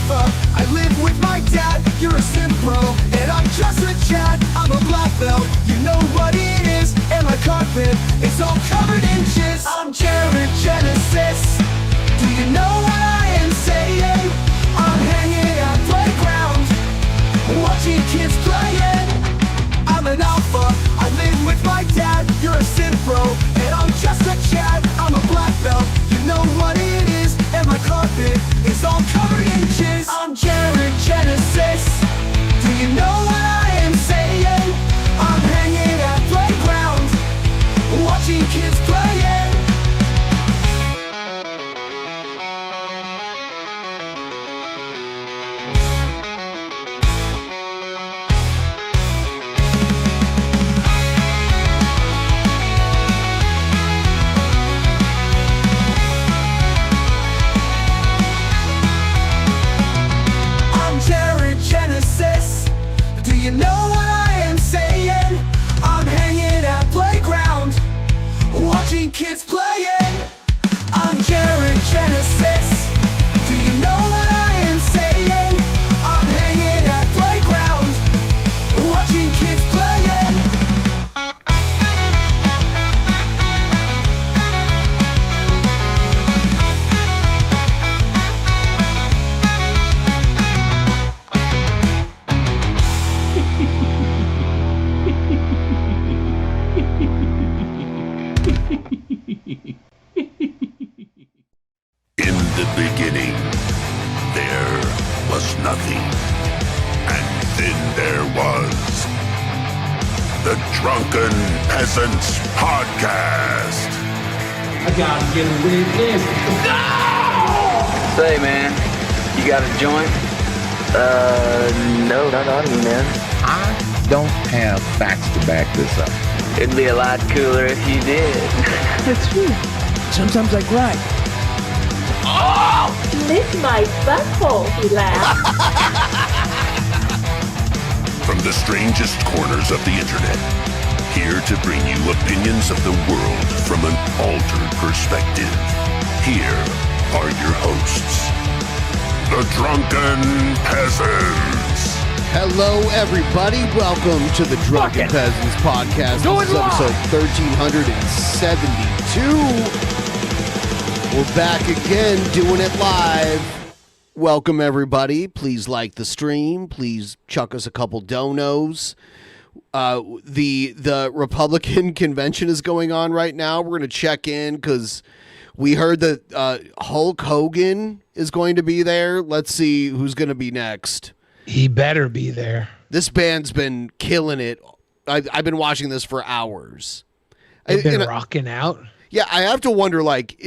alpha, I live with my dad. You're a synth pro, and I'm just a Chad. I'm a black belt, you know what it is. And my carpet, it's all covered in jizz. I'm Jared Genesis. Do you know what I am saying? I'm hanging at playground, watching kids playing. I'm an alpha, I live with my dad. You're a synth pro, and I'm just a Chad. I'm a black belt, you know what it is. And my carpet is all covered in jizz. I'm Jared Genesis. Do you know what I am saying? I'm hanging at playground, watching kids playing. Genesis. Do you know what I am saying? I'm hanging at playground, watching kids playing. I'm Jared Genesis. Do you know what I am saying? I'm hanging at playground, watching kids playing. In the beginning, there was nothing. And then there was the Drunken Peasants Podcast. I gotta get a witness. No! Say, man, you got a joint? No, not on me, man. I don't have facts to back this up. It'd be a lot cooler if you did. That's true. Sometimes I cry. Oh! Lick my butthole, he laughed. From the strangest corners of the internet, here to bring you opinions of the world from an altered perspective. Here are your hosts, the Drunken Peasants. Hello, everybody. Welcome to the Drunken Peasants Podcast. This is episode 1372. We're back again doing it live. Welcome, everybody. Please like the stream. Please chuck us a couple donos. The Republican convention is going on right now. We're going to check in because we heard that Hulk Hogan is going to be there. Let's see who's going to be next. He better be there. This band's been killing it. I've been watching this for hours. They've been rocking out. Yeah, I have to wonder, like,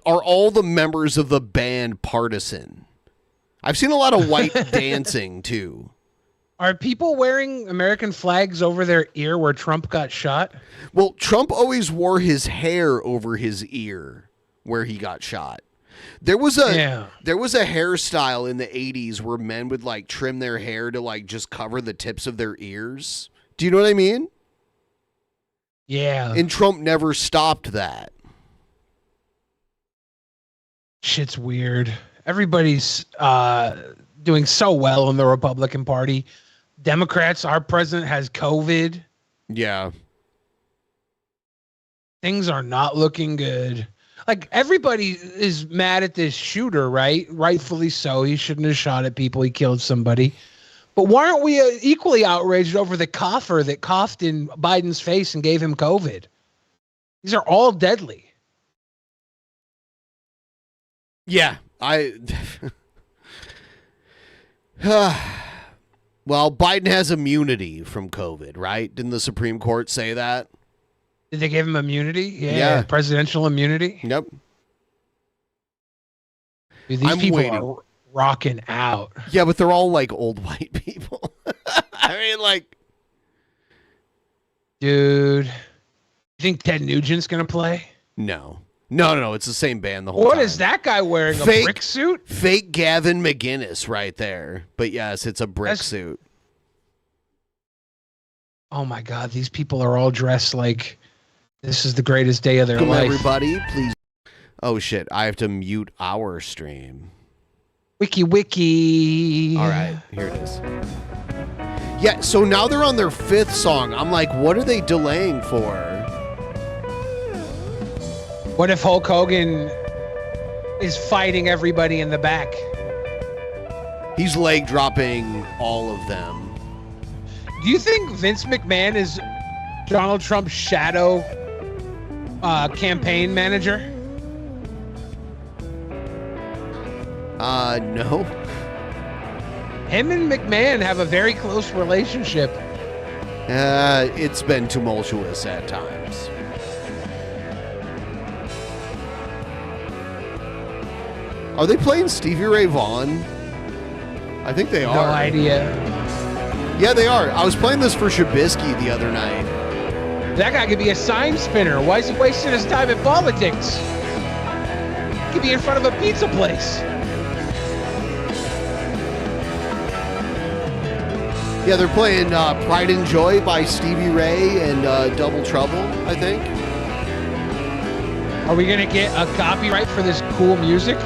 are all the members of the band partisan? I've seen a lot of white dancing, too. Are people wearing American flags over their ear where Trump got shot? Well, Trump always wore his hair over his ear where he got shot. There was a hairstyle in the 80s where men would like trim their hair to like just cover the tips of their ears. Do you know what I mean? Yeah. And Trump never stopped that. Shit's weird. Everybody's doing so well in the Republican Party. Democrats, our president has COVID. Yeah. Things are not looking good. Like, everybody is mad at this shooter, right? Rightfully so. He shouldn't have shot at people. He killed somebody. But why aren't we equally outraged over the cougher that coughed in Biden's face and gave him COVID? These are all deadly. Yeah, well, Biden has immunity from COVID, right? Didn't the Supreme Court say that? Did they give him immunity? Yeah. Presidential immunity? Yep. Dude, these people are rocking out. Yeah, but they're all like old white people. I mean, like... Dude. You think Ted Nugent's going to play? No. No. It's the same band the whole time. What is that guy wearing? A brick suit? Fake Gavin McInnes right there. But yes, it's a brick suit. Oh my God. These people are all dressed like this is the greatest day of their life. Everybody, please. Oh shit. I have to mute our stream. Wiki. All right, here it is. Yeah, so now they're on their 5th song. I'm like, what are they delaying for? What if Hulk Hogan is fighting everybody in the back? He's leg dropping all of them. Do you think Vince McMahon is Donald Trump's shadow campaign manager? No. Him and McMahon have a very close relationship. It's been tumultuous at times. Are they playing Stevie Ray Vaughan? I think they are. No idea. Yeah, they are. I was playing this for Shabisky the other night. That guy could be a sign spinner. Why is he wasting his time in politics? He could be in front of a pizza place. Yeah, they're playing Pride and Joy by Stevie Ray and Double Trouble, I think. Are we going to get a copyright for this cool music?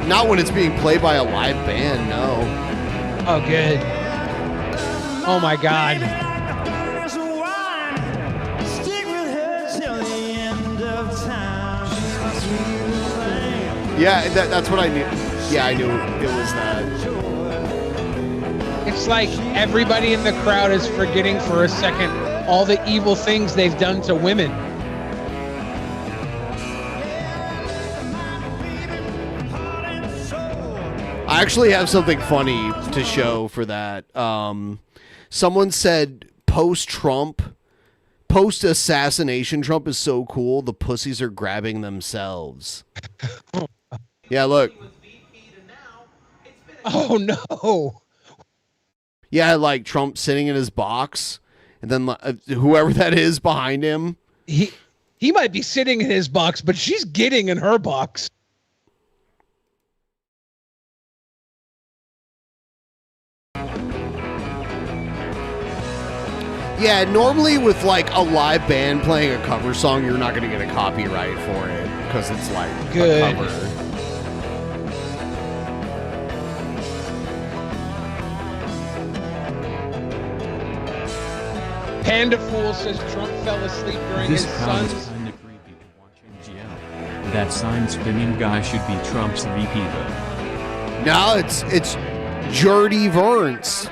Not when it's being played by a live band, no. Oh, good. Oh, my God. Yeah, that's what I knew. Yeah, I knew it was that. It's like everybody in the crowd is forgetting for a second all the evil things they've done to women. I actually have something funny to show for that. Someone said post-Trump, post-assassination Trump is so cool, the pussies are grabbing themselves. Yeah, look. Oh, no. Yeah, like Trump sitting in his box, and then whoever that is behind him. He might be sitting in his box, but she's getting in her box. Yeah, normally with like a live band playing a cover song, you're not going to get a copyright for it because it's like good. A cover. Panda Fool says Trump fell asleep during This his crowd is son's... kind of creepy to watch in GL. That sign spinning guy should be Trump's VP though. No, it's Jordy Vance.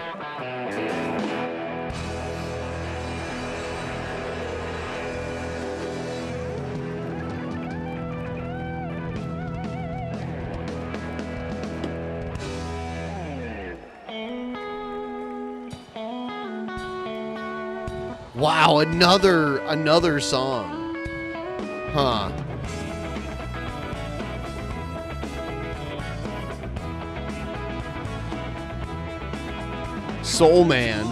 Wow, another song. Huh. Soul Man.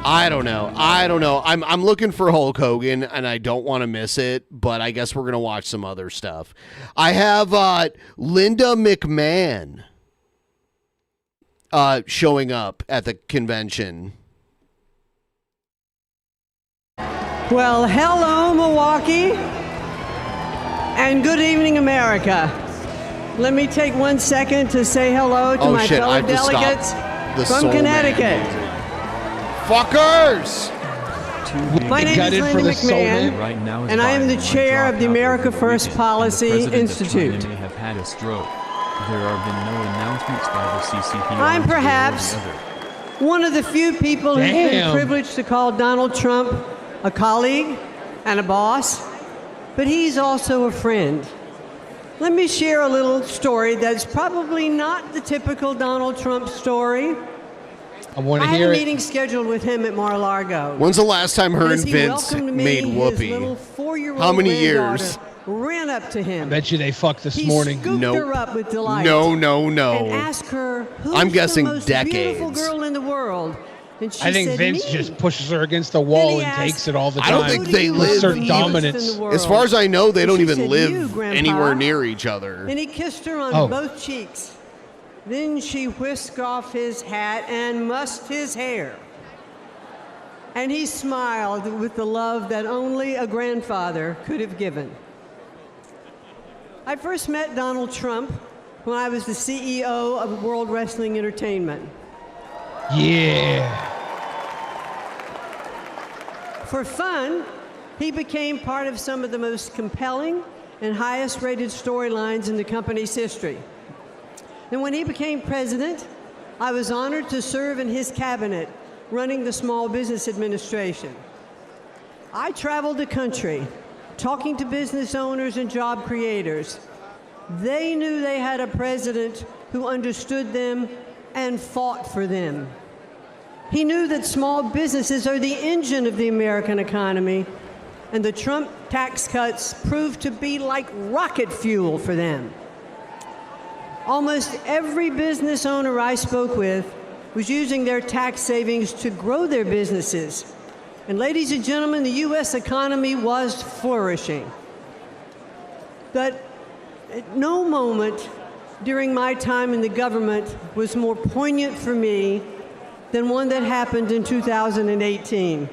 I don't know. I'm looking for Hulk Hogan and I don't want to miss it, but I guess we're going to watch some other stuff. I have Linda McMahon showing up at the convention. Well, hello, Milwaukee, and good evening, America. Let me take 1 second to say hello to my fellow delegates from Connecticut. Fuckers! My name is Linda McMahon, Right now and I am the chair of the America First Policy Institute. May have had a stroke. There have been no announcements by the CCP. I'm perhaps one of the few people who's been privileged to call Donald Trump a colleague and a boss, but he's also a friend. Let me share a little story that's probably not the typical Donald Trump story. I want to hear hear it. I had a it. meeting scheduled with him at Mar-a-Lago. When's the last time her and Vince made whoopee? How many years? Ran up to him. I bet you they fucked this morning. Scooped her up with delight. No. And asked her, who's I'm guessing the most decades. beautiful girl in the world? And she I think said, Vince me. just pushes her against the wall and takes it all the time. I don't think they live Assert dominance. As far as I know, they don't She even said, live "You, Grandpa." anywhere near each other. And he kissed her on Oh. both cheeks. Then she whisked off his hat and mussed his hair. And he smiled with the love that only a grandfather could have given. I first met Donald Trump when I was the CEO of World Wrestling Entertainment. Yeah. For fun, he became part of some of the most compelling and highest rated storylines in the company's history. And when he became president, I was honored to serve in his cabinet, running the Small Business Administration. I traveled the country, talking to business owners and job creators. They knew they had a president who understood them and fought for them. He knew that small businesses are the engine of the American economy, and the Trump tax cuts proved to be like rocket fuel for them. Almost every business owner I spoke with was using their tax savings to grow their businesses. And ladies and gentlemen, the U.S. economy was flourishing. But at no moment during my time in the government was more poignant for me than one that happened in 2018.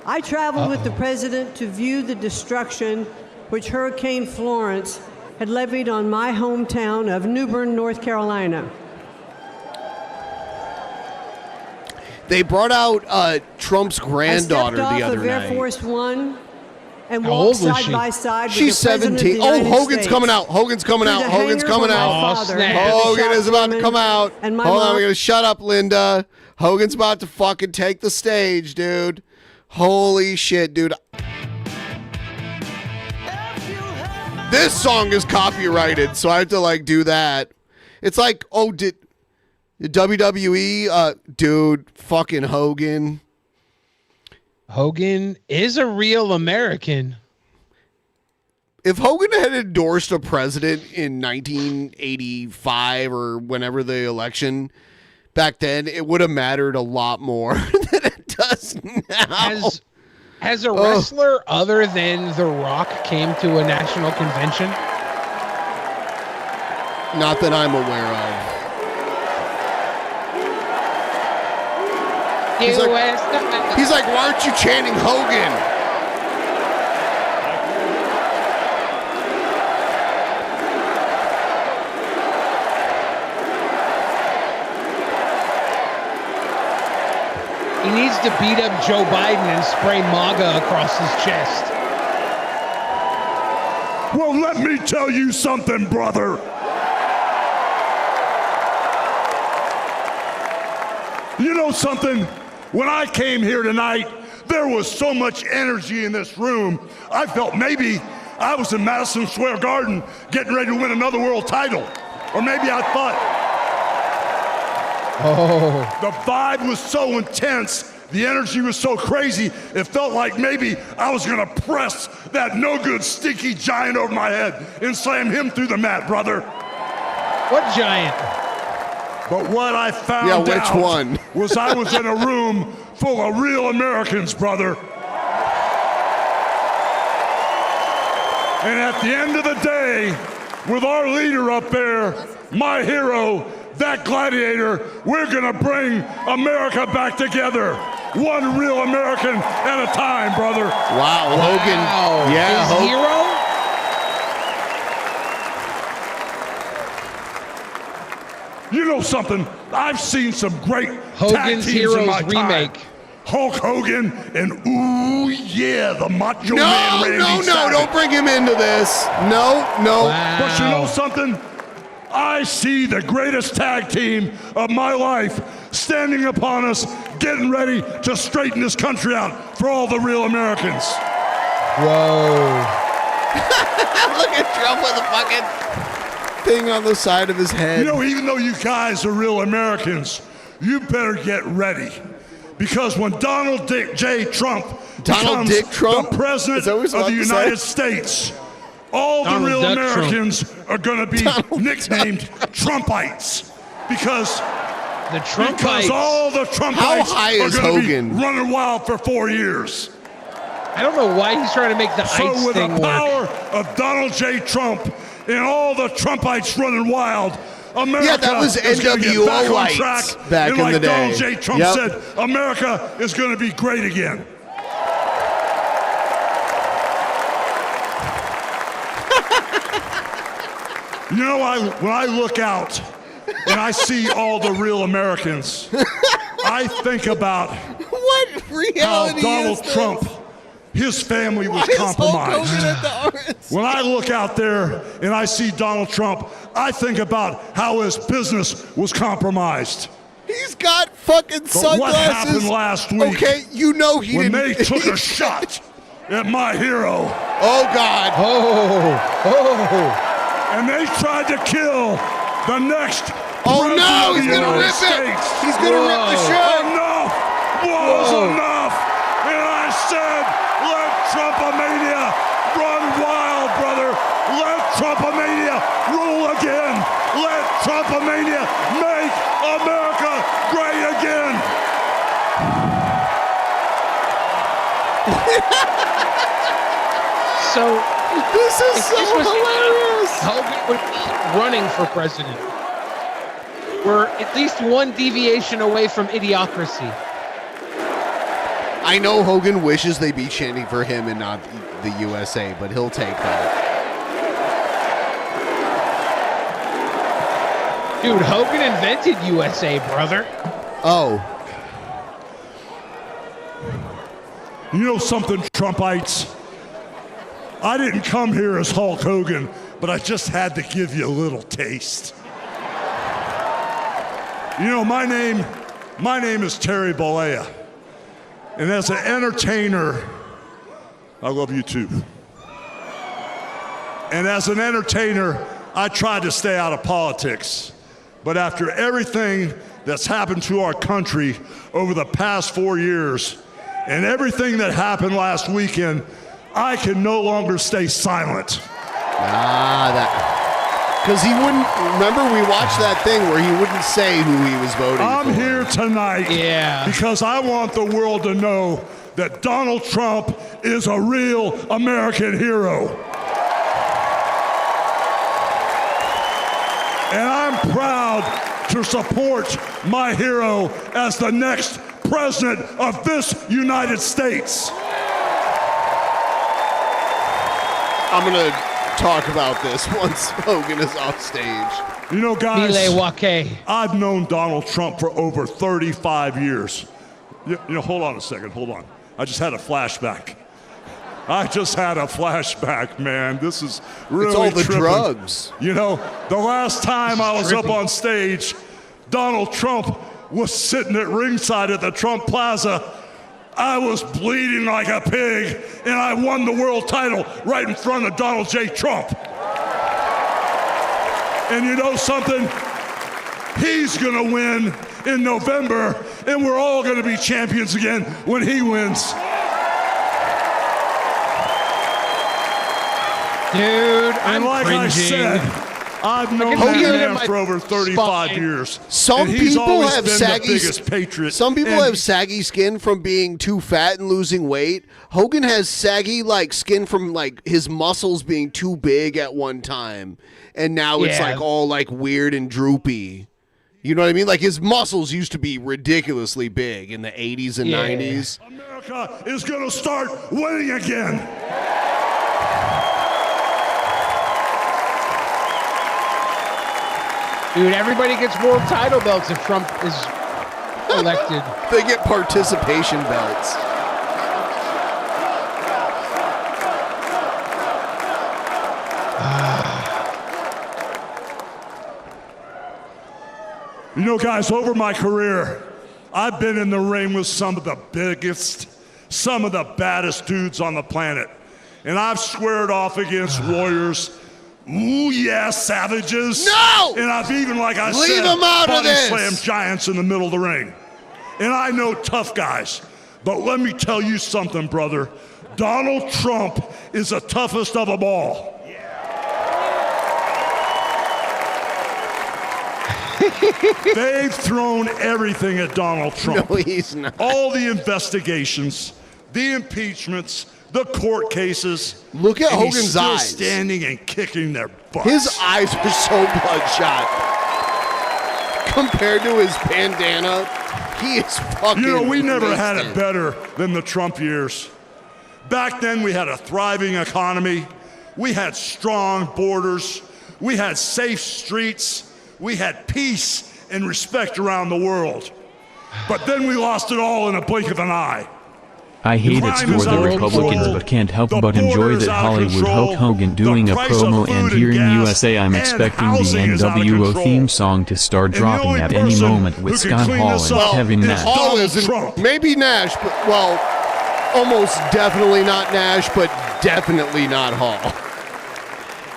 I traveled with the president to view the destruction which Hurricane Florence had levied on my hometown of New Bern, North Carolina. They brought out Trump's granddaughter the other I stepped off of Air night. Force One and walked side by side with She's the President of 17. the Oh, United Hogan's States. coming out. Hogan's coming Through out. the Hogan's hangar coming where my out. father had been Hogan shot is about to woman, come out. and my Hold on, mom- we're going to shut up, Linda. Hogan's about to fucking take the stage, dude. Holy shit, dude. This song is copyrighted, so I have to, like, do that. It's like, oh, did WWE, dude, fucking Hogan. Hogan is a real American. If Hogan had endorsed a president in 1985 or whenever the election back then, it would have mattered a lot more than it does now. Has a wrestler other than The Rock came to a national convention? Not that I'm aware of. He's like, why aren't you chanting Hogan? He needs to beat up Joe Biden and spray MAGA across his chest. Well, let me tell you something, brother. You know something? When I came here tonight, there was so much energy in this room. I felt maybe I was in Madison Square Garden getting ready to win another world title. Or maybe I thought, the vibe was so intense, the energy was so crazy, it felt like maybe I was gonna press that no-good stinky giant over my head and slam him through the mat, brother. What giant? But what I found which out one? was I was in a room full of real Americans, brother. And at the end of the day, with our leader up there, my hero, that gladiator, we're gonna bring America back together. One real American at a time, brother. Wow, Hogan. Yeah, His hero? You know something? I've seen some great Hogan's tag teams Heroes in my remake. time. Hulk Hogan and ooh yeah, the Macho Man Randy No, Savage. don't bring him into this. No. But you know something? I see the greatest tag team of my life standing upon us, getting ready to straighten this country out for all the real Americans. Whoa. Look at Trump with a fucking thing on the side of his head. You know, even though you guys are real Americans, you better get ready. Because when Donald J. Trump becomes the president of the United States, all the real Americans are going to be nicknamed Trumpites. Because all the Trumpites are going to be running wild for 4 years. I don't know why he's trying to make the ice So with thing the work. power of Donald J. Trump and all the Trumpites running wild, America that was is going to get back on NWO track. back and in like the day. Donald J. Trump Yep. said, America is going to be great again. You know, when I look out and I see all the real Americans, I think about what reality how Donald is Trump, his family was compromised. When I look out there and I see Donald Trump, I think about how his business was compromised. He's got fucking sunglasses. What happened last week? Okay, you know he when didn't. They took a shot at my hero. Oh, God. And they tried to kill the next Oh, no, he's going to rip it. He's going to rip the shirt. Enough was enough. And I said, let Trumpomania run wild, brother. Let Trumpomania rule again. Let Trumpomania make America great again. So this is so hilarious. Hogan would be running for president. We're at least one deviation away from idiocracy. I know Hogan wishes they'd be chanting for him and not the USA, but he'll take that. Dude, Hogan invented USA, brother. Oh. You know something, Trumpites? I didn't come here as Hulk Hogan, but I just had to give you a little taste. You know, my name is Terry Bollea. And as an entertainer, I love you too. And as an entertainer, I tried to stay out of politics. But after everything that's happened to our country over the past 4 years, and everything that happened last weekend, I can no longer stay silent. Because he wouldn't, remember we watched that thing where he wouldn't say who he was voting for. I'm here tonight because I want the world to know that Donald Trump is a real American hero. And I'm proud to support my hero as the next president of this United States. I'm going to talk about this once Hogan is off stage. You know, guys, I've known Donald Trump for over 35 years. You know, hold on a second, hold on. I just had a flashback. Man. This is really It's all the tripping. drugs. You know, the last time I was up on stage, Donald Trump was sitting at ringside at the Trump Plaza. I was bleeding like a pig, and I won the world title right in front of Donald J. Trump. And you know something? He's gonna win in November, and we're all gonna be champions again when he wins. Dude, and like cringing. I said, I've known that man for over 35 years. Some and he's people always have been saggy the biggest patriot. Some people And have saggy skin from being too fat and losing weight. Hogan has saggy like skin from like his muscles being too big at one time, and now it's like all like weird and droopy. You know what I mean? Like his muscles used to be ridiculously big in the 80s and 90s. America is going to start winning again. Dude, everybody gets world title belts if Trump is elected. They get participation belts. You know, guys, over my career, I've been in the ring with some of the biggest, some of the baddest dudes on the planet. And I've squared off against warriors. Ooh, yeah, savages. No! And I've even, like I Leave said, them out of body this. slam giants in the middle of the ring. And I know tough guys. But let me tell you something, brother. Donald Trump is the toughest of them all. They've thrown everything at Donald Trump. No, he's not. All the investigations, the impeachments, the court cases. Look at and he's Hogan's still eyes. standing and kicking their butts. His eyes are so bloodshot. Compared to his bandana, he is fucking You know, we never had it wasted. better than the Trump years. Back then, we had a thriving economy. We had strong borders. We had safe streets. We had peace and respect around the world. But then we lost it all in a blink of an eye. I hate it for the Republicans, but can't help but enjoy that Hollywood Hulk Hogan doing a promo and hearing USA. I'm expecting the NWO theme song to start dropping at any moment with Scott Hall and Kevin Nash. Hall isn't, maybe Nash, but, well, almost definitely not Nash, but definitely not Hall.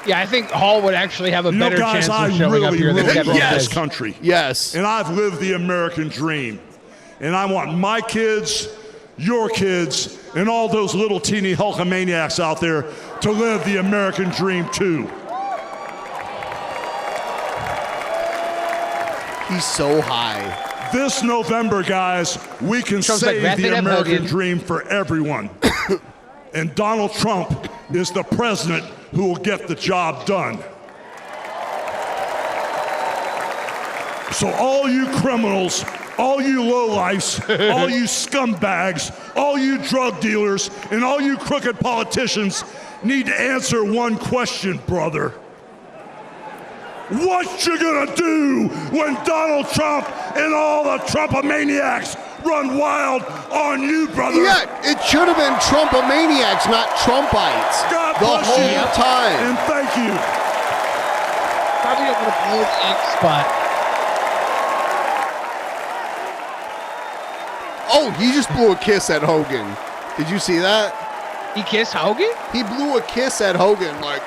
Yeah, I think Hall would actually have a better chance of showing up here than Kevin Nash. This country. Yes. And I've lived the American dream. And I want my kids, your kids, and all those little teeny Hulkamaniacs out there to live the American dream too. He's so high. This November, guys, we can save the American dream for everyone. And Donald Trump is the president who will get the job done. So all you criminals, all you lowlifes, all you scumbags, all you drug dealers, and all you crooked politicians need to answer one question, brother. What you gonna do when Donald Trump and all the Trumpomaniacs run wild on you, brother? Yeah, it should have been Trumpomaniacs, not Trumpites. God the bless whole you. time. And thank you. Probably don't want to blow the ink spot. Oh, he just blew a kiss at Hogan. Did you see that? He kissed Hogan? He blew a kiss at Hogan, like,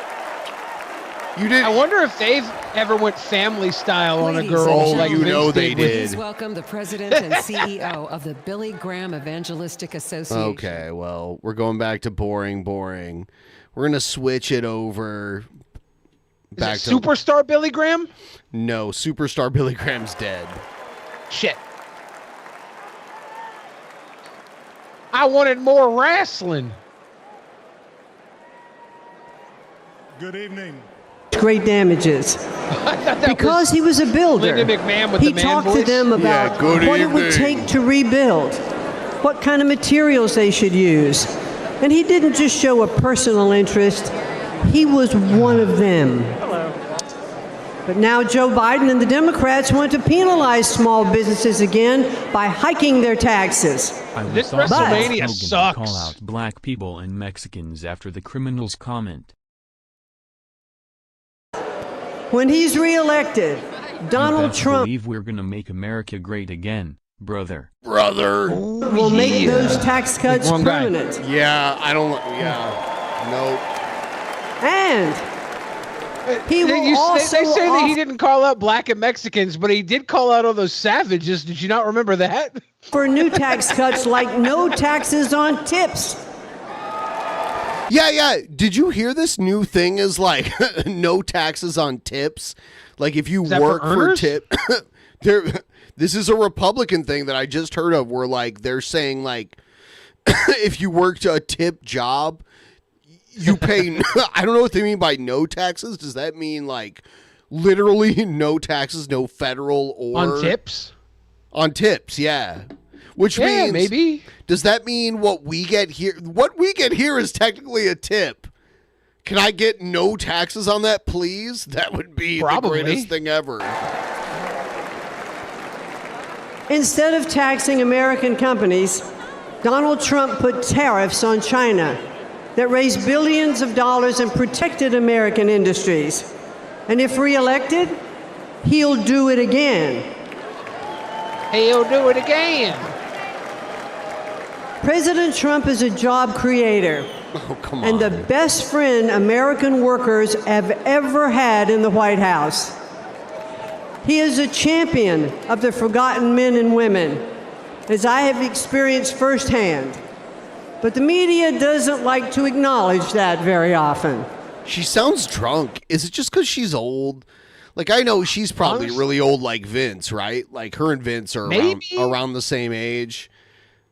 you didn't. I wonder if they've ever went family style on a girl. Oh, like you Vince know they with- did. Please welcome the president and CEO of the Billy Graham Evangelistic Association. Okay, well, we're going back to boring. We're going to switch it over. Back to Superstar Billy Graham? No, Superstar Billy Graham's dead. Shit. I wanted more wrestling. Good evening. Great damages. Because he was a builder. Linda McMahon with he the man talked voice? to them about what it would take to rebuild, what kind of materials they should use. And he didn't just show a personal interest, he was one of them. Hello. But now Joe Biden and the Democrats want to penalize small businesses again by hiking their taxes. This WrestleMania Hogan sucks. Call out black people and Mexicans after the criminal's comment. When he's reelected, Donald Trump believe we're gonna make America great again, brother. will make those tax cuts Wrong guy. permanent. Yeah, I don't. Yeah, nope. And he will also they say that he didn't call out black and Mexicans, but he did call out all those savages. Did you not remember that? for new tax cuts like no taxes on tips. Yeah. Did you hear this new thing is like no taxes on tips? Like if you work for tip, this is a Republican thing that I just heard of where like they're saying like if you worked a tip job, you pay. I don't know what they mean by no taxes. Does that mean like literally no taxes, no federal or On tips? On tips, yeah. Which means maybe. Does that mean what we get here? What we get here is technically a tip. Can I get no taxes on that, please? That would be the greatest thing ever. Instead of taxing American companies, Donald Trump put tariffs on China that raised billions of dollars and protected American industries. And if reelected, he'll do it again. He'll do it again. President Trump is a job creator. Oh, come on. And the best friend American workers have ever had in the White House. He is a champion of the forgotten men and women, as I have experienced firsthand. But the media doesn't like to acknowledge that very often. She sounds drunk. Is it just because she's old? Like, I know she's probably really old like Vince, right? Like, her and Vince are around the same age.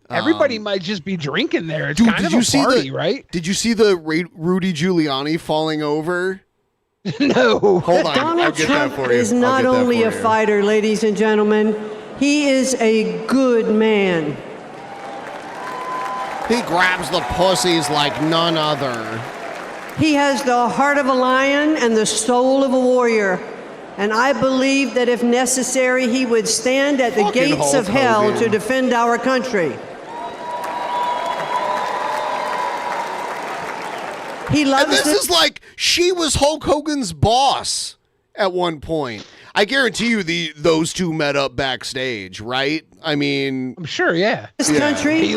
Everybody might just be drinking there. It's kind of a party, right? Did you see the Rudy Giuliani falling over? No. Hold on. Donald Trump is not only a fighter, ladies and gentlemen. He is a good man. He grabs the pussies like none other. He has the heart of a lion and the soul of a warrior. And I believe that if necessary, he would stand at the gates of hell to defend our country. He loves and this is like she was Hulk Hogan's boss at one point. I guarantee you those two met up backstage, right? I mean, I'm sure, yeah. This country, and he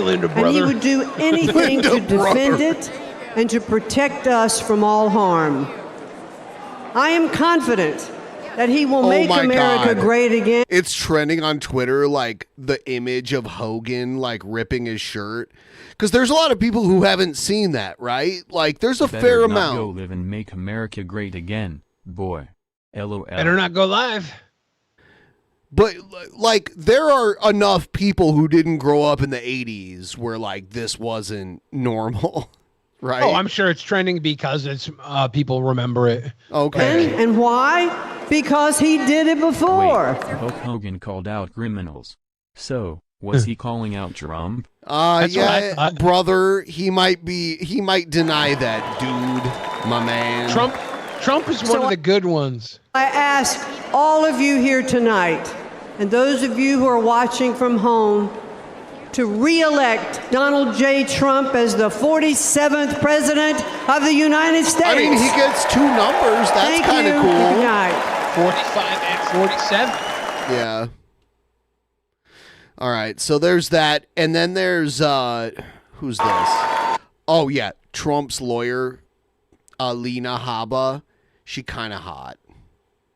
would do anything to defend it and to protect us from all harm. I am confident that he will make America great again. It's trending on Twitter, like the image of Hogan like ripping his shirt. Because there's a lot of people who haven't seen that, right? Like, there's a fair amount. Go live and make America great again, boy. LOL. Better not go live. But, like, there are enough people who didn't grow up in the 80s where, like, this wasn't normal, right? Oh, I'm sure it's trending because it's people remember it. Okay. And why? Because he did it before. Wait, Hulk Hogan called out criminals. So, was he calling out Trump? Yeah, brother, he might deny that, dude, my man. Trump is one of the good ones. I ask all of you here tonight, and those of you who are watching from home, to re-elect Donald J. Trump as the 47th President of the United States. I mean, he gets two numbers. That's kind of cool. Good night. 45 and 47. Yeah. All right, so there's that, and then there's who's this? Oh yeah, Trump's lawyer, Alina Habba. She kind of hot.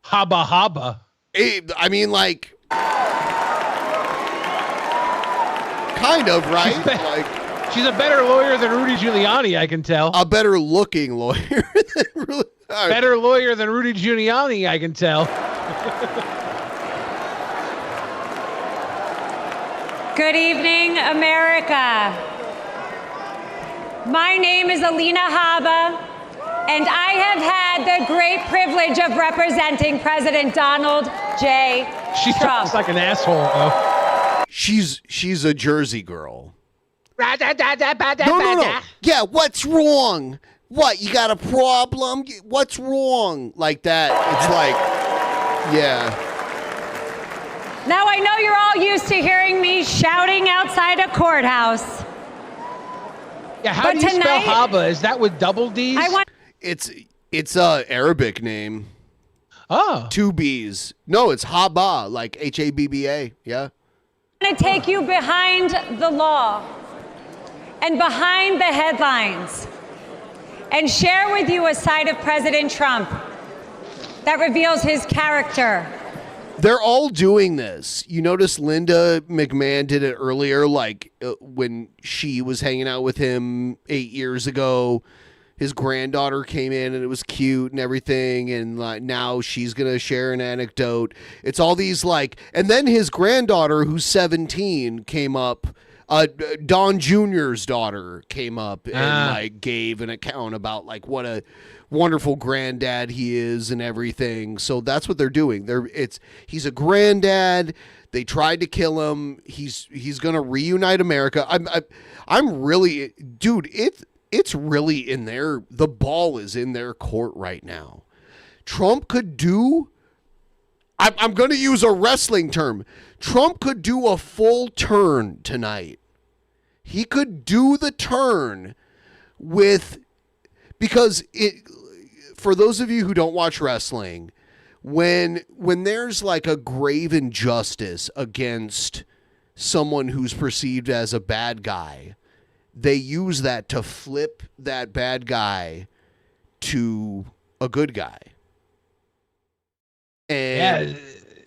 Habba. I mean, like, kind of, right? She's a better lawyer than Rudy Giuliani, I can tell. A better looking lawyer. Better lawyer than Rudy Giuliani, I can tell. Good evening, America. My name is Alina Habba, and I have had the great privilege of representing President Donald J. She Trump. talks like an asshole, though. She's a Jersey girl. No. Yeah, what's wrong? What, you got a problem? What's wrong? Like that. It's like, yeah. Now, I know you're all used to hearing me shouting outside a courthouse. Yeah, how do you spell Habba? Is that with double D's? It's a Arabic name. Oh. 2 B's. No, it's Habba, like Habba. Yeah. I'm going to take you behind the law and behind the headlines and share with you a side of President Trump that reveals his character. They're all doing this. You notice Linda McMahon did it earlier, like when she was hanging out with him 8 years ago. His granddaughter came in and it was cute and everything, and like now she's gonna share an anecdote. It's all these like, and then his granddaughter, who's 17, came up. Don Jr.'s daughter came up and like gave an account about like what a wonderful granddad he is and everything. So that's what they're doing. He's a granddad. They tried to kill him. He's gonna reunite America. I'm really, dude. It's really in their, the ball is in their court right now. Trump could do. I'm going to use a wrestling term. Trump could do a full turn tonight. He could do the turn because for those of you who don't watch wrestling, when there's like a grave injustice against someone who's perceived as a bad guy, they use that to flip that bad guy to a good guy. And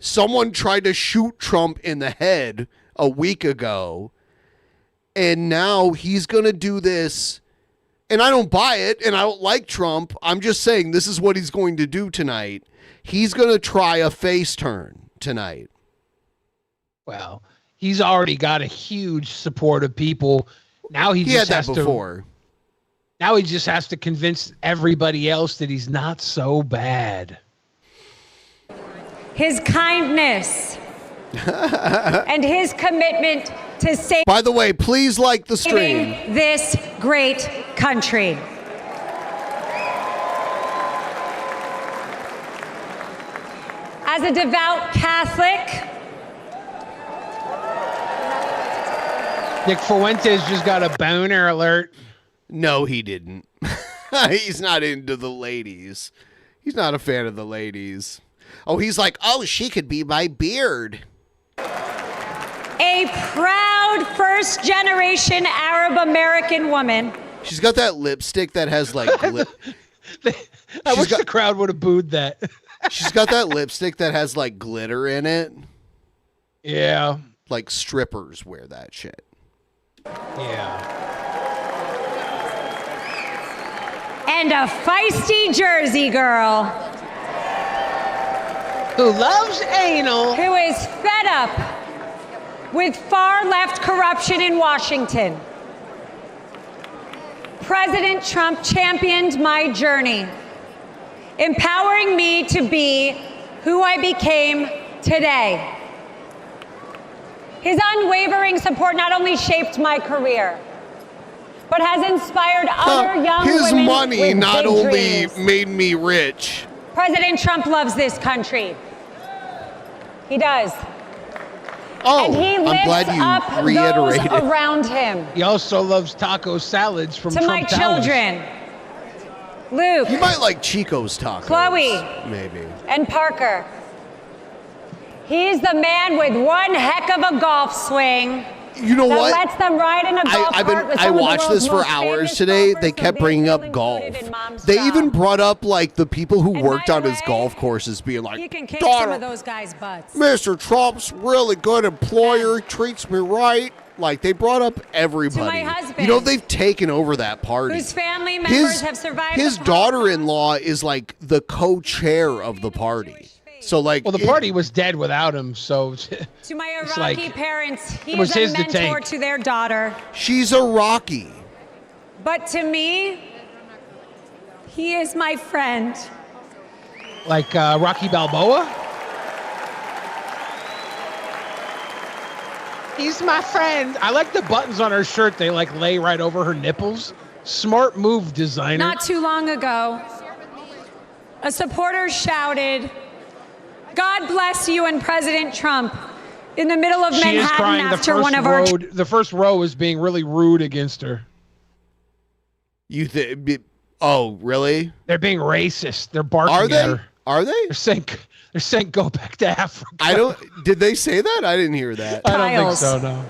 someone tried to shoot Trump in the head a week ago, and now he's going to do this. And I don't buy it, and I don't like Trump. I'm just saying this is what he's going to do tonight. He's going to try a face turn tonight. Well, he's already got a huge support of people. Now he just has to. Now he just has to convince everybody else that he's not so bad. His kindness and his commitment to save. By the way, please like the stream. This great country. As a devout Catholic, Nick Fuentes just got a boner alert. No, he didn't. He's not into the ladies. He's not a fan of the ladies. Oh, he's like, oh, she could be my beard. a proud first-generation Arab-American woman. She's got that lipstick that has like... I wish the crowd would have booed that. She's got that lipstick that has like glitter in it. Yeah. Like strippers wear that shit. Yeah. And a feisty Jersey girl. Who loves anal. Who is fed up with far-left corruption in Washington. President Trump championed my journey, empowering me to be who I became today. His unwavering support not only shaped my career, but has inspired other young His women money with not big only dreams. made me rich. President Trump loves this country. He does. Oh, and he I'm lifts glad you up reiterated. those around him. He also loves taco salads from To Trump my Towers. children, Luke. You might like Chico's tacos. Chloe. Maybe. And Parker. He's the man with one heck of a golf swing. You know that what? lets them ride in a golf cart with I some of the watched world's this for most hours famous today. golfers, They so kept they bringing feel up golf. included in Mom's They job. even brought up like the people who And worked by on the his way, golf courses being like, You can kick "Daughter, some of those guys' butts. Mr. Trump's really good employer. He treats me right." Like they brought up everybody. husband, You know, they've taken over that party. Whose family members have survived His the daughter-in-law is like the co-chair of the party. So like, Well, the party was dead without him, so To my it's Iraqi like, parents, he it was is a his to mentor take. to their daughter. she's a Rocky. But to me, he is my friend. like Rocky Balboa. He's my friend. I like the buttons on her shirt. They like lay right over her nipples. Smart move, designer. Not too long ago, a supporter shouted, "God bless you and President Trump," in the middle of She is Manhattan crying. after one of our... The first row is being really rude against her. You think? Oh, really? They're being racist. They're barking Are at they? her. Are they? They're saying go back to Africa. I don't. Did they say that? I didn't hear that. I don't think Kyles. so. No.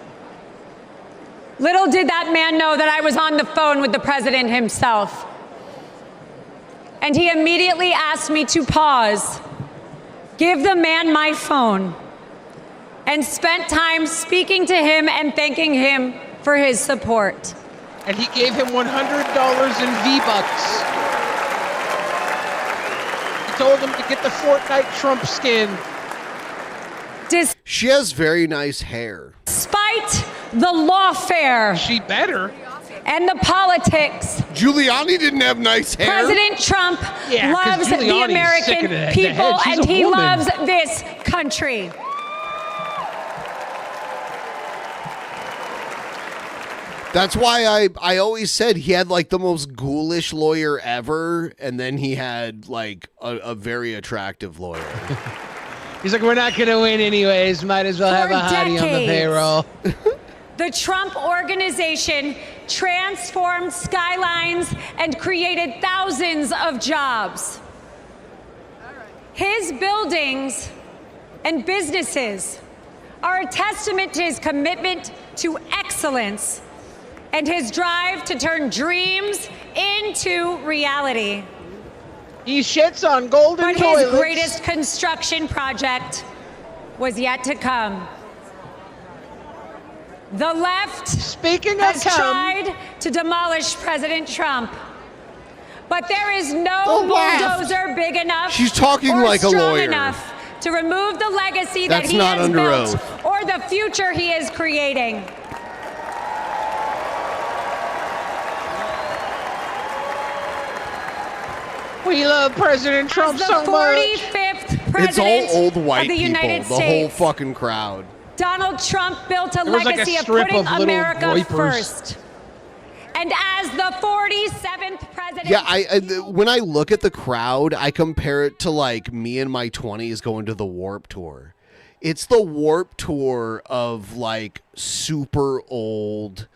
Little did that man know that I was on the phone with the president himself. And he immediately asked me to pause, give the man my phone, and spent time speaking to him and thanking him for his support. And he gave him $100 in V-Bucks. He told him to get the Fortnite Trump skin. She has very nice hair. Despite the lawfare. She better. And the politics. Giuliani didn't have nice hair. President Trump Yeah, 'cause loves the Giuliani's sick of American the head. people She's and a he woman. loves this country. That's why I always said he had like the most ghoulish lawyer ever, and then he had like a very attractive lawyer. He's like, we're not going to win anyways. Might as well have a hottie on the payroll. The Trump Organization transformed skylines and created thousands of jobs. His buildings and businesses are a testament to his commitment to excellence and his drive to turn dreams into reality. He shits on golden But toilets. his greatest construction project was yet to come. The left has tried to demolish President Trump. But there is no The left. bulldozer big enough She's talking or like a strong lawyer. enough to remove the legacy That's that he not has under built oath. or the future he is creating. We love President Trump As the so much. 45th president It's all old white of the people. United The whole States. fucking crowd. Donald Trump built a There was like a legacy of strip putting of little America Vipers. first. And as the 47th president. Yeah, when I look at the crowd, I compare it to like me in my 20s going to the Warped Tour. It's the Warped Tour of like super old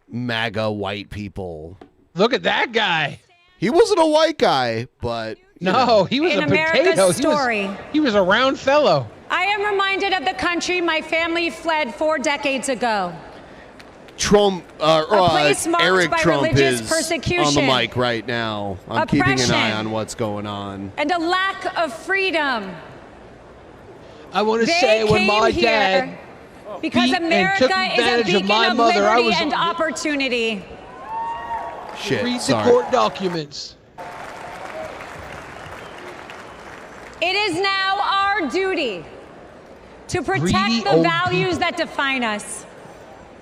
MAGA white people. Look at that guy. He wasn't a white guy, but no, he was in a America's potato. Story. He was a round fellow. I am reminded of the country my family fled 4 decades ago. Trump, place marked Eric by Trump religious is persecution, on the mic right now. I'm keeping an oppression, eye on what's going on. And a lack of freedom. I want to say when my dad because beat and America took is a advantage of beacon my of mother, I liberty was and opportunity. Shit, read sorry. the court documents. It is now our duty to protect Greedy the old values people. that define us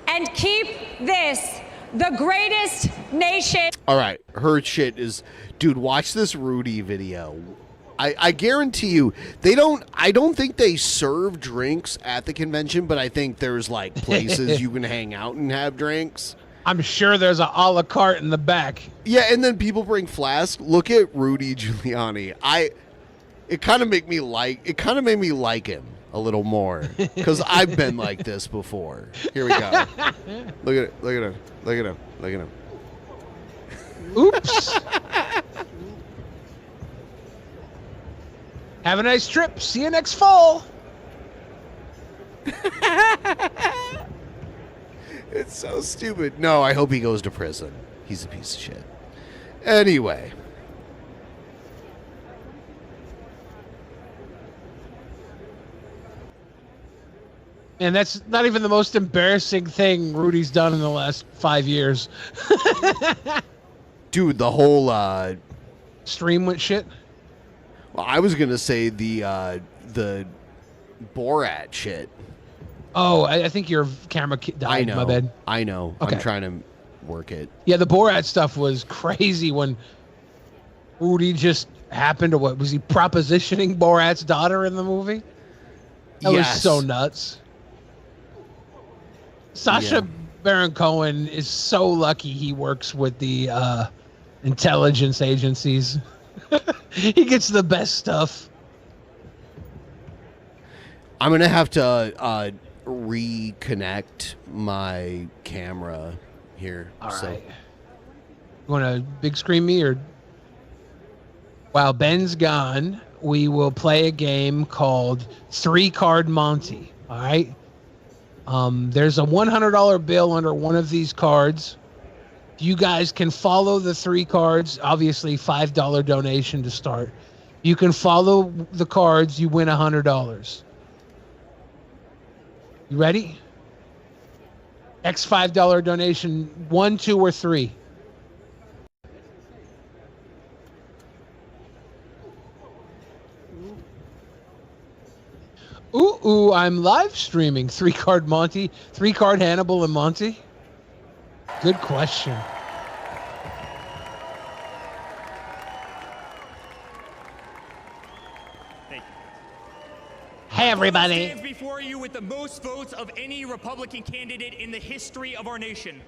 and keep this the greatest nation. All right, her shit is, dude. Watch this Rudy video. I guarantee you, I don't think they serve drinks at the convention, but I think there's like places you can hang out and have drinks. I'm sure there's a la carte in the back. Yeah, and then people bring flasks. Look at Rudy Giuliani. It kind of made me like him a little more because I've been like this before. Here we go. Look at it. Look at him. Look at him. Look at him. Oops. Have a nice trip. See you next fall. It's so stupid. No, I hope he goes to prison. He's a piece of shit. Anyway. And that's not even the most embarrassing thing Rudy's done in the last 5 years. Dude, the whole stream went shit. Well, I was gonna say the Borat shit. Oh, I think your camera died. I know. My bad. I know. Okay. I'm trying to work it. Yeah, the Borat stuff was crazy when Rudy just happened to was he propositioning Borat's daughter in the movie? That was so nuts. Sacha Baron Cohen is so lucky he works with the intelligence agencies. He gets the best stuff. I'm gonna have to reconnect my camera here. All right. You want to big screen me or? While Ben's gone, we will play a game called 3-Card Monte. All right. There's a $100 bill under one of these cards. You guys can follow the 3 cards. Obviously, $5 donation to start. You can follow the cards. You win $100. You ready? X $5 donation, 1, 2, or 3. Ooh, I'm live streaming 3-Card Monte, 3-Card Hannibal and Monte. Good question. Thank you. Hey, everybody. Stands before you with the most votes of any Republican candidate in the history of our nation.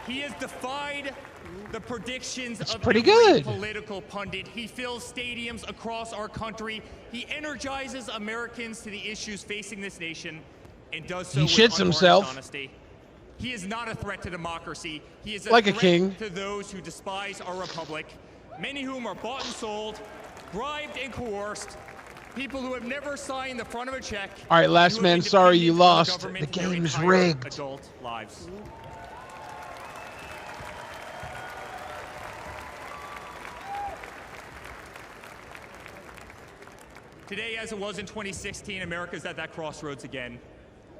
He has defied the predictions of pretty every good. political pundit. He fills stadiums across our country. He energizes Americans to the issues facing this nation and does so He with shits unvarnished himself. honesty. He is not a threat to democracy. He is a Like a threat king. to those who despise our republic, many whom are bought and sold, bribed and coerced, people who have never signed the front of a check. All right, last who have man, been sorry you dependent on lost. The government their game's entire rigged. Adult lives. Today, as it was in 2016, America's at that crossroads again.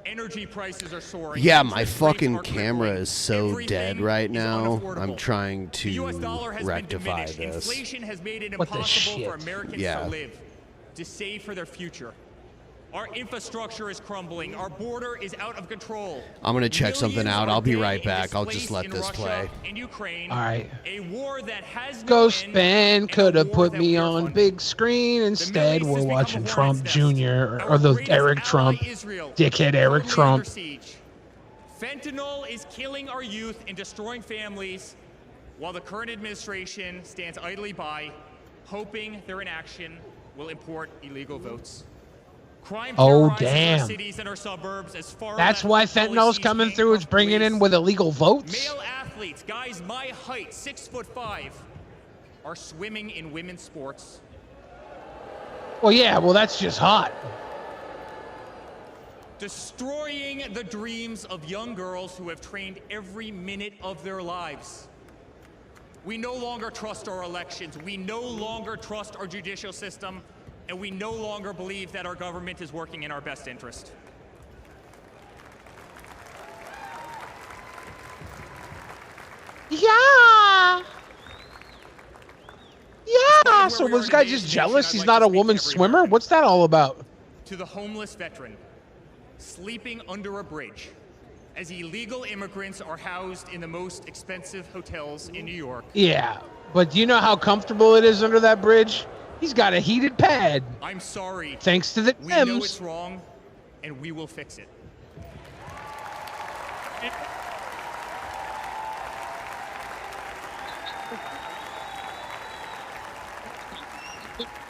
Energy prices are soaring. Yeah, my interest rates fucking are camera crippling. is so Everything dead right is now. unaffordable. I'm trying The US to dollar has rectify been this. diminished. Inflation has made it What the impossible for shit? Americans Yeah. to live, to save for their future. Our infrastructure is crumbling. Our border is out of control. I'm gonna check something Millions out. are I'll be dead right and back. I'll just displaced let in this Russia play. and Ukraine. All right. A war that has no Ghost end Ben and a could have war put that me we are on funding. big screen. Instead, East we're has become watching a Trump hornet's nest. Jr. Our or the greatest Eric ally, Trump, Israel, dickhead Eric currently Trump. under siege. Fentanyl is killing our youth and destroying families, while the current administration stands idly by, hoping their inaction will import illegal votes. Crime terrorizes our cities and our suburbs as far That's why fentanyl's coming through. It's bringing in with illegal votes. Male athletes, guys my height, 6'5", are swimming in women's sports. Well, yeah, well, that's just hot. Destroying the dreams of young girls who have trained every minute of their lives. We no longer trust our elections. We no longer trust our judicial system. And we no longer believe that our government is working in our best interest. Yeah. Yeah. So was this guy just jealous he's not a woman swimmer? What's that all about? To the homeless veteran, sleeping under a bridge, as illegal immigrants are housed in the most expensive hotels in New York. Yeah, but do you know how comfortable it is under that bridge? He's got a heated pad. I'm sorry. Thanks to the We know Dems. it's wrong, and we will fix it.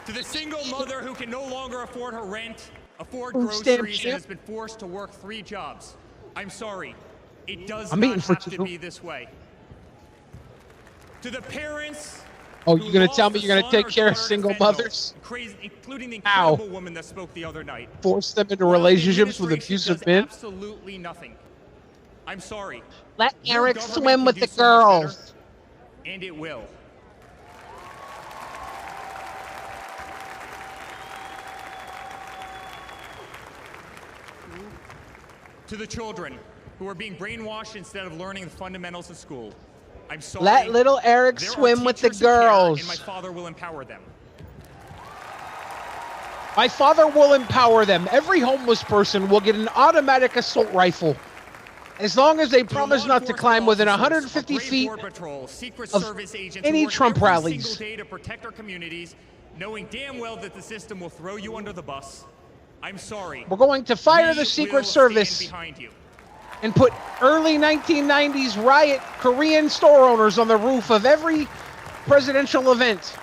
To the single mother who can no longer afford her rent, afford groceries, and has been forced to work 3 jobs. I'm sorry. It does not have to be this way. To the parents. Oh, you're going to tell me you're going to take care of single mothers? Including the incredible woman that spoke the other night. Force them into relationships with abusive men? Absolutely nothing. I'm sorry. Let Eric swim with the girls. And it will. To the children who are being brainwashed instead of learning the fundamentals of school. I'm sorry. Let little Eric swim with the girls. And my father will empower them. My father will empower them. Every homeless person will get an automatic assault rifle. As long as they promise not to climb within 150 feet of any Trump rallies. Day to protect our communities, knowing damn well that the system will throw you under the bus. I'm sorry. We're going to fire the Secret Service behind you. and put early 1990s riot Korean store owners on the roof of every presidential event.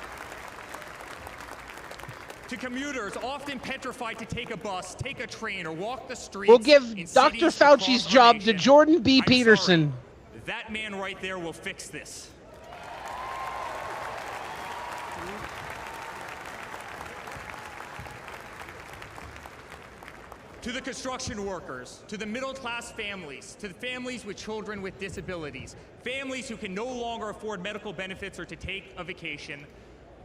To commuters often petrified to take a bus, take a train, or walk the streets. We'll give Dr. Fauci's job to Jordan B. Peterson. Sorry. That man right there will fix this. To the construction workers, to the middle-class families, to the families with children with disabilities, families who can no longer afford medical benefits or to take a vacation,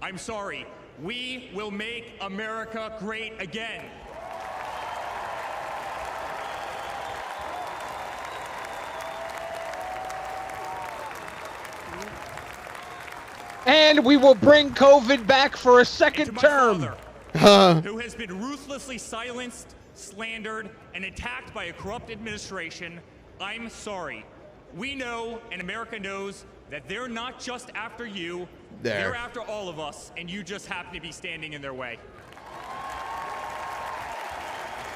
I'm sorry, we will make America great again. And we will bring COVID back for a second term. Who has been ruthlessly silenced, slandered, and attacked by a corrupt administration, I'm sorry. We know, and America knows, that they're not just after you, they're after all of us, and you just happen to be standing in their way.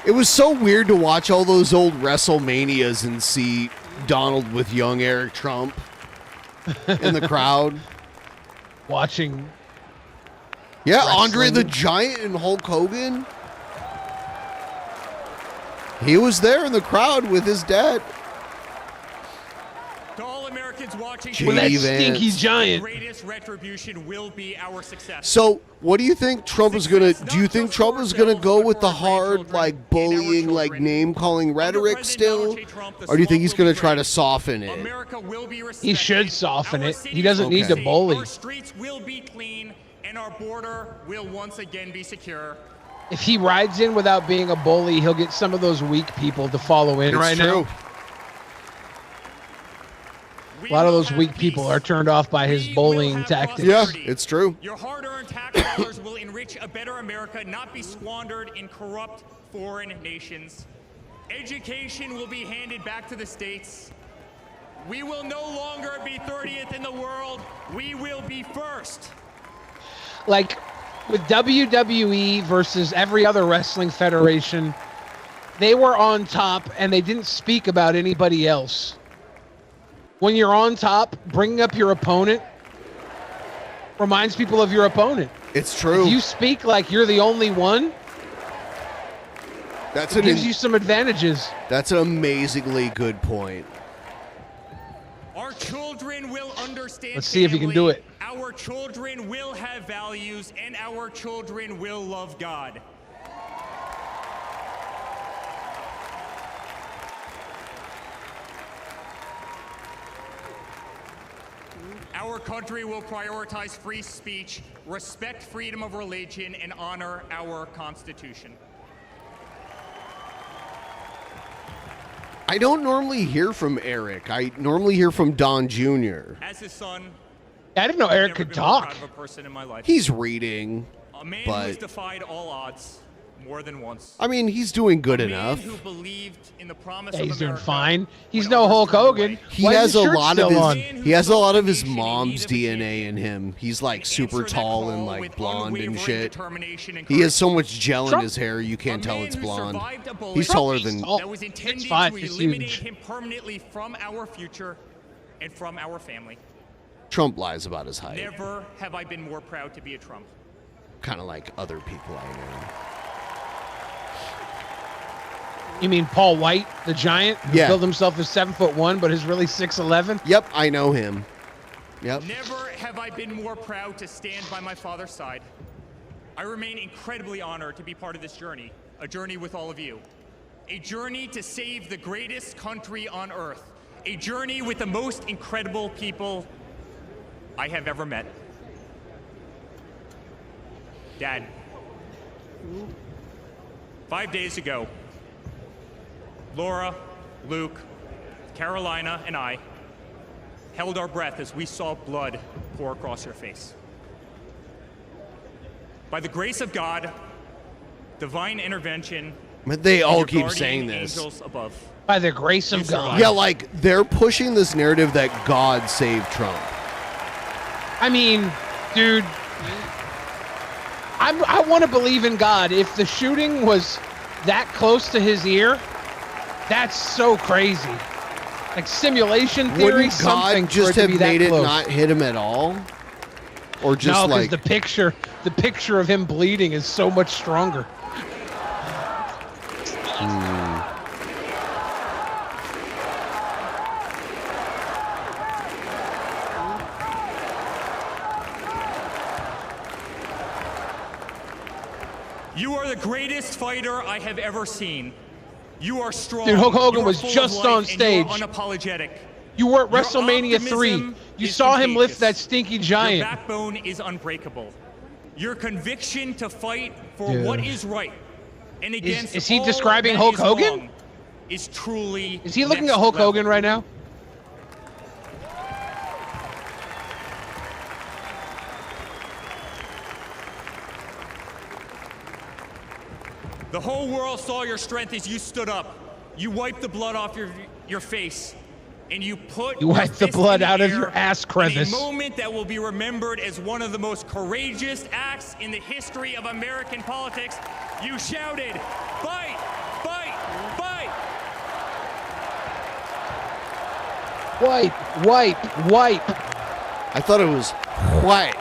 It was so weird to watch all those old WrestleManias and see Donald with young Eric Trump in the crowd. Watching. Yeah, wrestling. Andre the Giant and Hulk Hogan. He was there in the crowd with his dad. To all Americans watching, With that stinky giant. The greatest retribution will be our success. So, what do you think Trump is gonna? Do you think Trump is gonna go with the hard, like bullying, like name calling rhetoric still, or do you think he's gonna try to soften it? He should soften it. He doesn't need to bully. Our streets will be clean, and our border will once again be secure. If he rides in without being a bully, he'll get some of those weak people to follow in right now. A lot of those weak people are turned off by his bullying tactics. Yeah, it's true. Your hard-earned tax dollars will enrich a better America, not be squandered in corrupt foreign nations. Education will be handed back to the states. We will no longer be 30th in the world. We will be first. Like with WWE versus every other wrestling federation, they were on top and they didn't speak about anybody else. When you're on top, bringing up your opponent reminds people of your opponent. It's true. If you speak like you're the only one, it gives you some advantages. That's an amazingly good point. Our children will understand. Let's see if you can do it. Our children will have values, and our children will love God. Our country will prioritize free speech, respect freedom of religion, and honor our Constitution. I don't normally hear from Eric. I normally hear from Don Jr. As his son, I didn't know Eric could talk. a person in my life. He's reading, A man who has but defied all odds more than once. I mean, he's doing good A enough. man who believed in the promise Yeah, of he's doing America. fine. He's no Hulk Hogan. He Why is has his a shirt lot of still his. on? He has a lot of his mom's DNA in him. He's like super tall and like blonde and shit. He has so much gel in his hair you can't tell it's blonde. He's taller than. That was intended to eliminate him permanently from our future and from our family. Trump lies about his height. Never have I been more proud to be a Trump. Kind of like other people I know. You mean Paul White, the giant, who Yeah. billed himself as 7'1", but is really 6'11"? Yep, I know him. Yep. Never have I been more proud to stand by my father's side. I remain incredibly honored to be part of this journey, a journey with all of you. A journey to save the greatest country on earth. A journey with the most incredible people I have ever met. Dad, 5 days ago, Laura, Luke, Carolina, and I held our breath as we saw blood pour across your face. By the grace of God, divine intervention, But they and all your keep guardian saying this. angels above. By the grace of God. Yeah, like they're pushing this narrative that God saved Trump. I mean, dude, I want to believe in God. If the shooting was that close to his ear, that's so crazy. Like simulation theory, Wouldn't something God just for it to have be that made it close. not hit him at all? Or just No, because like the picture of him bleeding is so much stronger. You are the greatest fighter I have ever seen. You are strong. Dude, Hulk Hogan you are was full of just life, on and you stage. are unapologetic. You were at Your WrestleMania 3. optimism You is saw him lift contagious. that stinky giant. Your backbone is unbreakable. Your conviction to fight for Dude. what is right and against Is he all describing that Hulk is Hogan? wrong is truly Is he looking at next Hulk level. Hogan right now? The whole world saw your strength as you stood up. You wiped the blood off your face, and you put You your wiped the fist blood in the out of air your ass in crevice. a moment that will be remembered as one of the most courageous acts in the history of American politics. You shouted, "Fight! Fight! Fight!" Wipe. I thought it was white.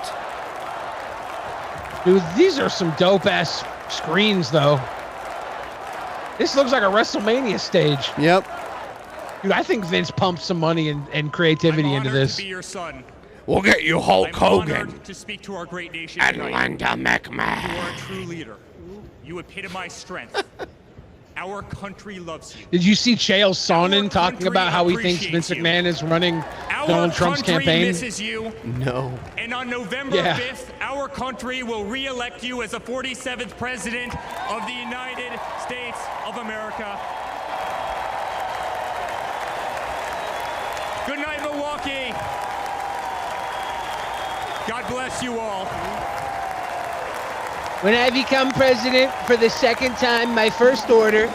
Dude, these are some dope ass screens though. This looks like a WrestleMania stage. Yep. Dude, I think Vince pumped some money and creativity into this. To be your son. We'll get you Hulk I'm Hogan. honored to speak to our great nation And tonight. Linda McMahon. You are a true leader. You epitomize strength. Our country loves you. Did you see Chael Sonnen talking country about how he thinks Vince appreciates you. McMahon is running Our Donald Trump's country campaign? misses you. No. And on November Yeah. 5th, our country will re-elect you as the 47th President of the United States of America. Good night, Milwaukee. God bless you all. When I become president for the second time, my first order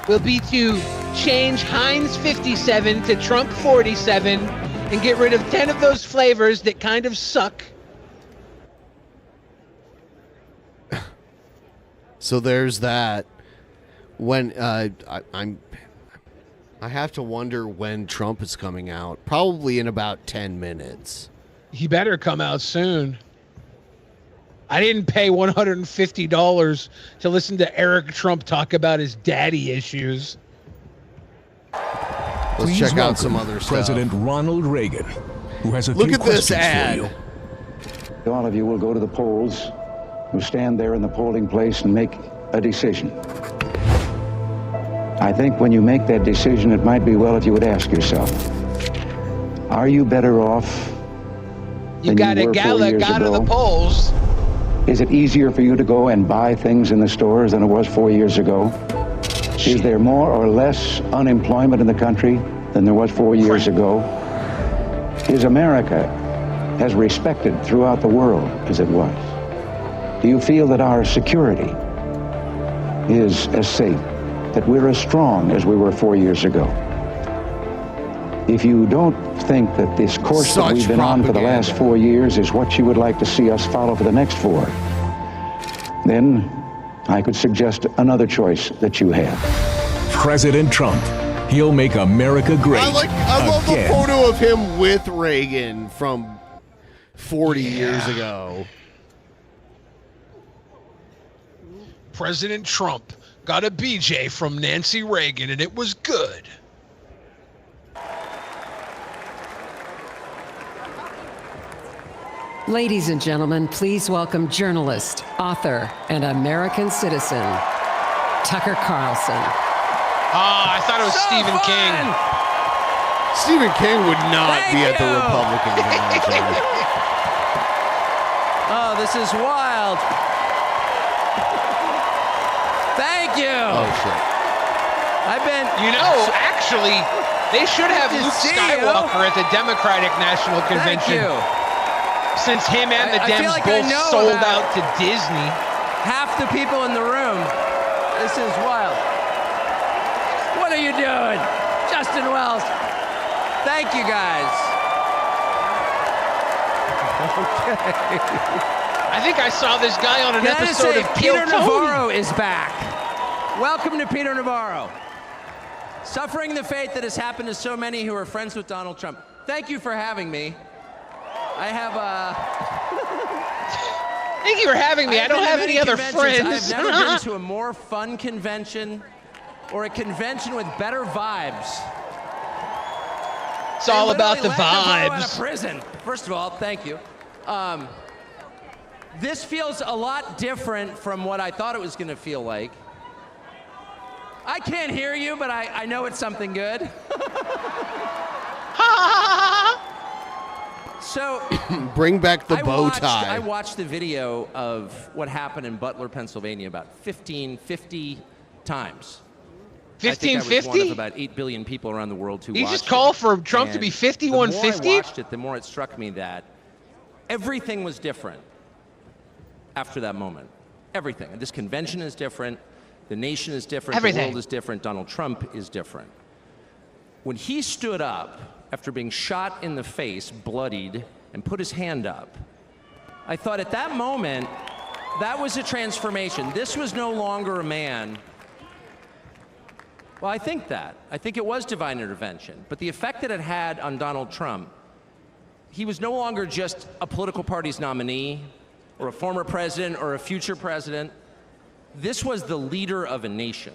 will be to change Heinz 57 to Trump 47 and get rid of 10 of those flavors that kind of suck. So there's that. When I have to wonder when Trump is coming out. Probably in about 10 minutes. He better come out soon. I didn't pay $150 to listen to Eric Trump talk about his daddy issues. Let's Please check out welcome some other stuff. President Ronald Reagan, who has a Look few at this questions ad. for you. All of you will go to the polls, who stand there in the polling place and make a decision. I think when you make that decision, it might be well if you would ask yourself, are you better off You got a gal that got to the polls. Is it easier for you to go and buy things in the stores than it was 4 years ago? Is there more or less unemployment in the country than there was 4 years ago? Is America as respected throughout the world as it was? Do you feel that our security is as safe, that we're as strong as we were 4 years ago? If you don't think that this course that we've been on for the last 4 years is what you would like to see us follow for the next 4, then I could suggest another choice that you have. President Trump. He'll make America great. I love the photo of him with Reagan from 40 years ago. President Trump got a BJ from Nancy Reagan, and it was good. Ladies and gentlemen, please welcome journalist, author, and American citizen, Tucker Carlson. I thought it was Stephen King. Stephen King would not be at the Republican convention. Oh, this is wild. Thank you. Oh, shit. Actually, they should have Luke Skywalker at the Democratic National Convention. Thank you. Since him and the I feel Dems like both I know sold about out to Disney. Half the people in the room. This is wild. What are you doing? Justin Wells. Thank you, guys. Okay. I think I saw this guy on an episode of Kill Peter Tony. Navarro is back. Welcome to Peter Navarro. Suffering the fate that has happened to so many who are friends with Donald Trump. Thank you for having me. I have Thank you for having me. I don't have any other friends. I've never been to a more fun convention or a convention with better vibes. It's all about the Out vibes. of prison. First of all, thank you. This feels a lot different from what I thought it was going to feel like. I can't hear you, but I know it's something good. So, bring back the bow tie. I watched the video of what happened in Butler, Pennsylvania about 50 times. 1550? I think I was one of about 8 billion people around the world who watched it. He just called for Trump to be 5150? The more I watched it, the more it struck me that everything was different after that moment. Everything. And this convention is different. The nation is different. Everything. The world is different. Donald Trump is different. When he stood up after being shot in the face, bloodied, and put his hand up, I thought at that moment, that was a transformation. This was no longer a man. Well, I think that. I think it was divine intervention. But the effect that it had on Donald Trump, he was no longer just a political party's nominee or a former president or a future president. This was the leader of a nation.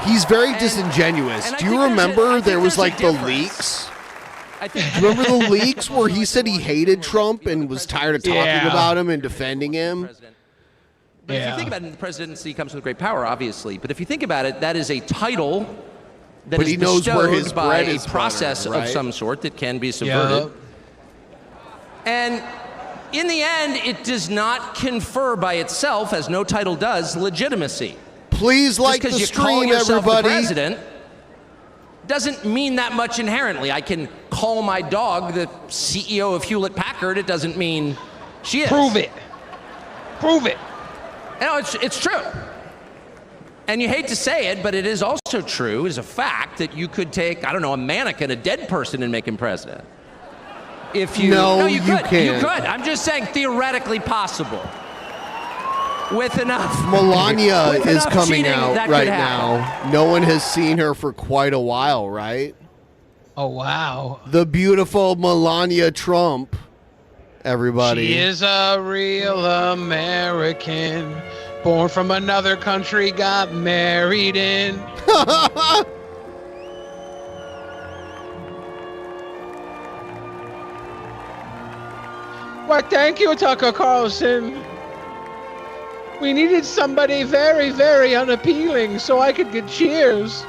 He's very disingenuous. Do you remember there was like the leaks? Do you remember the leaks where he said he hated Trump and was tired of talking about him and defending him? But if you think about it, the presidency comes with great power, obviously. But if you think about it, that is a title that is bestowed by a process of some sort that can be subverted. And in the end, it does not confer by itself, as no title does, legitimacy. Please like the stream, everybody. The president doesn't mean that much inherently. I can call my dog the CEO of Hewlett Packard. It doesn't mean she is. Prove it. Prove it. No, it's true. And you hate to say it, but it is also true, it is a fact, that you could take, I don't know, a mannequin, a dead person, and make him president. If you, no, you could. can't. You could. I'm just saying theoretically possible. with enough. Melania with is enough coming cheating, out that right could happen. now. No one has seen her for quite a while, right? Oh, wow. The beautiful Melania Trump. Everybody. She is a real American. Born from another country, got married in. Why, thank you, Tucker Carlson. We needed somebody very, very unappealing so I could get cheers.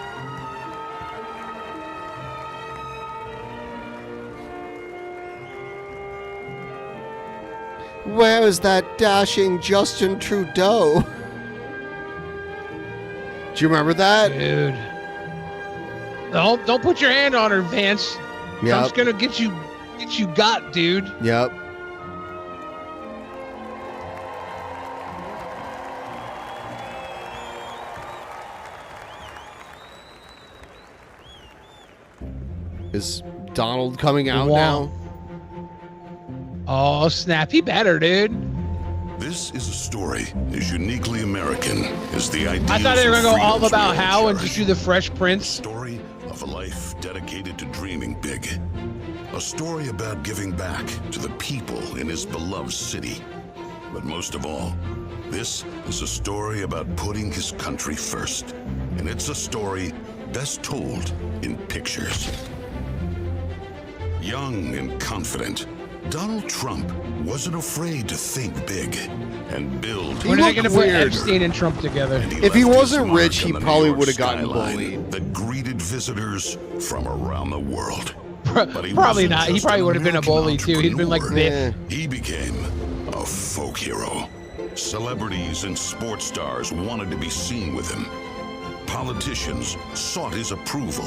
Where is that dashing Justin Trudeau? Do you remember that? Dude. Don't put your hand on her, Vance. Yep. Trump's gonna get you got, dude. Yep. Is Donald coming out now? Oh, snap. He better, dude. This is a story as uniquely American as the idea. I thought they were going to go all about how and just do the Fresh Prince. Story of a life dedicated to dreaming big. A story about giving back to the people in his beloved city. But most of all, this is a story about putting his country first. And it's a story best told in pictures. Young and confident, Donald Trump wasn't afraid to think big and build. When are they going to put Epstein and Trump together? If he wasn't rich, he probably would have gotten bullied. That greeted visitors from around the world. Probably not. He probably would have been a bully too. He'd been like Biff. He became a folk hero. Celebrities and sports stars wanted to be seen with him. Politicians sought his approval.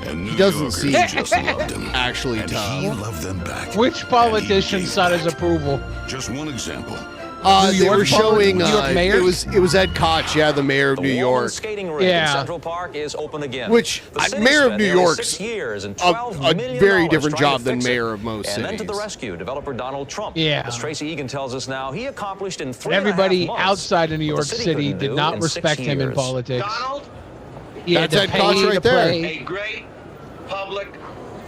And New He doesn't Yorkers seem just loved him. actually and tough. he loved them back. Which politician sought his approval? Just one example. They were showing it was Ed Koch, the mayor of New York. Skating rink in Central Park is open again. Which mayor of New York's 6 years and a $12 million very different trying job to than fix it. mayor of most And then to cities. the rescue, developer Donald Trump. Yeah. As Tracy Egan tells us now, he accomplished in 3.5 Everybody months outside of New what York the city City couldn't did do not in 6 respect him in years. politics. Donald, He had That's to Ed Koch pay right to there. play. a great public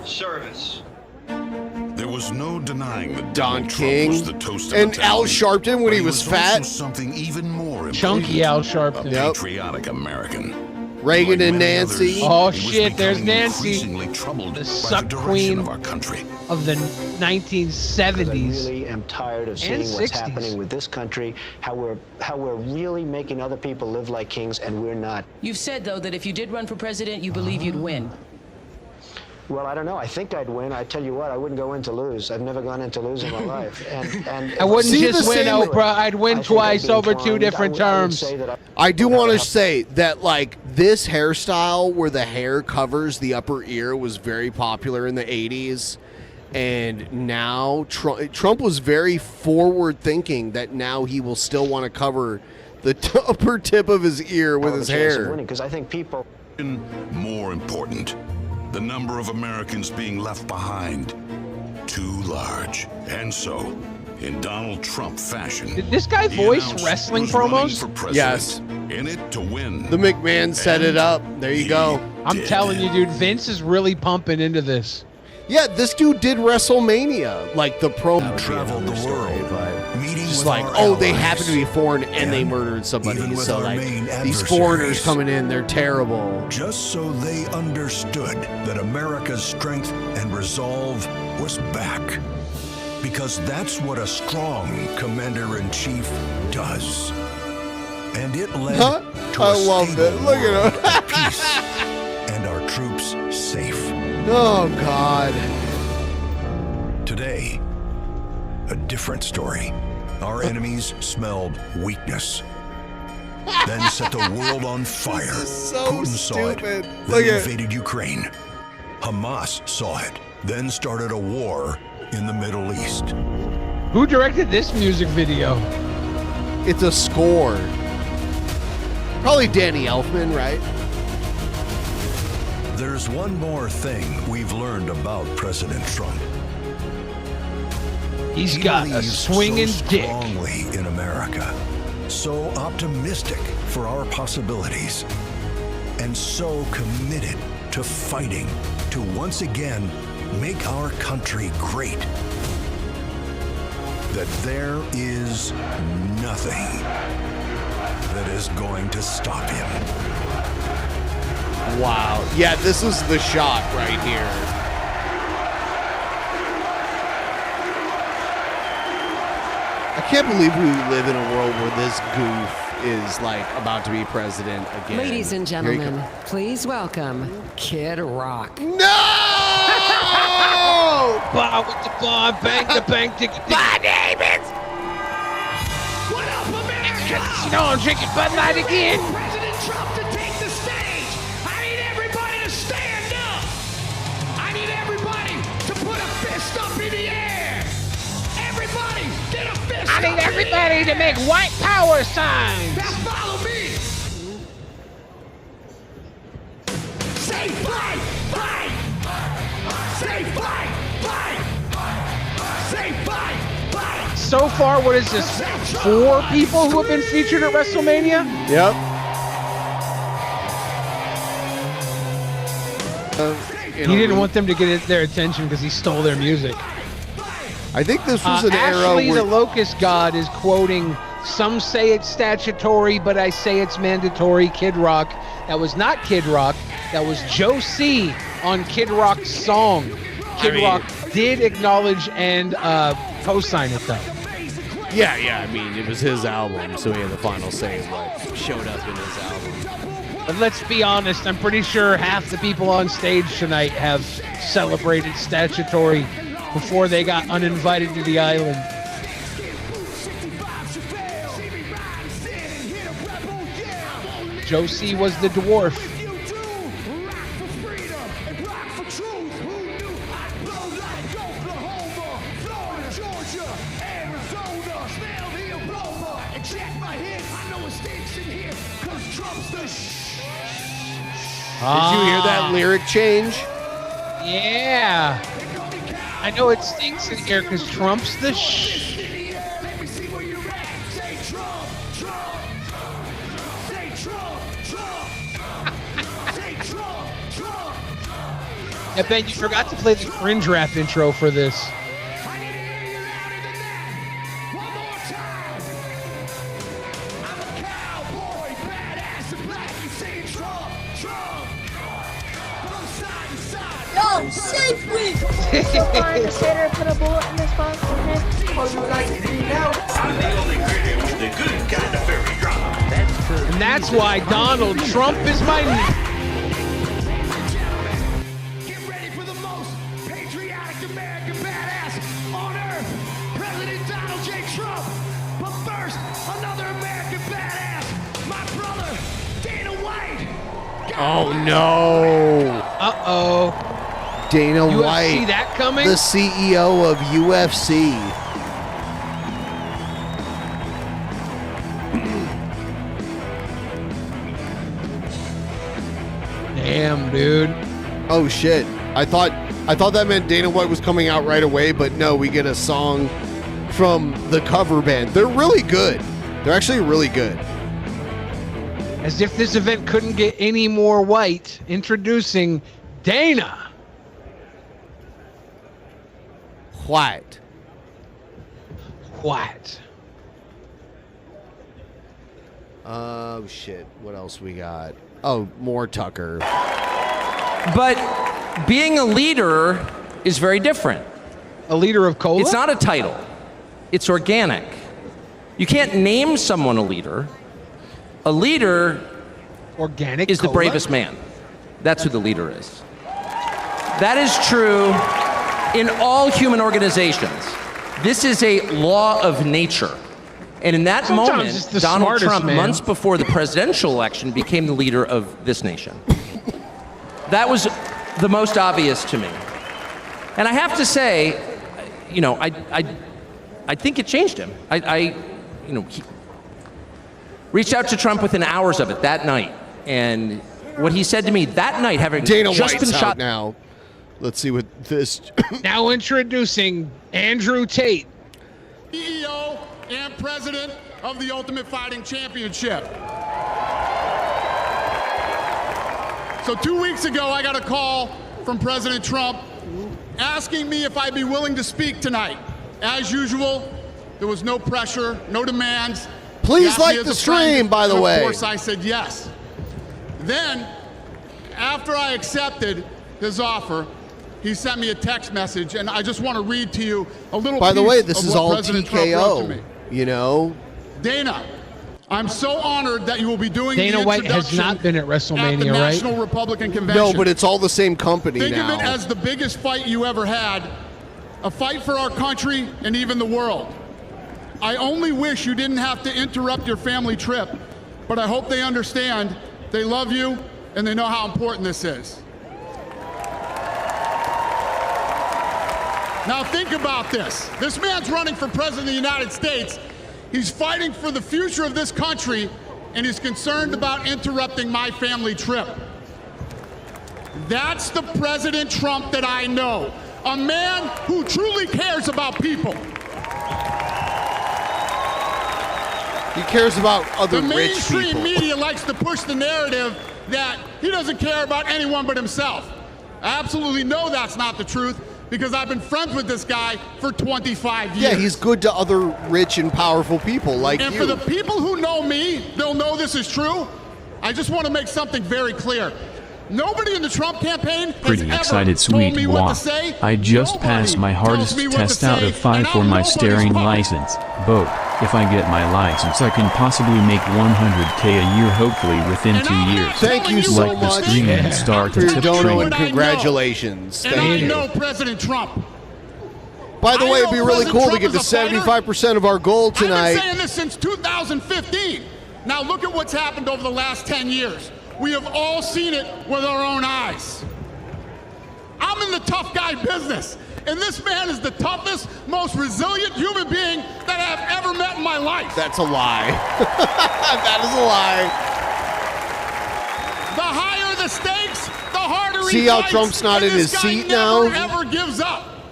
service. There was no denying that Don Donald King Trump was the toast of and the Al town, Sharpton when but he was also fat. something even more Chunky Al Sharpton. a Yep. patriotic American. Reagan Like and many Nancy. others, Oh, he was shit, there's becoming Nancy, increasingly troubled the by suck the direction queen of our country. of the I 1970s. really am tired of and seeing what's 60s. happening with this country, how we're really making other people live like kings and we're not. You've said, though, that if you did run for president, you believe you'd win. Well, I don't know. I think I'd win. I tell you what, I wouldn't go in to lose. I've never gone in to lose in my life. And I wouldn't See just the win, same- Oprah. I'd win I think I'd twice be over two inclined- different I would terms. say that I do want to say that like this hairstyle where the hair covers the upper ear was very popular in the 80s. And now Trump was very forward thinking that now he will still want to cover the upper tip of his ear with his hair. Because I think people. More important, the number of Americans being left behind, too large. And so, in Donald Trump fashion, Did this guy he voice announced wrestling he was running promos? for president, Yes. in it to win. The McMahon set it up. There you go. I'm telling you, dude, Vince is really pumping into this. Yeah, this dude did WrestleMania, like the promo. Traveled the world, meeting Just with like, our oh, they allies. happen to be foreign and they murdered somebody. even with So our like, main these foreigners adversaries. coming in, they're terrible. Just so they understood that America's strength and resolve was back. Because that's what a strong commander-in-chief does. And it led to I a loved stable it. Look at world him. of peace and our troops safe. Oh, God. Today, a different story. Our enemies smelled weakness, then set the world on fire. so Putin saw it, stupid. then Look at- invaded Ukraine. Hamas saw it, then started a war in the Middle East. Who directed this music video? It's a score. Probably Danny Elfman, right? There's one more thing we've learned about President Trump. He's He got a believes swinging so dick. strongly in America so optimistic for our possibilities, and so committed to fighting to once again make our country great, that there is nothing that is going to stop him. Wow. Yeah, this is the shot right here. I can't believe we live in a world where this goof is like about to be president again. Ladies and gentlemen, please welcome Kid Rock. No! Bar with the bar, bang the bank, tick the My name is. What up, America? You know I'm drinking Bud Light again. President Trump to take the stage. I need everybody to stand up. I need everybody to put a fist up in the air. Everybody, get a fist up. I need everybody to make white power signs. Now follow me. Say fight, fight. Say fight, fight. Say fight, fight. So far, what is this? 4 people who have been featured at WrestleMania? Yep. He didn't want them to get their attention because he stole their music. I think this was an era Ashley where... the Locust God is quoting, "Some say it's statutory, but I say it's mandatory, Kid Rock." That was not Kid Rock. That was Joe C. on Kid Rock's song. Kid Rock did acknowledge and co-sign it, though. Yeah, I mean, it was his album, so he had the final say of what showed up in his album. But let's be honest, I'm pretty sure half the people on stage tonight have celebrated statutory before they got uninvited to the island. Josie was the dwarf. Did you hear that lyric change? Yeah. I know it stinks in here because Trump's the shh. I bet you forgot to play the Fringe Rap intro for this. Yo, safely! So far, the skater put a bullet in his box. I'm the only critic with the good kind of fairy drama. And that's why Donald Trump is my... Get ready for the most patriotic American badass on earth, President Donald J. Trump. But first, another American badass, my brother, Dana White. Oh, no. Uh-oh. Dana UFC, White, that coming? the CEO of UFC. Damn, dude. Oh shit. I thought that meant Dana White was coming out right away, but no, we get a song from the cover band. They're really good. They're actually really good. As if this event couldn't get any more white, introducing Dana White. Oh shit. What else we got? Oh, more Tucker. But being a leader is very different. A leader of cola? It's not a title. It's organic. You can't name someone a leader. A leader organic is cola? the bravest man. That's who the leader is. That is true in all human organizations. This is a law of nature. And in that moment, Donald Trump, months before the presidential election, became the leader of this nation. That was the most obvious to me. And I have to say, you know, I think it changed him. He reached out to Trump within hours of it that night. And what he said to me that night, having Dana just White's been shot out now. Let's see what this... Now introducing Andrew Tate. CEO and President of the Ultimate Fighting Championship. So 2 weeks ago, I got a call from President Trump asking me if I'd be willing to speak tonight. As usual, there was no pressure, no demands. Please like the stream, by the way. Of course, I said yes. Then, after I accepted his offer, he sent me a text message, and I just want to read to you a little By the piece way, this of is what all President Trump wrote to me. TKO, you know? Dana, I'm so honored that you will be doing Dana the White has introduction not been at WrestleMania, at the right? National Republican Convention. No, but it's all the same company Think now. of it as the biggest fight you ever had, a fight for our country and even the world. I only wish you didn't have to interrupt your family trip, but I hope they understand they love you and they know how important this is. Now think about this. This man's running for president of the United States. He's fighting for the future of this country, and he's concerned about interrupting my family trip. That's the President Trump that I know. A man who truly cares about people. He cares about other the rich mainstream people. media likes to push the narrative that he doesn't care about anyone but himself. I absolutely know that's not the truth because I've been friends with this guy for 25 years. Yeah, he's good to other rich and powerful people like and you. for the people who know me, they'll know this is true. I just want to make something very clear. Nobody in the Trump campaign Pretty has excited, ever told sweet me what wah. to say. I just passed my hardest me what to test out say, of 5 and for I'm my nobody's staring fault. license. Boat. If I get my license, I can possibly make 100K a year, hopefully within 2 years. Thank you so like the much stream and start for to your tip dono stream. and congratulations. And Thank I you. know President Trump. By the I way, it'd know be really President cool to Trump get to is a fighter. 75% of our goal tonight. I've been saying this since 2015. Now look at what's happened over the last 10 years. We have all seen it with our own eyes. I'm in the tough guy business, and this man is the toughest, most resilient human being that I've ever met in my life. That's a lie. That is a lie. The higher the stakes, the harder he See how fights, Trump's not and in this his guy seat never, now? ever gives up.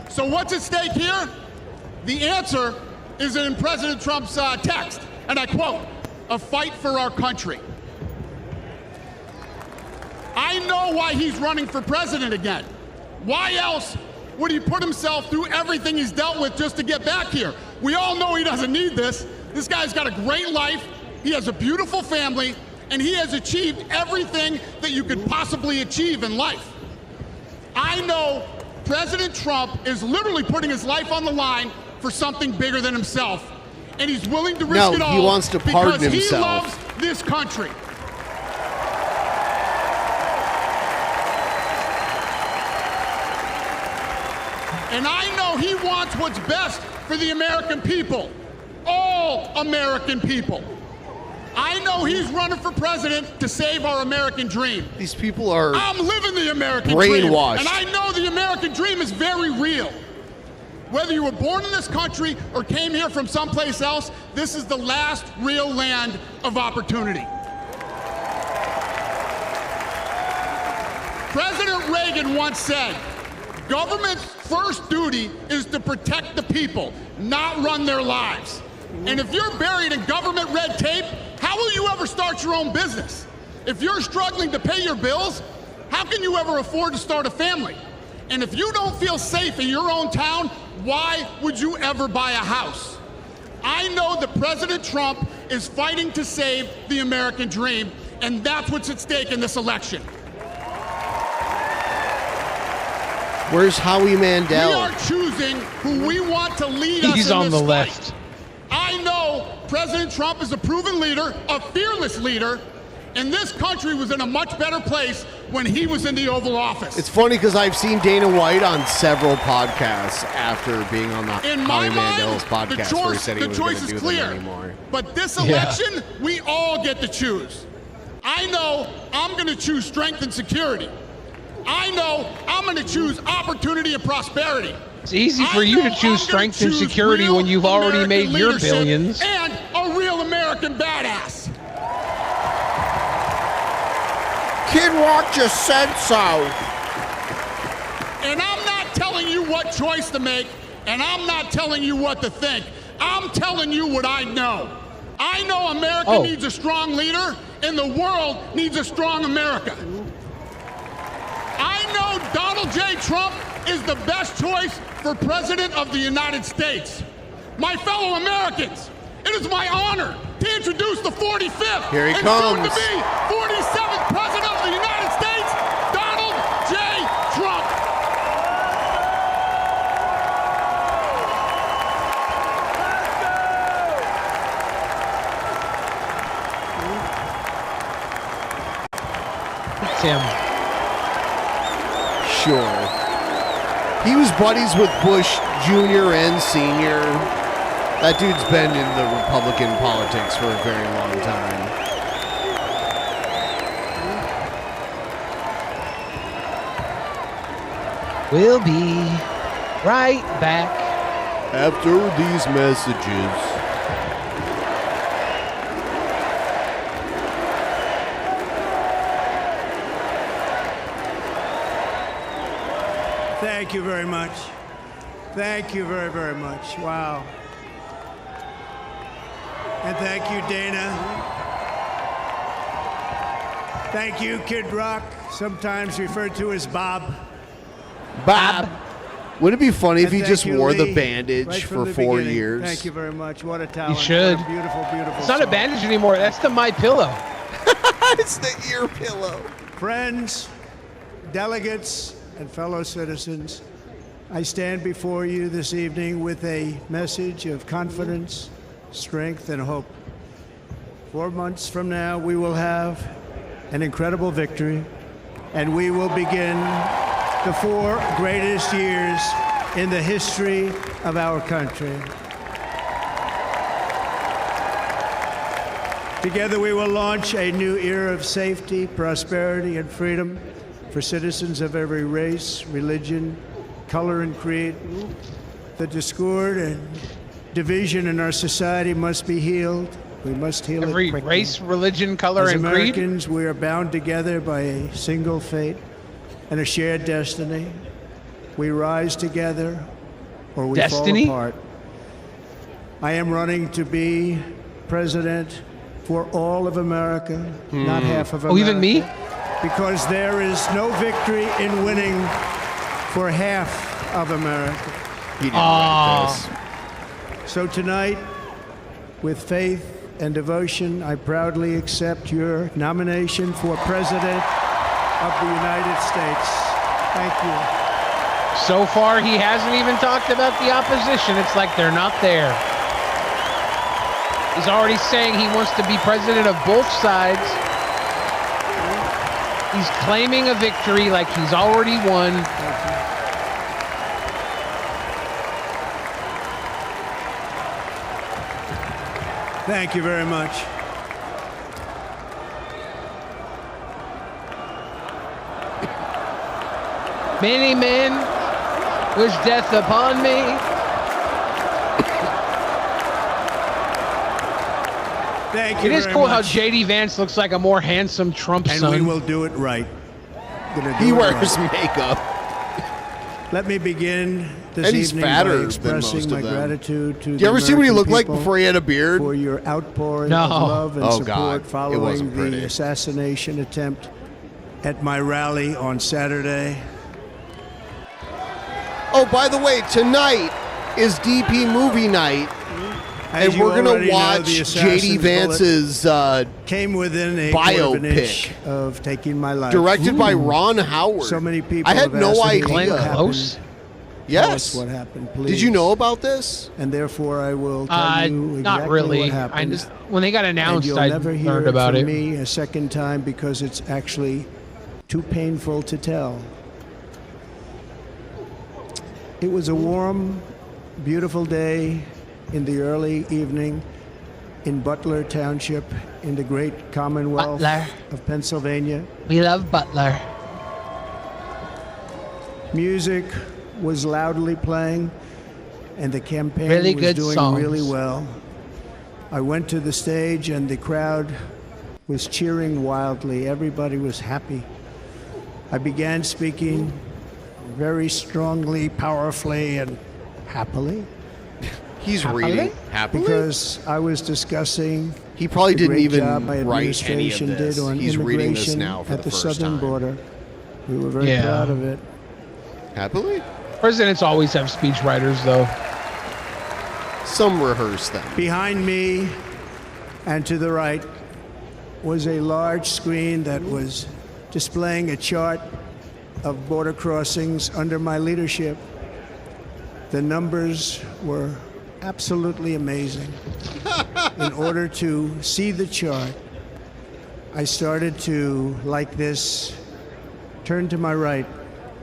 So what's at stake here? The answer is in President Trump's text, and I quote, "A fight for our country." I know why he's running for president again. Why else would he put himself through everything he's dealt with just to get back here? We all know he doesn't need this. This guy's got a great life. He has a beautiful family, and he has achieved everything that you could possibly achieve in life. I know President Trump is literally putting his life on the line for something bigger than himself, and he's willing to risk it all he wants to pardon because himself. he loves this country. And I know he wants what's best for the American people, all American people. I know he's running for president to save our American dream. These people are I'm living the American brainwashed. dream, and I know the American dream is very real. Whether you were born in this country or came here from someplace else, this is the last real land of opportunity. President Reagan once said, government's first duty is to protect the people, not run their lives. And if you're buried in government red tape, how will you ever start your own business? If you're struggling to pay your bills, how can you ever afford to start a family? And if you don't feel safe in your own town, why would you ever buy a house? I know that President Trump is fighting to save the American dream, and that's what's at stake in this election. Where's Howie Mandel? We are choosing who we want to lead us He's in on this the fight. left. I know President Trump is a proven leader, a fearless leader, and this country was in a much better place when he was in the Oval Office. It's funny because I've seen Dana White on several podcasts after being on the In Howie my Mandel's mind, podcast the where he said he choice wasn't going is to do clear. that anymore. But this election, we all get to choose. I know I'm going to choose strength and security. I know I'm going to choose opportunity and prosperity. It's easy for you to choose strength and security when you've already made your billions. And a real American badass. Kid Rock just said so. And I'm not telling you what choice to make, and I'm not telling you what to think. I'm telling you what I know. I know America needs a strong leader, and the world needs a strong America. I know Donald J. Trump is the best choice for President of the United States. My fellow Americans, it is my honor to introduce the 45th Here he and comes. soon to be 47th President of the United States, Donald J. Trump. Tim. Sure. He was buddies with Bush Jr. and Sr. That dude's been in the Republican politics for a very long time. We'll be right back after these messages. Thank you very much. Thank you very, very much. Wow. And thank you, Dana. Thank you, Kid Rock, sometimes referred to as Bob. Bob. Wouldn't it be funny if he And just thank you, wore the Lee, bandage right for from the 4 beginning. years? Thank you very much. What a talent. You should. What a beautiful, beautiful It's not a song. bandage anymore. That's the My Pillow. It's the ear pillow. Friends, delegates, and fellow citizens, I stand before you this evening with a message of confidence, strength, and hope. 4 months from now, we will have an incredible victory, and we will begin the 4 greatest years in the history of our country. Together, we will launch a new era of safety, prosperity, and freedom for citizens of every race, religion, color, and creed. The discord and division in our society must be healed. We must heal Every it quickly. race, religion, color, As and creed. Americans, we are bound together by a single fate and a shared destiny. We rise together or we Destiny? fall apart. I am running to be president for all of America, not half of America. Oh, even me? Because there is no victory in winning for half of America. He didn't write this. So tonight, with faith and devotion, I proudly accept your nomination for President of the United States. Thank you. So far, he hasn't even talked about the opposition. It's like they're not there. He's already saying he wants to be president of both sides. He's claiming a victory like he's already won. Thank you very much. Many men wish death upon me. Thank you It is very cool how much. J.D. Vance looks like a more handsome Trump And son. we will do it right. Gonna do He it wears right. makeup. Let me begin this And he's evening fatter by than expressing most my of them. gratitude to Do the you ever see what he American looked like people before he had a beard? for your outpouring No. of love and Oh, support God. It following wasn't pretty. the assassination attempt at my rally on Saturday. Oh, by the way, tonight is DP movie night. As And you we're going already to know, watch the J.D. assassin's Vance's came within a quarter of an inch biopic, of taking my life. directed by Ron Howard. So many people I had have no asked me idea. what Glenn happened. Close? Tell Yes. us what happened, please. Did you know about this? And therefore, I will tell you exactly Not really. what happened. I just when they got And announced, you'll I never hear learned about from it. me a second time because it's actually too painful to tell. It was a warm, beautiful day in the early evening in Butler Township in the great Commonwealth Butler. of Pennsylvania. We love Butler. Music was loudly playing, and the campaign Really was good doing songs. really well. I went to the stage, and the crowd was cheering wildly. Everybody was happy. I began speaking very strongly, powerfully, and happily. He's reading happily because I was discussing. He probably the didn't great even job my write any of administration this. did on He's reading this immigration now for at the the first southern time. border. We were very proud of it. Happily? Presidents always have speechwriters, though. Some rehearse them. Behind me and to the right was a large screen that was displaying a chart of border crossings under my leadership. The numbers were absolutely amazing. In order to see the chart, I started to, like this, turn to my right.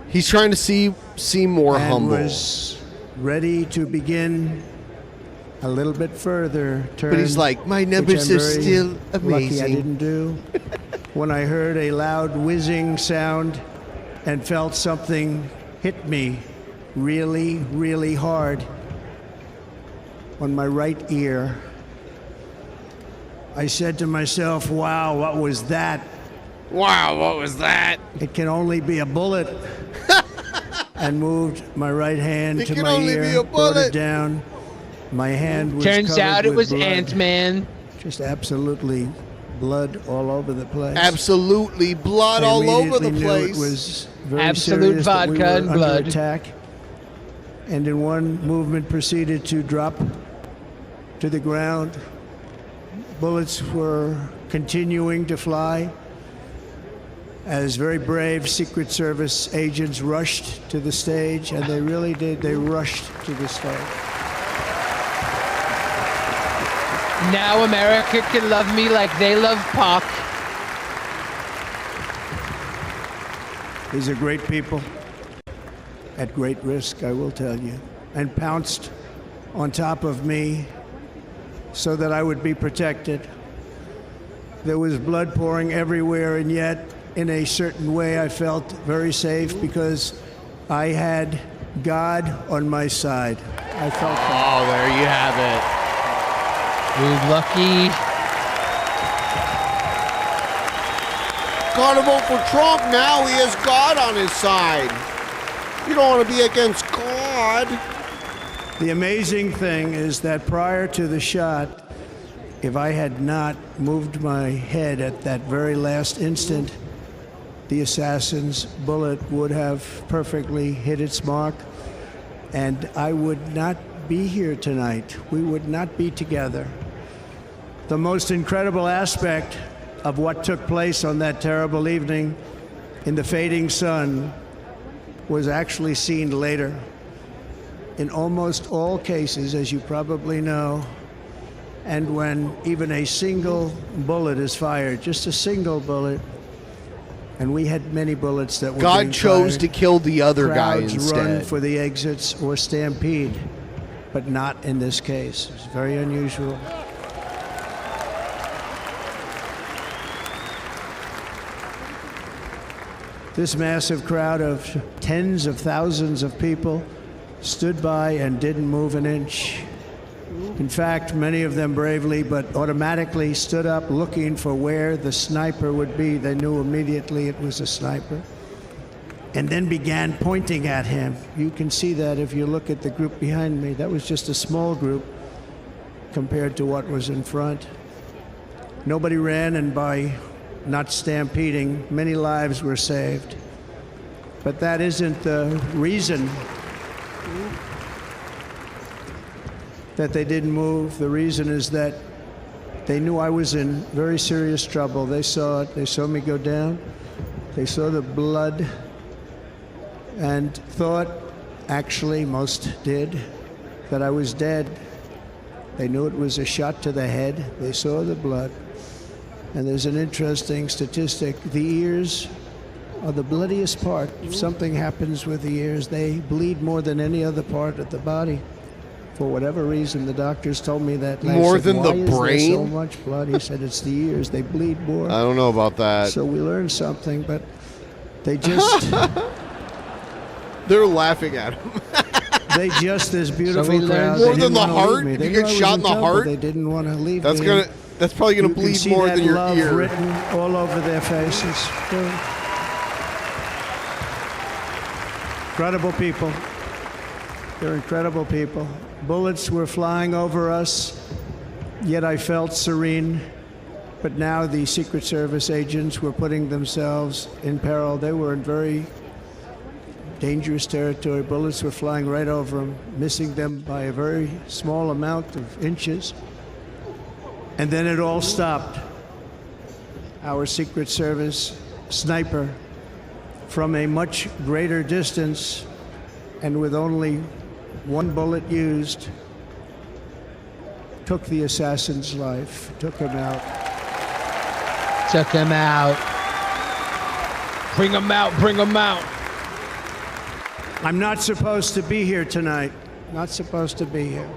He's trying to seem more and humble. Was ready to begin a little bit further. But he's like, my numbers which I'm are very still lucky I amazing. didn't do. When I heard a loud whizzing sound and felt something hit me really, really hard on my right ear, I said to myself, wow, what was that? Wow, what was that? It can only be a bullet. And moved my right hand It to can my only ear, be a brought bullet. it down. My hand was Turns covered out it with was blood. Ant-Man. Just absolutely blood all over the place. Absolutely blood I all over the immediately knew place. It was very Absolute serious that we vodka were and under blood. attack, and in one movement proceeded to drop to the ground. Bullets were continuing to fly as very brave Secret Service agents rushed to the stage, and they really did. They rushed to the stage. Now America can love me like they love Pac. These are great people, at great risk, I will tell you, and pounced on top of me so that I would be protected. There was blood pouring everywhere, and yet, in a certain way, I felt very safe because I had God on my side. I felt Oh, there you have it. Dude, lucky. Gotta vote for Trump now. He has God on his side. You don't want to be against God. The amazing thing is that prior to the shot, if I had not moved my head at that very last instant, the assassin's bullet would have perfectly hit its mark, and I would not be here tonight. We would not be together. The most incredible aspect of what took place on that terrible evening in the fading sun was actually seen later. In almost all cases, as you probably know, and when even a single bullet is fired, just a single bullet, and we had many bullets that were God being chose fired, to kill the other guy crowds instead. run for the exits or stampede, but not in this case. It's very unusual. This massive crowd of tens of thousands of people stood by and didn't move an inch. In fact, many of them bravely but automatically stood up looking for where the sniper would be. They knew immediately it was a sniper. And then began pointing at him. You can see that if you look at the group behind me. That was just a small group compared to what was in front. Nobody ran, and by not stampeding, many lives were saved. But that isn't the reason that they didn't move. The reason is that they knew I was in very serious trouble. They saw it. They saw me go down. They saw the blood and thought, actually most did, that I was dead. They knew it was a shot to the head. They saw the blood. And there's an interesting statistic. The ears are the bloodiest part. If something happens with the ears, they bleed more than any other part of the body. For whatever reason, the doctors told me that. More I said, than the "Why is there brain?" so much blood? He said, it's the ears. They bleed more. I don't know about that. So we learned something, but they just... They're laughing at him. They just, this beautiful we learned crowd. more they than didn't the wanna leave heart? me. If They you knew get I was shot in the trouble. heart, They didn't want to leave That's me. gonna. That's probably gonna You can bleed see more that than your love ear. written all over their faces. Incredible people. They're incredible people. Bullets were flying over us, yet I felt serene. But now the Secret Service agents were putting themselves in peril. They were in very dangerous territory. Bullets were flying right over them, missing them by a very small amount of inches. And then it all stopped. Our Secret Service sniper, from a much greater distance and with only one bullet used, took the assassin's life, took him out. Took him out. Bring him out, bring him out. I'm not supposed to be here tonight. Not supposed to be here.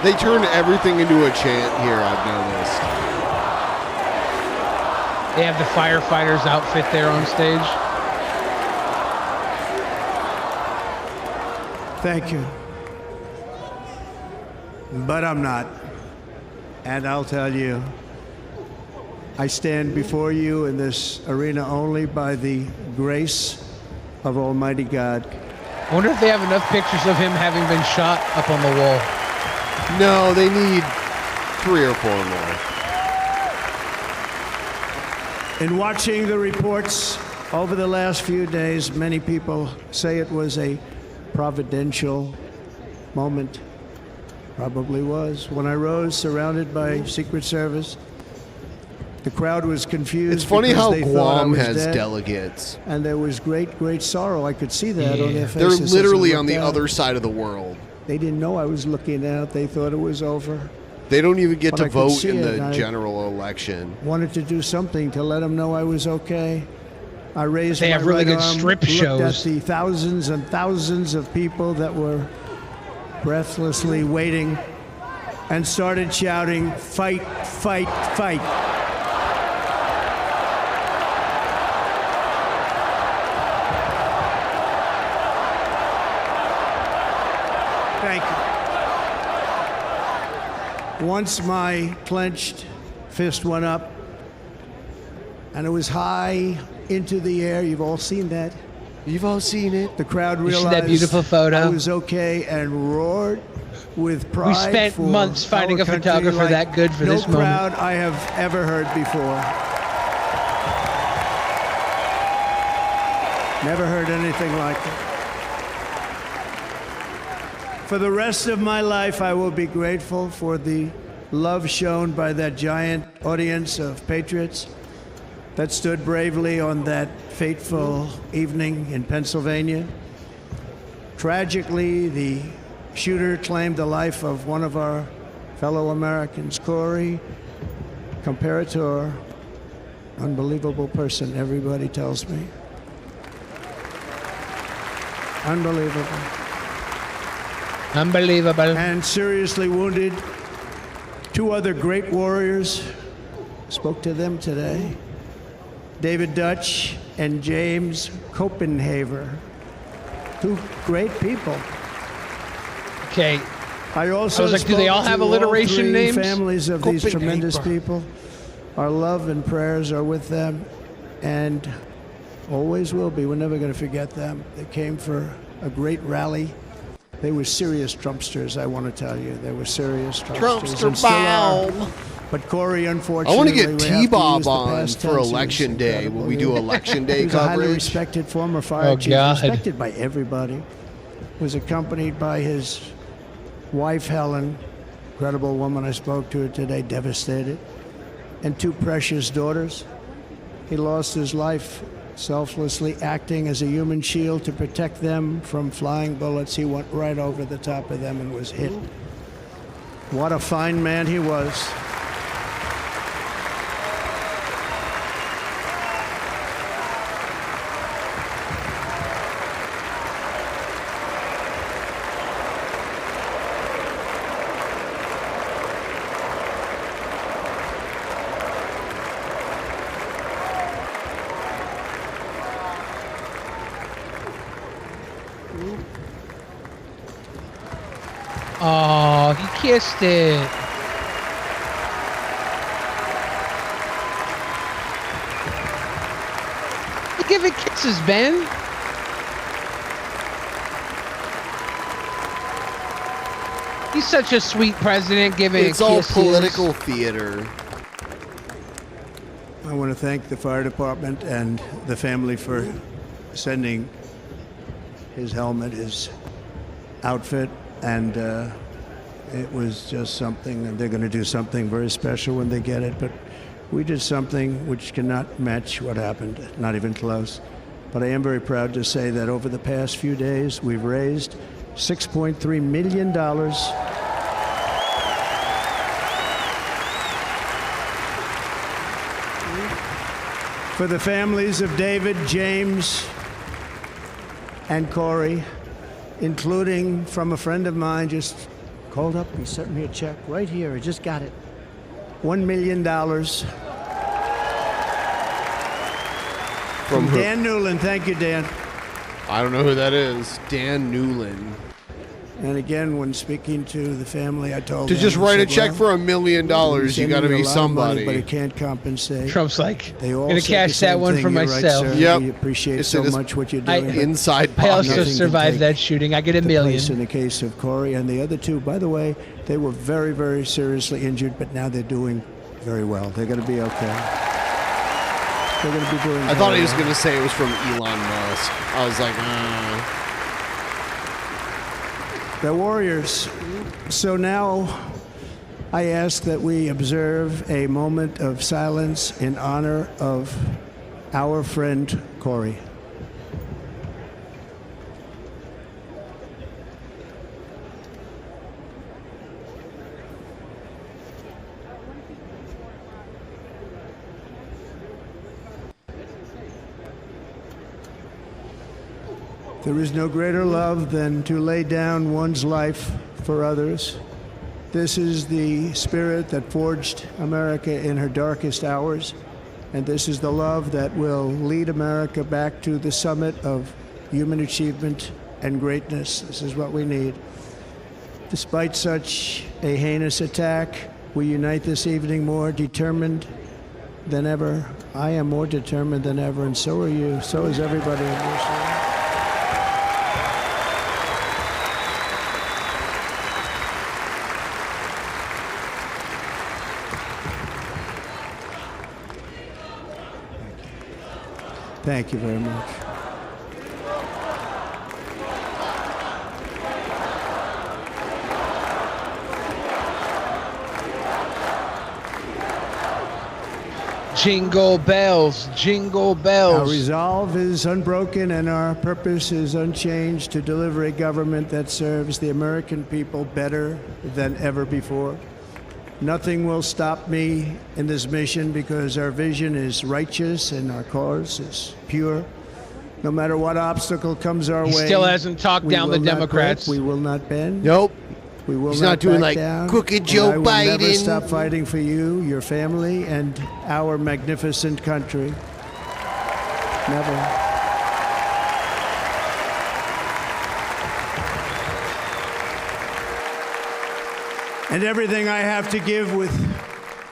They turn everything into a chant here, I've noticed. They have the firefighter's outfit there on stage. Thank you. But I'm not. And I'll tell you, I stand before you in this arena only by the grace of Almighty God. I wonder if they have enough pictures of him having been shot up on the wall. No, they need 3 or 4 more. In watching the reports over the last few days, many people say it was a providential moment. Probably was. When I rose, surrounded by Secret Service, the crowd was confused. It's funny how they thought I Guam was has dead, delegates. and there was great sorrow. I could see that on their They're faces. as literally they on the looked out. other side of the world. They didn't know I was looking out. They thought it was over. They don't even get But to I could vote see in it, the and I general election. Wanted to do something to let them know I was okay. I raised They my have really right good arm, strip looked shows. at the thousands and thousands of people that were breathlessly waiting, and started shouting, "Fight, fight, fight." Thank you. Once my clenched fist went up, and it was high into the air. You've all seen that. You've all seen it. The crowd You see realized that beautiful photo? I was okay and roared with pride. We spent for months finding our a country photographer like that good for this no moment. crowd I have ever heard before. Never heard anything like it. For the rest of my life, I will be grateful for the love shown by that giant audience of patriots that stood bravely on that fateful evening in Pennsylvania. Tragically, the shooter claimed the life of one of our fellow Americans, Corey Comparator. Unbelievable person, everybody tells me. Unbelievable. Unbelievable. And seriously wounded. 2 other great warriors. Spoke to them today. David Dutch and James Copenhaver. 2 great people. Okay. I also was like, do they all spoke have to alliteration 3 names? families of these tremendous Copenhaver. people. Our love and prayers are with them, and always will be. We're never going to forget them. They came for a great rally. They were serious Trumpsters, I want to tell you. They were serious Trumpsters. Trumpster and still are. bomb. But Corey, unfortunately, I want to get we have to use T-Bob the on past for tense. He was election day. Will incredible. we do election day He was a highly coverage? respected former fire chief, God. respected by everybody. Was accompanied by his wife, Helen, incredible woman. I spoke to her today, devastated, and 2 precious daughters. He lost his life selflessly acting as a human shield to protect them from flying bullets. He went right over the top of them and was hit. What a fine man he was. Oh, he kissed it. giving kisses, Ben. He's such a sweet president giving It's all kisses. political theater. I want to thank the fire department and the family for sending his helmet, his outfit, and it was just something, and they're going to do something very special when they get it. But we did something which cannot match what happened, not even close. But I am very proud to say that over the past few days, we've raised $6.3 million for the families of David, James, and Corey, including from a friend of mine just called up. He sent me a check right here. I just got it. $1 million. From Dan Newland. Thank you, Dan. I don't know who that is. Dan Newland. And again, when speaking to the family, I told To them, just I write a said, check well, for $1 million, you got to be somebody. But it can't compensate. Trump's like, They all gonna said the cash that same one thing. for You're myself. Right, sir. Yep. We appreciate It's so in his much what you're doing. but inside I also nothing can survived take that shooting. I get $1 million. place in the case of Corey and the other two. By the way, they were very, very seriously injured, but now they're doing very well. They're going to be okay. They're going to be doing. I thought he was going to say it was from Elon Musk. I was like, They're warriors. So now I ask that we observe a moment of silence in honor of our friend Corey. There is no greater love than to lay down one's life for others. This is the spirit that forged America in her darkest hours, and this is the love that will lead America back to the summit of human achievement and greatness. This is what we need. Despite such a heinous attack, we unite this evening more determined than ever. I am more determined than ever, and so are you. So is everybody in this room. Thank you very much. Jingle bells, jingle bells. Our resolve is unbroken and our purpose is unchanged to deliver a government that serves the American people better than ever before. Nothing will stop me in this mission because our vision is righteous and our cause is pure. No matter what obstacle comes our way, He still hasn't talked down the Democrats. We will not bend. Nope. We will He's not not doing back like down, crooked and Joe I will never Biden. stop fighting for you, your family, and our magnificent country. Never. And everything I have to give with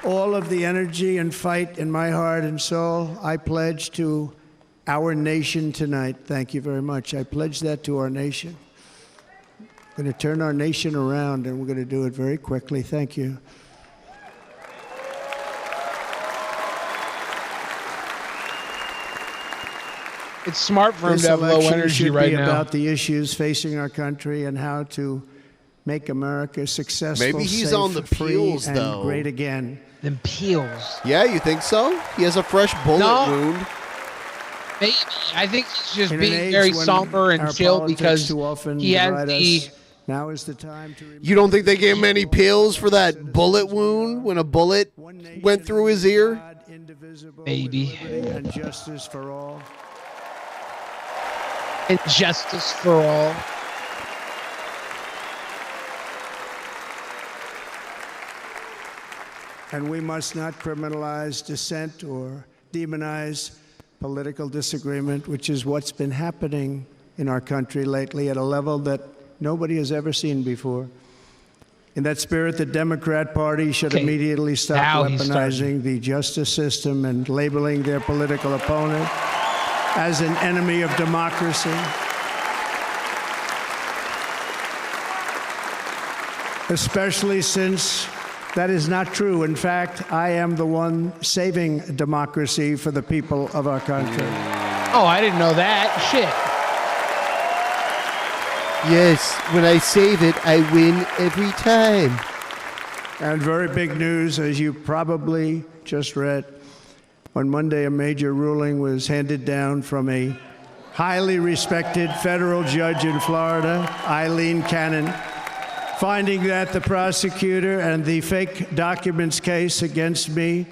all of the energy and fight in my heart and soul, I pledge to our nation tonight. Thank you very much. I pledge that to our nation. We're going to turn our nation around, and we're going to do it very quickly. Thank you. It's smart for him This to have low election energy should right be now. about the issues facing our country and how to make America successful, Maybe he's safe, on the free, peels, and though. great again. Them peels. Yeah, you think so? He has a fresh bullet wound. Maybe. I think he's just In an being age very when somber and our chill politics because too often he has divide the. us. Now is the time to You don't think they gave him any pills for that bullet wound when a bullet went through his ear? Maybe. and justice for all. And justice for all. And we must not criminalize dissent or demonize political disagreement, which is what's been happening in our country lately at a level that nobody has ever seen before. In that spirit, the Democrat Party should immediately stop Now he's weaponizing the justice system and labeling their political opponent as an enemy of democracy. Especially since that is not true. In fact, I am the one saving democracy for the people of our country. Oh, I didn't know that. Shit. Yes, when I save it, I win every time. And very big news, as you probably just read. On Monday, a major ruling was handed down from a highly respected federal judge in Florida, Eileen Cannon, finding that the prosecutor and the fake documents case against me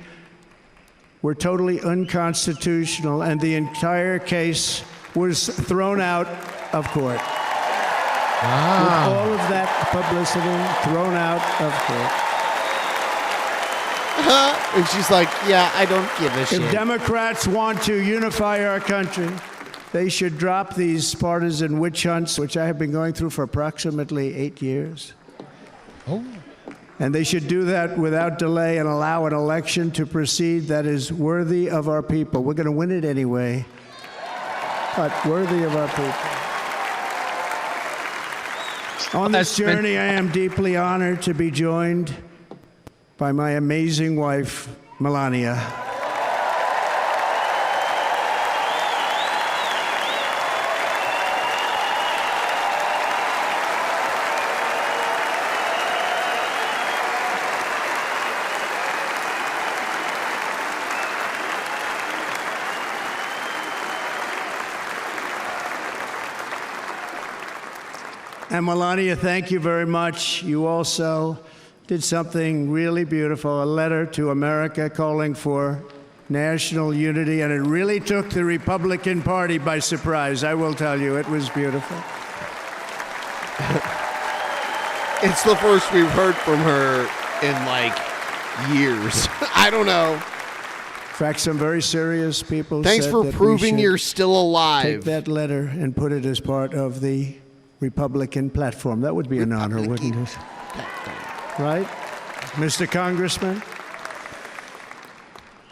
were totally unconstitutional, and the entire case was thrown out of court. Wow. With all of that publicity, thrown out of court. And she's like, yeah, I don't give a shit. If Democrats want to unify our country, they should drop these partisan witch hunts, which I have been going through for approximately 8 years. Oh. And they should do that without delay and allow an election to proceed that is worthy of our people. We're going to win it anyway, but worthy of our people. On this journey, I am deeply honored to be joined by my amazing wife, Melania. And Melania, thank you very much. You also did something really beautiful, a letter to America calling for national unity, and it really took the Republican Party by surprise. I will tell you, it was beautiful. It's the first we've heard from her in like years. I don't know. In fact, some very serious people Thanks said for that proving we should you're still alive. Take that letter and put it as part of the Republican platform. That would be an honor, wouldn't it? Right, Mr. Congressman?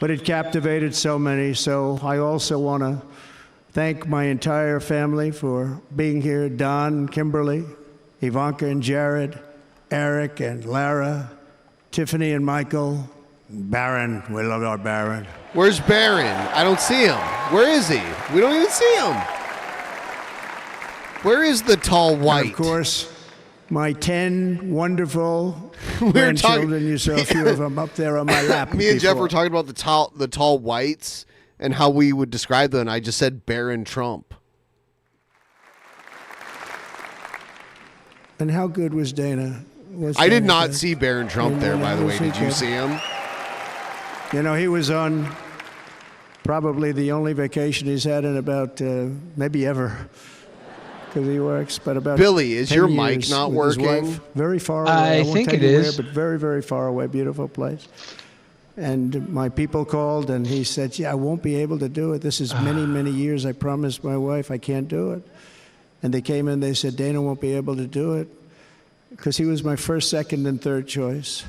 But it captivated so many, so I also want to thank my entire family for being here. Don, Kimberly, Ivanka and Jared, Eric and Lara, Tiffany and Michael, Barron. We love our Barron. Where's Barron? I don't see him. Where is he? We don't even see him. Where is the tall white? And of course, my 10 wonderful grandchildren. You saw a few of them up there on my lap. Me and Jeff before. were talking about the tall whites and how we would describe them, and I just said Barron Trump. And how good was Dana? I did not see Barron Trump there, by the way. Did you see him? You know, he was on probably the only vacation he's had in about maybe ever, because he works. But about Billy, is 10 your years mic not with his working? wife. Very far away. I won't think tell it you is. where, but very, very far away. Beautiful place. And my people called, and he said, "Yeah, I won't be able to do it. This is many, many years. I promised my wife I can't do it." And they came in. They said, "Dana won't be able to do it," because he was my first, second, and third choice.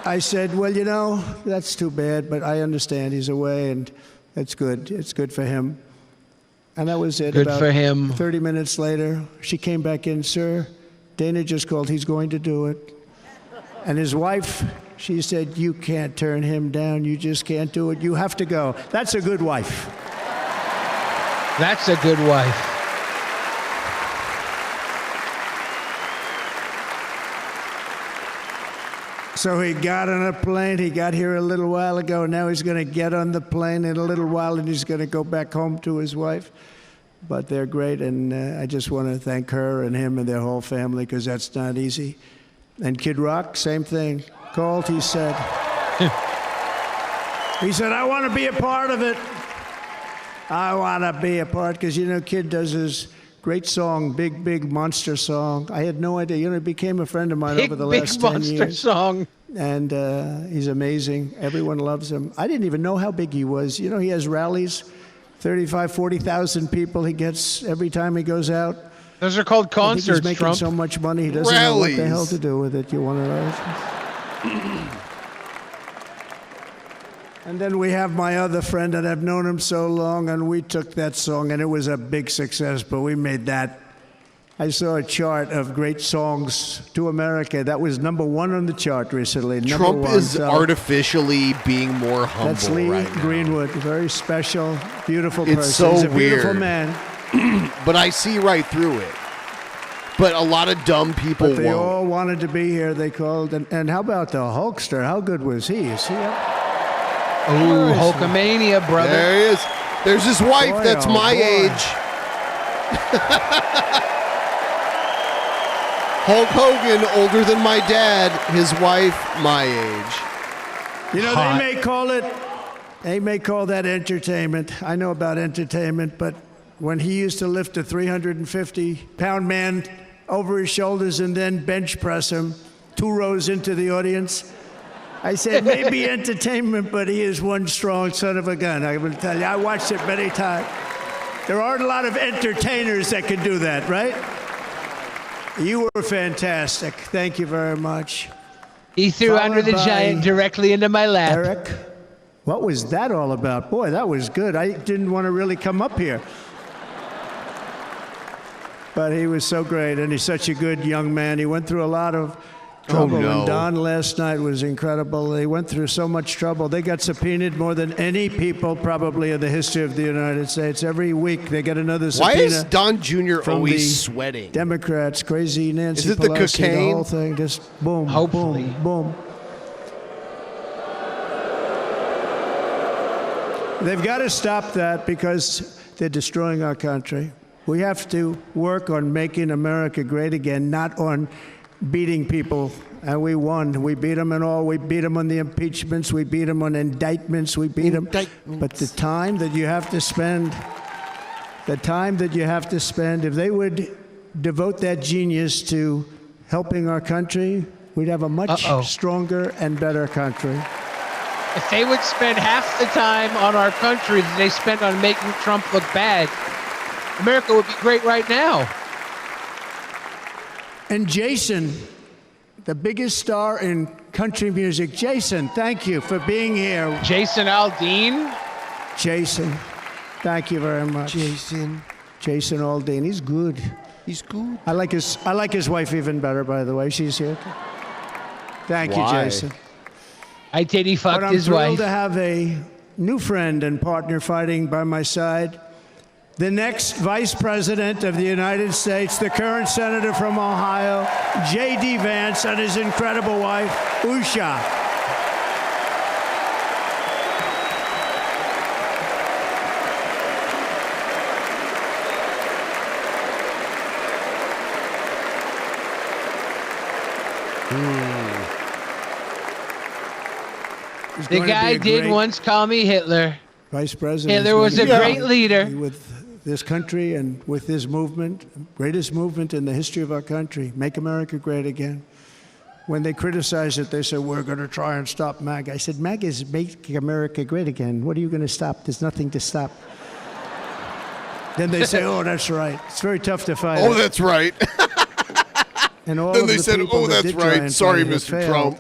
I said, "Well, you know, that's too bad, but I understand he's away, and it's good. It's good for him." And that was it. Good About for him. 30 minutes later, she came back in. "Sir, Dana just called. He's going to do it." And his wife, she said, "You can't turn him down. You just can't do it. You have to go." That's a good wife. That's a good wife. So he got on a plane. He got here a little while ago. Now he's going to get on the plane in a little while, and he's going to go back home to his wife. But they're great, and I just want to thank her and him and their whole family, because that's not easy. And Kid Rock, same thing. Called, he said, "I want to be a part of it. I want to be a part," because, you know, Kid does his great song, Big, Big Monster Song. I had no idea. You know, he became a friend of mine over the last 10 years. Big Monster Song. And he's amazing. Everyone loves him. I didn't even know how big he was. You know, he has rallies, 35, 40,000 people he gets every time he goes out. Those are called concerts, I think he's making Trump. so much money, he doesn't know what the hell to do with it. You want to know? And then we have my other friend, and I've known him so long, and we took that song, and it was a big success, but we made that. I saw a chart of great songs to America. That was #1 on the chart recently. Trump is artificially being more humble. That's Lee right now. Greenwood, very special, beautiful person. It's so He's a beautiful weird. man. But I see right through it. But a lot of dumb people But they won't. all wanted to be here. They called. And how about the Hulkster? How good was he? Is he up? Ooh, Hulkamania, brother. There he is. There's his wife Boy, that's oh, my boy. age. Hulk Hogan, older than my dad. His wife, my age. You know, they may call that entertainment. I know about entertainment, but when he used to lift a 350-pound man over his shoulders and then bench press him 2 rows into the audience, I said, maybe entertainment, but he is one strong son of a gun. I will tell you, I watched it many times. There aren't a lot of entertainers that can do that, right? You were fantastic. Thank you very much. He threw Andre the Giant directly into my lap. Eric, what was that all about? Boy, that was good. I didn't want to really come up here. But he was so great, and he's such a good young man. He went through a lot of trouble. no. And Don last night was incredible. They went through so much trouble. They got subpoenaed more than any people probably in the history of the United States. Every week they get another Why subpoena. is Don Jr. from always the sweating? Democrats, crazy Nancy Is it the Pelosi, cocaine? the whole thing, just boom, Hopefully. boom, boom. They've got to stop that because they're destroying our country. We have to work on making America great again, not on beating people. And we won. We beat them in all. We beat them on the impeachments. We beat them on indictments. We beat them. But the time that you have to spend, if they would devote that genius to helping our country, we'd have a much stronger and better country. If they would spend half the time on our country that they spent on making Trump look bad, America would be great right now. And Jason, the biggest star in country music. Jason, thank you for being here. Jason Aldean? Jason, thank you very much. Jason Aldean, he's good. He's good. I like his wife even better, by the way. She's here. Thank you, Why? Jason. I did. He fucked But his I'm wife. thrilled to have a new friend and partner fighting by my side. The next Vice President of the United States, the current Senator from Ohio, J.D. Vance, and his incredible wife, Usha. He's The going to guy be a did great once call me Hitler. Vice President. Hitler was a great leader. With this country and with this movement, greatest movement in the history of our country, make America great again. When they criticize it, they say, we're going to try and stop MAGA. I said, MAGA is make America great again. What are you going to stop? There's nothing to stop. Then they say, oh, that's right. It's very tough to fight. Oh, that's right. And all Then of they the said, people oh, that that's did try right. and Sorry, fight it Mr. failed. Trump.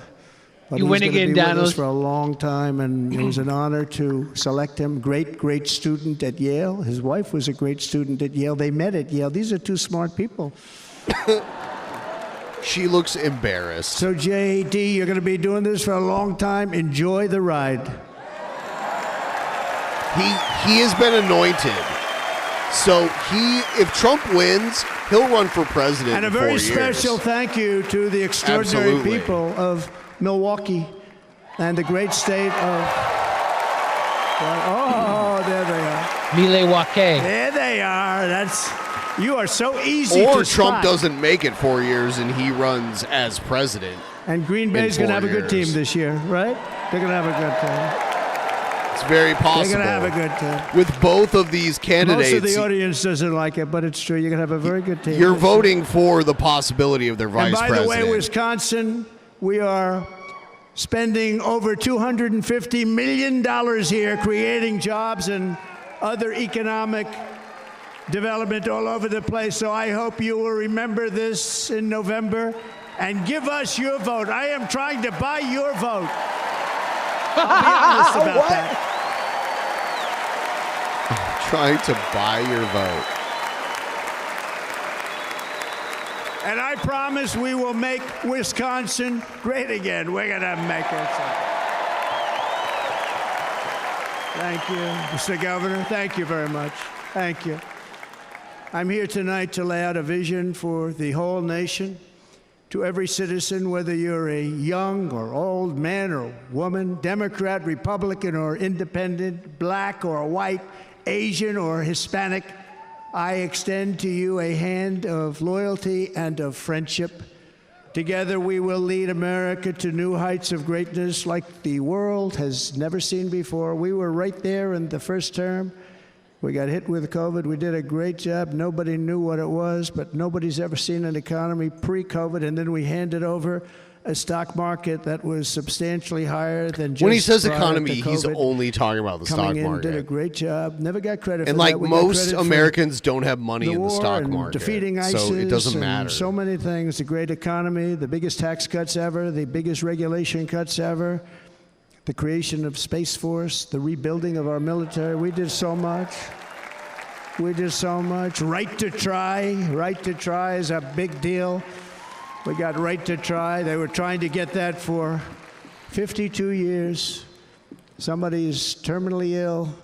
But You he's win gonna again, be with us Donald. for a long time, and it was an honor to select him. Great student at Yale. His wife was a great student at Yale. They met at Yale. These are two smart people. She looks embarrassed. So, J.D., you're going to be doing this for a long time. Enjoy the ride. He has been anointed. So if Trump wins, he'll run for president. And a in very 4 years. special thank you to the extraordinary Absolutely. people of Milwaukee and the great state of... Oh, there they are. Milwaukee. There they are. You are so easy to Or Trump spot. doesn't make it 4 years and he runs as president. And Green Bay's in going to 4 have a good team years. this year, right? They're going to have a good team. It's very possible. They're going to have a good team. With both of these candidates, Most of the audience doesn't like it, but it's true. You're going to have a very good team. you're voting for the possibility of their vice And by president. the way, Wisconsin, we are spending over $250 million here creating jobs and other economic development all over the place. So I hope you will remember this in November and give us your vote. I am trying to buy your vote. I'll be honest about that. Trying to buy your vote. And I promise we will make Wisconsin great again. We're going to make it. Thank you, Mr. Governor. Thank you very much. Thank you. I'm here tonight to lay out a vision for the whole nation. To every citizen, whether you're a young or old man or woman, Democrat, Republican, or independent, black or white, Asian or Hispanic, I extend to you a hand of loyalty and of friendship. Together we will lead America to new heights of greatness like the world has never seen before. We were right there in the first term. We got hit with COVID. We did a great job. Nobody knew what it was, but nobody's ever seen an economy pre-COVID. And then we handed over a stock market that was substantially higher than just when he says prior economy, to COVID. he's only talking about the stock Coming in, market. did a great job. Never got credit And for like that. We got most credit for Americans don't have money the in the war stock and market, defeating ISIS so it doesn't and matter. so many things. The great economy, the biggest tax cuts ever, the biggest regulation cuts ever, the creation of Space Force, the rebuilding of our military. We did so much. We did so much. Right to try. Right to try is a big deal. We got right to try. They were trying to get that for 52 years. Somebody's terminally ill,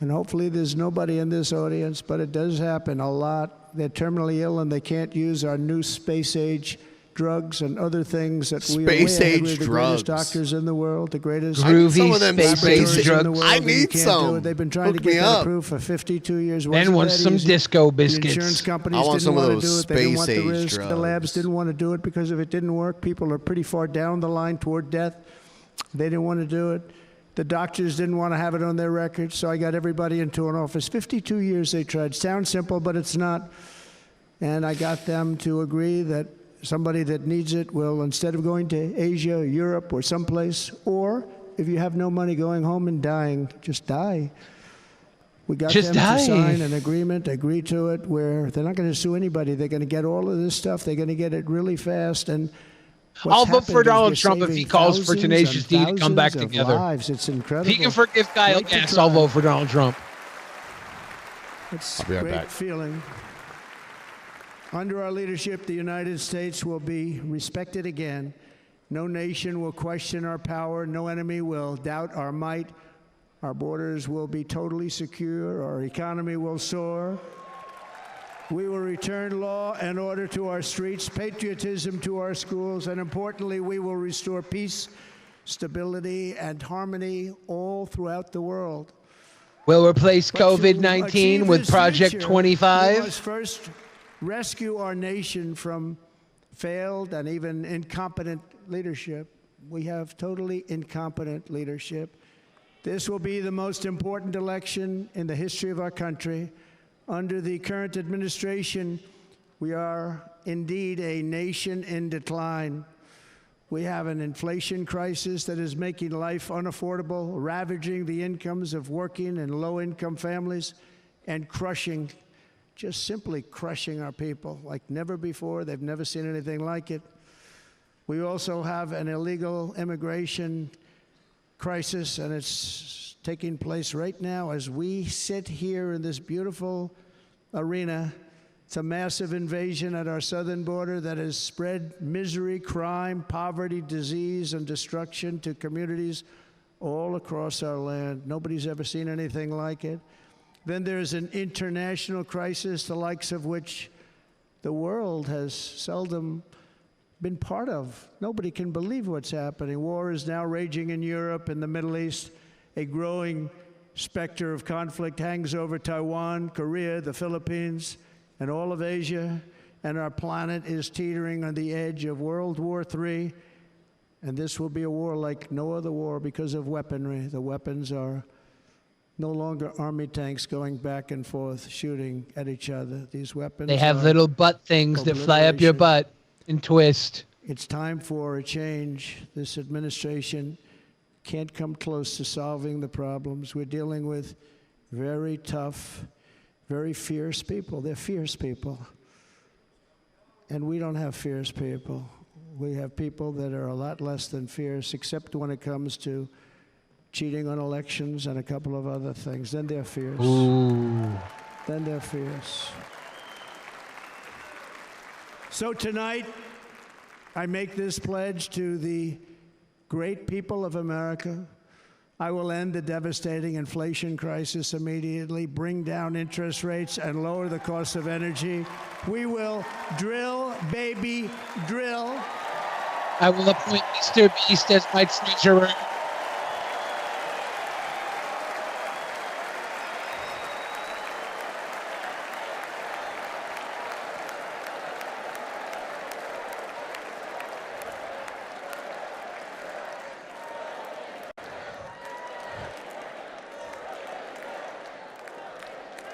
and hopefully there's nobody in this audience, but it does happen a lot. They're terminally ill and they can't use our new space-age drugs and other things that we are Space-age the drugs. greatest doctors in the world, the greatest Groovy some of them space-age drugs. in the world. I and need you can't do some. it. They've been trying Hook to me get that up. approved for 52 years. Ben Wasn't wants that some easy. disco The biscuits. insurance companies I want didn't some of want to those do it. They didn't want the space-age risk. The drugs. labs didn't want to do it because if it didn't work, people are pretty far down the line toward death. They didn't want to do it. The doctors didn't want to have it on their records, so I got everybody into an office. 52 years they tried. Sounds simple, but it's not. And I got them to agree that somebody that needs it will, instead of going to Asia, Europe, or someplace, or if you have no money, going home and dying, just die. We got them to sign an agreement, agree to it, where they're not going to sue anybody. They're going to get all of this stuff. They're going to get it really fast. And I'll vote for Donald Trump if he calls for Tenacious D to come back together. Lives. It's incredible. If he can forgive Kyle Gass, I'll vote for Donald Trump. It's I'll be right a great back. feeling. Under our leadership, the United States will be respected again. No nation will question our power. No enemy will doubt our might. Our borders will be totally secure. Our economy will soar. We will return law and order to our streets, patriotism to our schools, and importantly, we will restore peace, stability, and harmony all throughout the world. We'll replace COVID-19 with Project 25. We must first rescue our nation from failed and even incompetent leadership. We have totally incompetent leadership. This will be the most important election in the history of our country. Under the current administration, we are indeed a nation in decline. We have an inflation crisis that is making life unaffordable, ravaging the incomes of working and low-income families, and crushing, just simply crushing our people like never before. They've never seen anything like it. We also have an illegal immigration crisis, and it's taking place right now as we sit here in this beautiful arena. It's a massive invasion at our southern border that has spread misery, crime, poverty, disease, and destruction to communities all across our land. Nobody's ever seen anything like it. Then there's an international crisis, the likes of which the world has seldom been part of. Nobody can believe what's happening. War is now raging in Europe and the Middle East. A growing specter of conflict hangs over Taiwan, Korea, the Philippines, and all of Asia. And our planet is teetering on the edge of World War III. And this will be a war like no other war because of weaponry. The weapons are no longer army tanks going back and forth shooting at each other. These weapons They have little butt things that fly up your butt and twist. It's time for a change. This administration can't come close to solving the problems. We're dealing with very tough, very fierce people. They're fierce people. And we don't have fierce people. We have people that are a lot less than fierce, except when it comes to cheating on elections, and a couple of other things. Then they're fierce. Ooh. Then they're fierce. So tonight, I make this pledge to the great people of America. I will end the devastating inflation crisis immediately, bring down interest rates, and lower the cost of energy. We will drill, baby, drill. I will appoint Mr. Beast as my treasurer.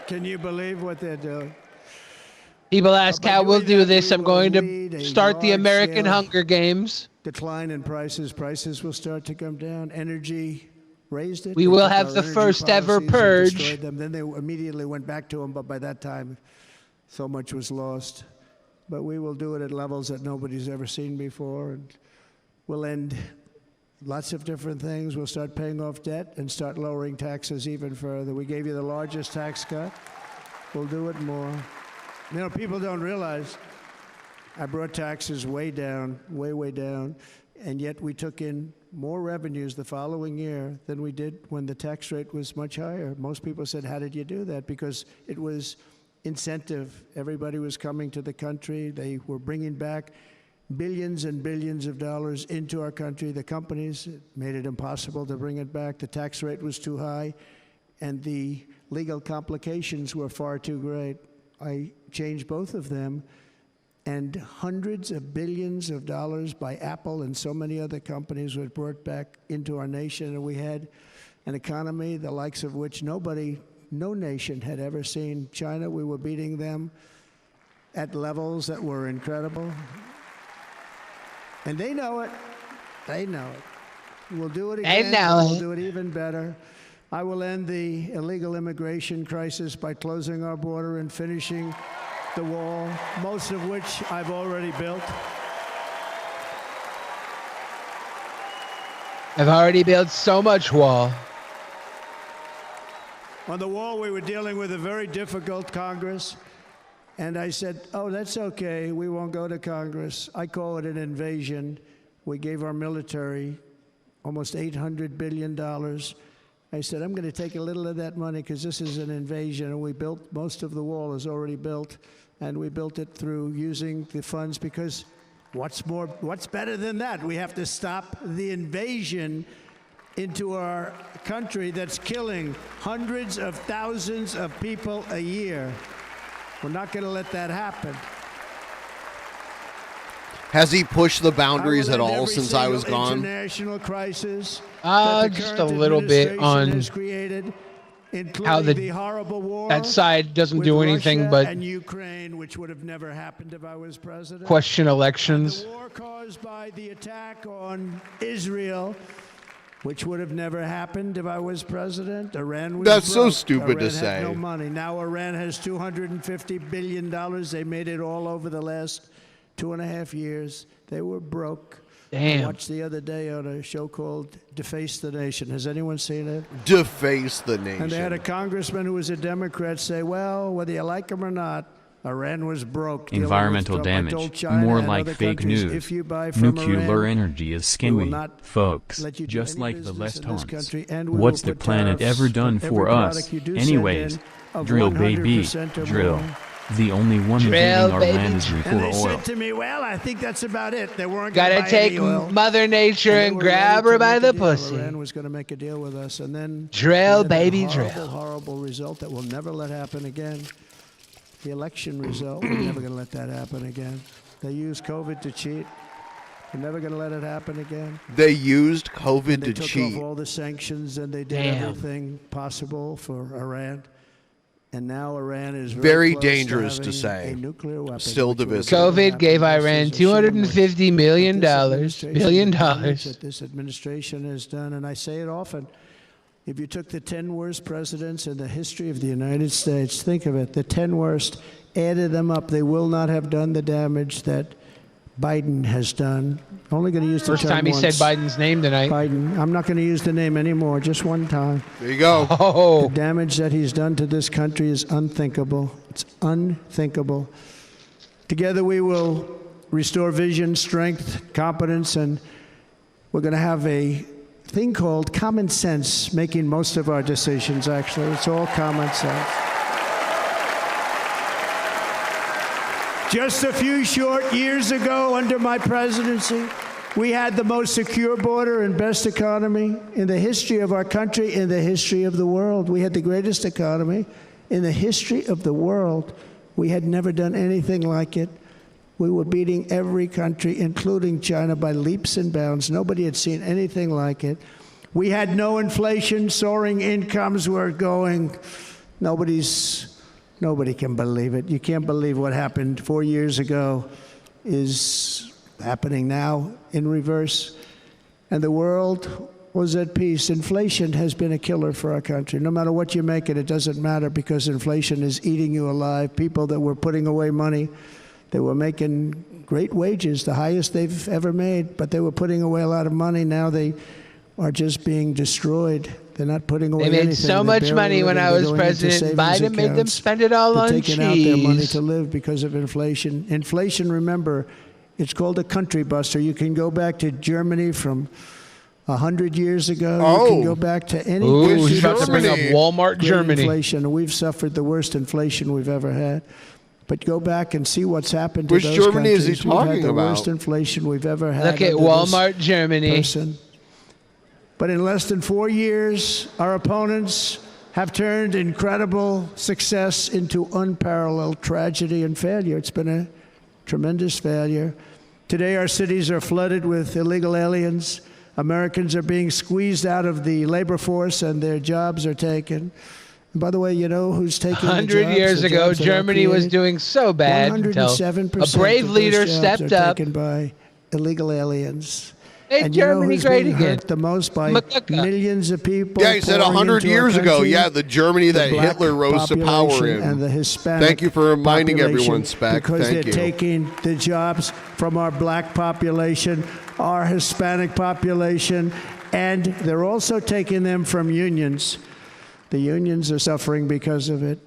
Can you believe what they're doing? People ask how we'll do this. I'm going to start the American Hunger Games. Decline in prices. Prices will start to come down. Energy raised it. We will have the first ever purge. Then they immediately went back to them, but by that time, so much was lost. But we will do it at levels that nobody's ever seen before, and we'll end lots of different things. We'll start paying off debt and start lowering taxes even further. We gave you the largest tax cut. We'll do it more. You know, people don't realize I brought taxes way down, way down, and yet we took in more revenues the following year than we did when the tax rate was much higher. Most people said, how did you do that? Because it was incentive. Everybody was coming to the country. They were bringing back billions and billions of dollars into our country. The companies made it impossible to bring it back. The tax rate was too high, and the legal complications were far too great. I changed both of them, and hundreds of billions of dollars by Apple and so many other companies were brought back into our nation, and we had an economy the likes of which no nation had ever seen. China, we were beating them at levels that were incredible. And they know it. They know it. We'll do it again. We'll do it even better. I will end the illegal immigration crisis by closing our border and finishing the wall, most of which I've already built. I've already built so much wall. On the wall, we were dealing with a very difficult Congress. And I said, oh, that's okay. We won't go to Congress. I call it an invasion. We gave our military almost $800 billion. I said, I'm going to take a little of that money because this is an invasion. And we built, most of the wall is already built. And we built it through using the funds because what's better than that? We have to stop the invasion into our country that's killing hundreds of thousands of people a year. We're not going to let that happen. Has he pushed the boundaries at all since I was gone? International crisis just a little bit on created, how the horrible war that side doesn't do anything Russia but and Ukraine, which would have never happened if I was president. question elections. The war caused by the attack on Israel, which would have never happened if I was president. Iran was That's broke. so stupid Iran to say. had no money. Now Iran has $250 billion. They made it all over the last 2.5 years. They were broke. Damn. I watched the other day on a show called Deface the Nation. Has anyone seen it? Deface the Nation. And they had a congressman who was a Democrat say, well, whether you like him or not, Iran was broke. Environmental damage, more like fake news. Nuclear energy is scary, folks, just like the left horns. What's the planet ever done for us? Anyways, drill baby, drill. The only one invading our land is nuclear and they oil. said to me, well, I think that's about it. They weren't Gotta gonna buy take any oil. Mother Nature and grab her by the pussy. Iran was going to make a deal with us, and then drill, baby, drill. Horrible result that we'll never let happen again. The election result, we're never going to let that happen again. They used COVID to cheat. We're never going to let it happen again. They used COVID and they to took cheat. off all the sanctions, and they did everything possible for Iran. And now Iran is very close dangerous to to having say. a nuclear weapon. Still divisive. COVID gave Iran $250 million. Billion dollars. That this administration has done, and I say it often. If you took the 10 worst presidents in the history of the United States, think of it, the 10 worst, added them up, they will not have done the damage that Biden has done. Only going to use the First term time he once. said Biden's name tonight. Biden. I'm not going to use the name anymore, just one time. There you go. Oh. The damage that he's done to this country is unthinkable. It's unthinkable. Together we will restore vision, strength, competence, and we're going to have a thing called common sense making most of our decisions, actually. It's all common sense. Just a few short years ago, under my presidency, we had the most secure border and best economy in the history of our country, in the history of the world. We had the greatest economy in the history of the world. We had never done anything like it. We were beating every country, including China, by leaps and bounds. Nobody had seen anything like it. We had no inflation, soaring incomes were going. Nobody can believe it. You can't believe what happened 4 years ago is happening now in reverse. And the world was at peace. Inflation has been a killer for our country. No matter what you make it, it doesn't matter because inflation is eating you alive. People that were putting away money, they were making great wages, the highest they've ever made, but they were putting away a lot of money. Now they are just being destroyed. They're not putting away anything. They made so much money when I was president. Biden made them spend it all on cheese. Taking out their money to live because of inflation. Inflation, remember, it's called a country buster. You can go back to Germany from 100 years ago. Oh. You can go back to any Ooh, he's about to bring up Walmart, great Germany. Inflation. We've suffered the worst inflation we've ever had. But go back and see what's happened to Which those Germany countries. is he talking We've had the about? worst inflation we've ever had. Look at under this Walmart, Germany. person. But in less than 4 years, our opponents have turned incredible success into unparalleled tragedy and failure. It's been a tremendous failure. Today, our cities are flooded with illegal aliens. Americans are being squeezed out of the labor force and their jobs are taken. And by the way, you know who's taking the jobs? 100 years ago, Germany was doing so bad until 107% a brave of leader those jobs stepped are up. taken by illegal aliens. Made And you know Germany who's great being again. hurt the most by Macaca. millions of people? Yeah, he said pouring 100 into our years ago. country? Yeah, the Germany that The black Hitler rose to power population in. And the Hispanic Thank you for reminding population, everyone, Spec. because Thank they're you. taking the jobs from our black population, our Hispanic population, and they're also taking them from unions. The unions are suffering because of it.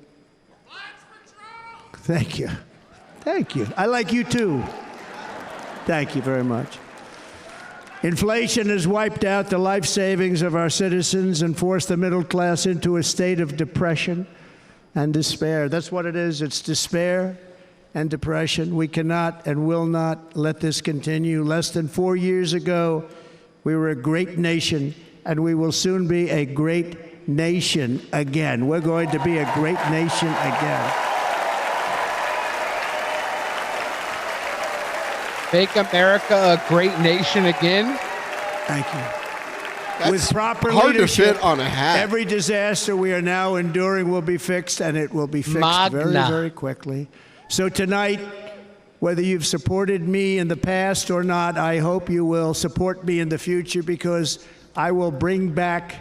Thank you. Thank you. I like you too. Thank you very much. Inflation has wiped out the life savings of our citizens and forced the middle class into a state of depression and despair. That's what it is. It's despair and depression. We cannot and will not let this continue. Less than 4 years ago, we were a great nation, and we will soon be a great nation again. We're going to be a great nation again. Make America a great nation again? Thank you. That's With proper hard to leadership, fit on a hat. every disaster we are now enduring will be fixed, and it will be fixed very, Magna. very quickly. So tonight, whether you've supported me in the past or not, I hope you will support me in the future, because I will bring back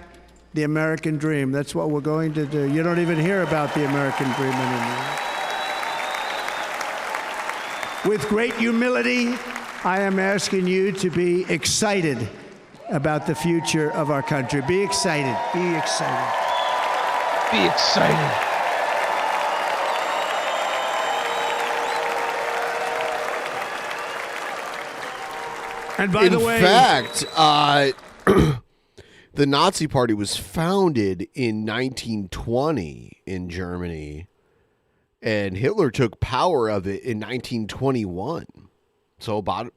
the American dream. That's what we're going to do. You don't even hear about the American dream anymore. With great humility, I am asking you to be excited about the future of our country. Be excited. Be excited. Be excited. And by the way, in fact, the Nazi Party was founded in 1920 in Germany, and Hitler took power of it in 1921. So about,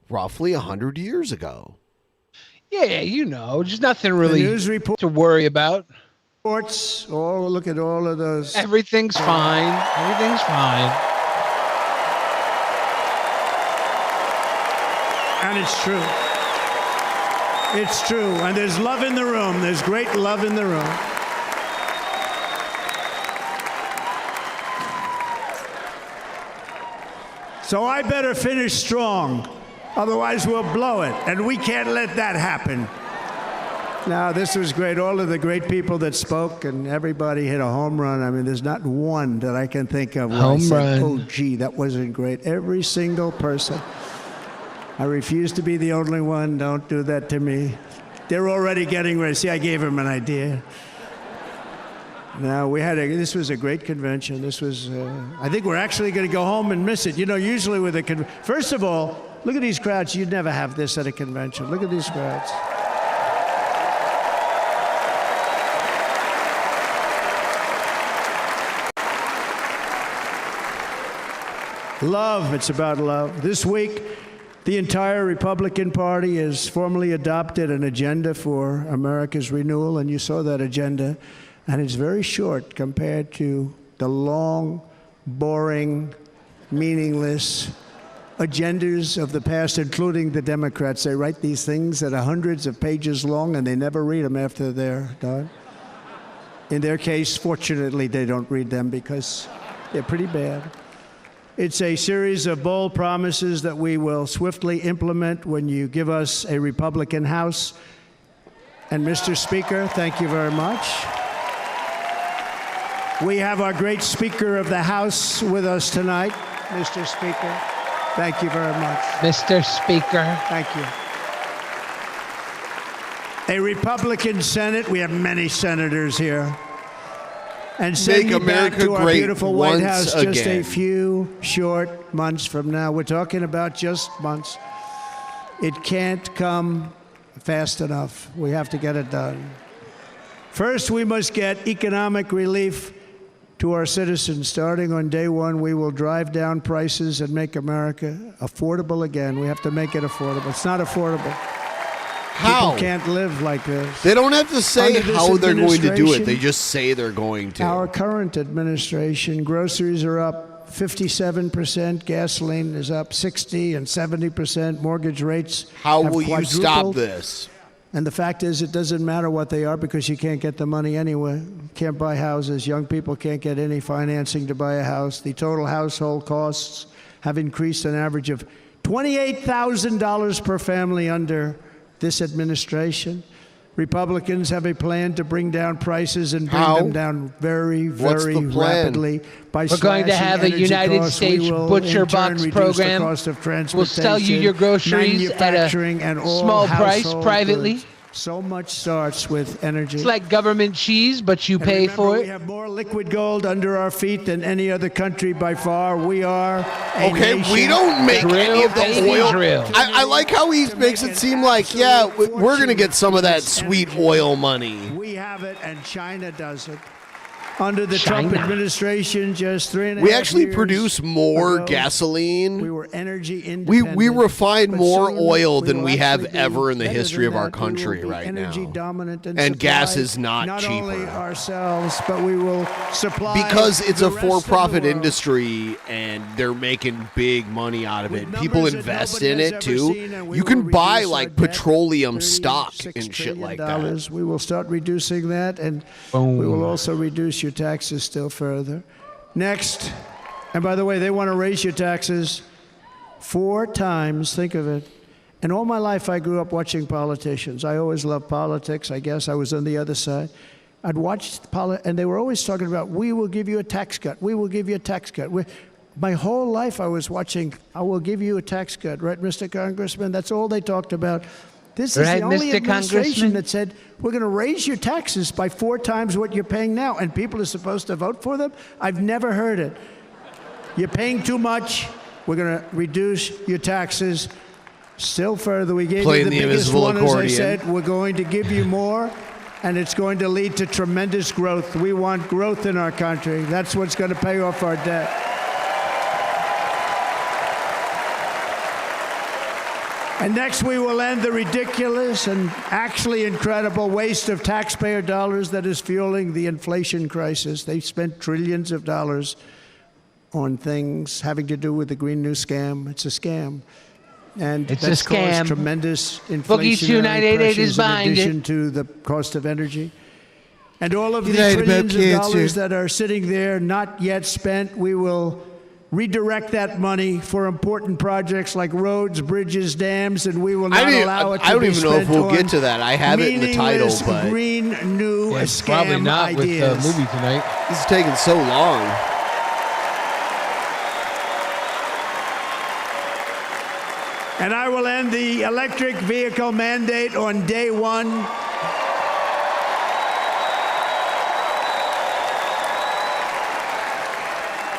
roughly 100 years ago. Yeah, just nothing really to worry about. Reports, look at all of those. Everything's fine. Everything's fine. And it's true. It's true. And there's love in the room. There's great love in the room. So I better finish strong. Otherwise, we'll blow it. And we can't let that happen. Now, this was great. All of the great people that spoke, and everybody hit a home run. I mean, there's not one that I can think of where I said, oh, gee, that wasn't great. Every single person. I refuse to be the only one. Don't do that to me. They're already getting ready. See, I gave them an idea. Now, this was a great convention. This was, I think we're actually going to go home and miss it. You know, usually with a first of all, look at these crowds. You'd never have this at a convention. Look at these crowds. Love, it's about love. This week, the entire Republican Party has formally adopted an agenda for America's renewal, and you saw that agenda, and it's very short compared to the long, boring, meaningless agendas of the past, including the Democrats. They write these things that are hundreds of pages long, and they never read them after they're done. In their case, fortunately, they don't read them because they're pretty bad. It's a series of bold promises that we will swiftly implement when you give us a Republican House. And Mr. Speaker, thank you very much. We have our great Speaker of the House with us tonight. Mr. Speaker, thank you very much. Mr. Speaker. Thank you. A Republican Senate. We have many senators here. And send you back to our beautiful White House just a few short months from now. We're talking about just months. It can't come fast enough. We have to get it done. First, we must get economic relief to our citizens. Starting on day one, we will drive down prices and make America affordable again. We have to make it affordable. It's not affordable. How? People can't live like this. They don't have to say how they're going to do it. They just say they're going to. Our current administration, groceries are up 57%, gasoline is up 60 and 70%, mortgage rates How have will you stop quadrupled. this? And the fact is, it doesn't matter what they are because you can't get the money anyway. Can't buy houses. Young people can't get any financing to buy a house. The total household costs have increased an average of $28,000 per family under this administration. Republicans have a plan to bring down prices and bring them down very, very rapidly. By We're going to have a United costs, States butcher box program. We'll sell you your groceries at a small price privately. Goods. So much starts with energy. It's like government cheese, but you pay for it. We have more liquid gold under our feet than any other country by far. We are a nation. We don't make any of the oil. I like how he makes it seem like, yeah, we're going to get some of that sweet oil money. We have it, and China does it. Under the Trump administration, just 3.5 years We actually produce more gasoline. We were energy independent. We refine more oil than we have ever in the history of our country right now. And gas is not cheaper. Not only ourselves, but we will supply because it's a the rest of the for-profit world. industry and they're making big money out of it. People invest in it too. You can buy like petroleum stock and shit like that. We will start reducing that, and we will also reduce your taxes still further. Next, and by the way, they want to raise your taxes 4 times. Think of it. And all my life, I grew up watching politicians. I always loved politics. I guess I was on the other side. I'd watch and they were always talking about, we will give you a tax cut. We will give you a tax cut. My whole life, I was watching, I will give you a tax cut. Right, Mr. Congressman? That's all they talked about. This is the only administration that said, we're going to raise your taxes by 4 times what you're paying now, and people are supposed to vote for them? I've never heard it. You're paying too much. We're going to reduce your taxes still further. We gave you the biggest one, as I said. We're going to give you more, and it's going to lead to tremendous growth. We want growth in our country. That's what's going to pay off our debt. And next, we will end the ridiculous and actually incredible waste of taxpayer dollars that is fueling the inflation crisis. They spent trillions of dollars on things having to do with the Green New Scam. It's a scam. And that's caused tremendous inflationary pressures in addition to the cost of energy. And all of the trillions of dollars that are sitting there not yet spent, we will redirect that money for important projects like roads, bridges, dams, and we will not allow it to be spent on I don't even know if we'll get to that. I have it in the title, but green new scam probably not ideas. with the movie tonight. This is taking so long. And I will end the electric vehicle mandate on day one.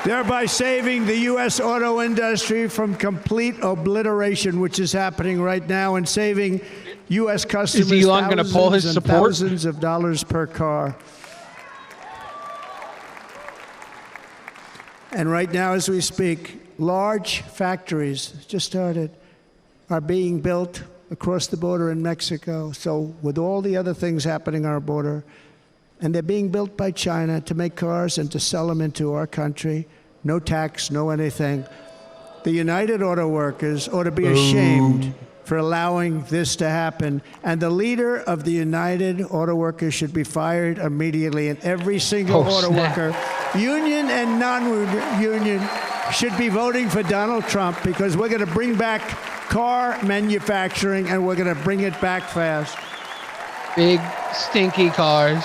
Thereby saving the U.S. auto industry from complete obliteration, which is happening right now, and saving U.S. customers is Elon going to pull his support? Thousands of dollars per car. And right now, as we speak, large factories just started are being built across the border in Mexico. So with all the other things happening on our border, and they're being built by China to make cars and to sell them into our country. No tax, no anything. The United Auto Workers ought to be ashamed for allowing this to happen. And the leader of the United Auto Workers should be fired immediately. And every single auto worker, union and non-union, should be voting for Donald Trump, because we're going to bring back car manufacturing, and we're going to bring it back fast. Big, stinky cars.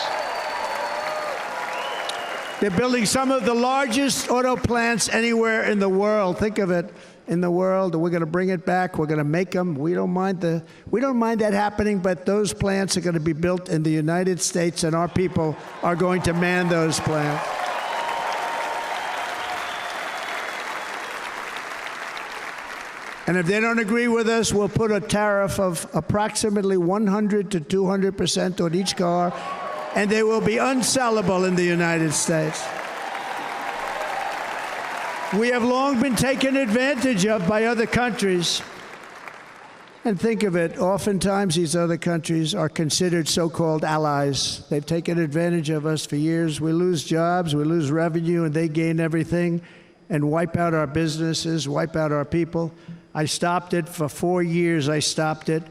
They're building some of the largest auto plants anywhere in the world. Think of it, in the world. We're going to bring it back. We're going to make them. We don't mind that happening, but those plants are going to be built in the United States, and our people are going to man those plants. And if they don't agree with us, we'll put a tariff of approximately 100 to 200% on each car, and they will be unsellable in the United States. We have long been taken advantage of by other countries. And think of it, oftentimes these other countries are considered so-called allies. They've taken advantage of us for years. We lose jobs, we lose revenue, and they gain everything and wipe out our businesses, wipe out our people. I stopped it for 4 years. I stopped it.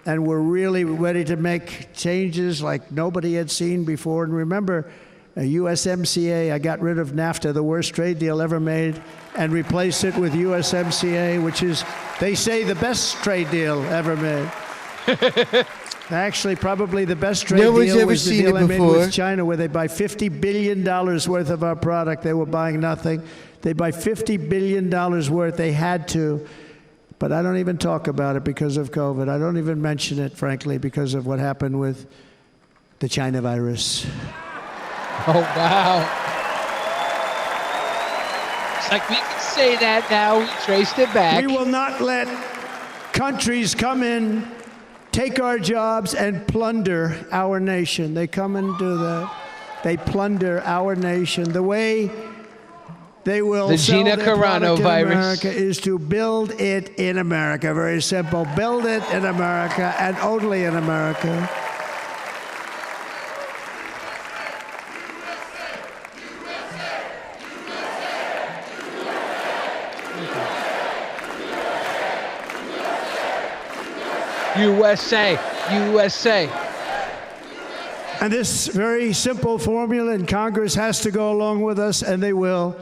And we're really ready to make changes like nobody had seen before. And remember, USMCA, I got rid of NAFTA, the worst trade deal ever made, and replaced it with USMCA, which is, they say, the best trade deal ever made. Actually, probably the best trade deal was the deal I made with China, where they buy $50 billion worth of our product. They were buying nothing. They buy $50 billion worth. They had to. But I don't even talk about it because of COVID. I don't even mention it, frankly, because of what happened with the China virus. Oh, wow. It's like we can say that now. We traced it back. We will not let countries come in, take our jobs, and plunder our nation. They come and do that. They plunder our nation. The way they will the sell Gina their product in Carano America is to build it in America. Very simple. Build it in America and only in America. USA, USA. And this very simple formula, and Congress has to go along with us, and they will.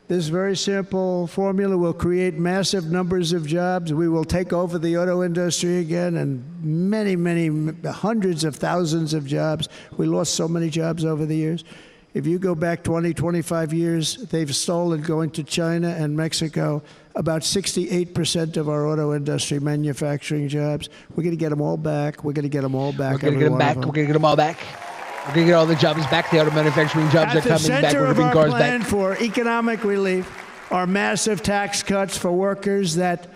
This very simple formula will create massive numbers of jobs. We will take over the auto industry again, and many, many, hundreds of thousands of jobs. We lost so many jobs over the years. If you go back 20, 25 years, they've stolen, going to China and Mexico, about 68% of our auto industry manufacturing jobs. We're going to get them all back. We're going to get them all back. We're going to get them back. We're going to get them all back. We're going to get all the jobs back. The auto manufacturing jobs are coming back. We're going to bring cars back. At the center of our plan for economic relief are massive tax cuts for workers that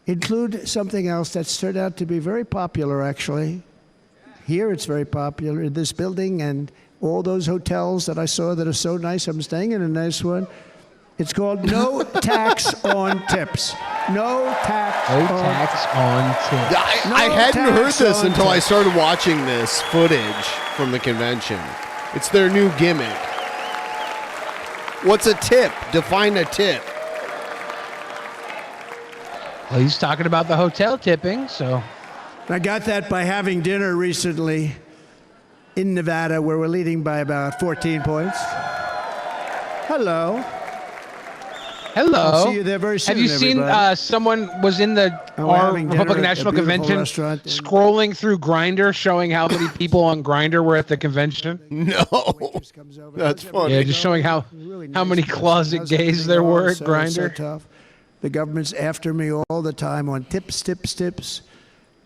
include something else that's turned out to be very popular, actually. Here it's very popular in this building and all those hotels that I saw that are so nice. I'm staying in a nice one. It's called no tax on tips. No tax on tips. I hadn't heard this until I started watching this footage from the convention. It's their new gimmick. What's a tip? Define a tip. Well, he's talking about the hotel tipping, so. I got that by having dinner recently in Nevada, where we're leading by about 14 points. Hello. Hello. I'll see you there very soon. Have you seen someone was in the our Republican National Convention scrolling through Grindr, showing how many people on Grindr were at the convention? No, that's funny. Yeah, just showing how many closet gays there were at Grindr. Tough. The government's after me all the time on tips.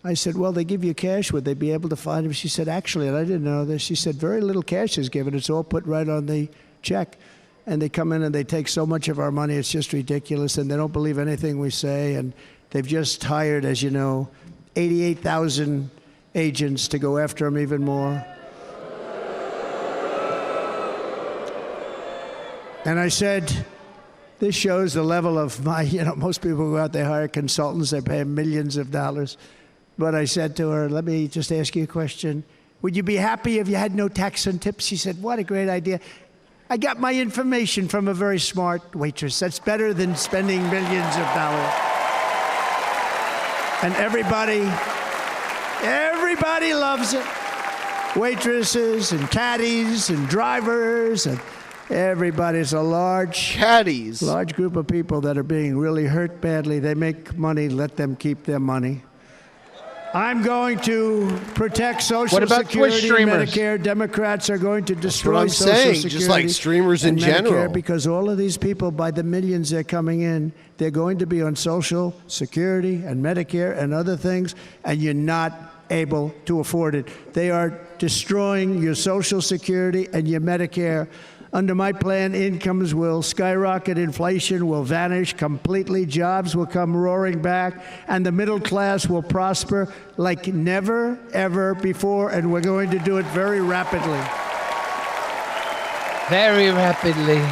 I said, well, they give you cash. Would they be able to find him? She said, actually, and I didn't know this. She said, very little cash is given. It's all put right on the check. And they come in and they take so much of our money, it's just ridiculous. And they don't believe anything we say. And they've just hired, as you know, 88,000 agents to go after them even more. And I said, this shows the level of my, most people go out, they hire consultants, they pay millions of dollars. But I said to her, let me just ask you a question. Would you be happy if you had no tax on tips? She said, what a great idea. I got my information from a very smart waitress. That's better than spending millions of dollars. And everybody loves it. Waitresses and caddies and drivers and everybody's a large group of people that are being really hurt badly. They make money, let them keep their money. I'm going to protect Social Security and Medicare. Democrats are going to destroy Social Security. Just like streamers in general. Because all of these people, by the millions they're coming in, they're going to be on Social Security and Medicare and other things, and you're not able to afford it. They are destroying your Social Security and your Medicare. Under my plan, incomes will skyrocket, inflation will vanish completely, jobs will come roaring back, and the middle class will prosper like never, ever before, and we're going to do it very rapidly. Very rapidly.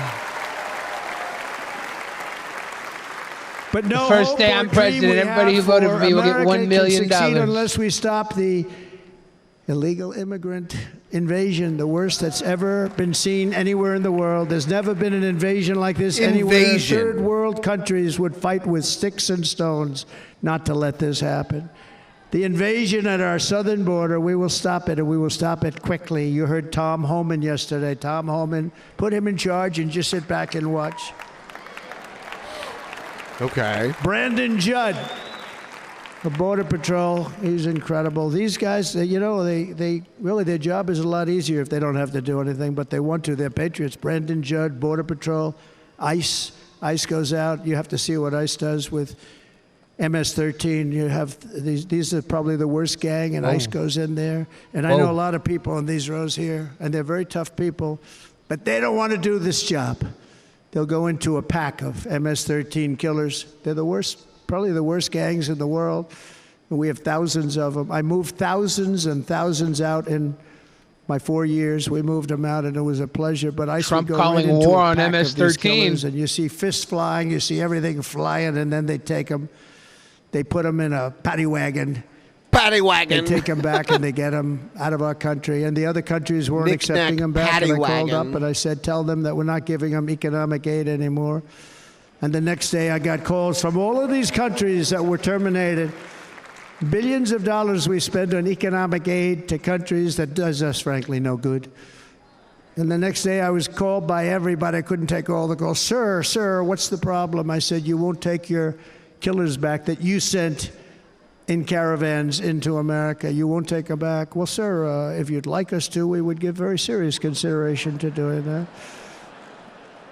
But no, the first day I'm president, everybody who voted for me will get $1 million. Unless we stop the illegal immigrant invasion, the worst that's ever been seen anywhere in the world. There's never been an invasion like this anywhere. Third world countries would fight with sticks and stones not to let this happen. The invasion at our southern border, we will stop it, and we will stop it quickly. You heard Tom Homan yesterday. Tom Homan, put him in charge and just sit back and watch. Okay. Brandon Judd, the Border Patrol, he's incredible. These guys, they really, their job is a lot easier if they don't have to do anything, but they want to. They're patriots. Brandon Judd, Border Patrol, ICE. ICE goes out. You have to see what ICE does with MS-13. You have these are probably the worst gang, and ICE goes in there. And I know a lot of people in these rows here, and they're very tough people, but they don't want to do this job. They'll go into a pack of MS-13 killers. They're the worst. Probably the worst gangs in the world. We have thousands of them. I moved thousands and thousands out in my 4 years. We moved them out, and it was a pleasure. But I Trump go calling right into war a on pack MS-13, and you see fists flying, you see everything flying, and then they take them. They put them in a paddy wagon. They take them back and they get them out of our country. And the other countries weren't accepting them back. And I called up and I said, tell them that we're not giving them economic aid anymore. And the next day I got calls from all of these countries that were terminated. Billions of dollars we spend on economic aid to countries that does us, frankly, no good. And the next day I was called by everybody. I couldn't take all the calls. Sir, what's the problem? I said, you won't take your killers back that you sent in caravans into America. You won't take them back. Well, sir, if you'd like us to, we would give very serious consideration to doing that.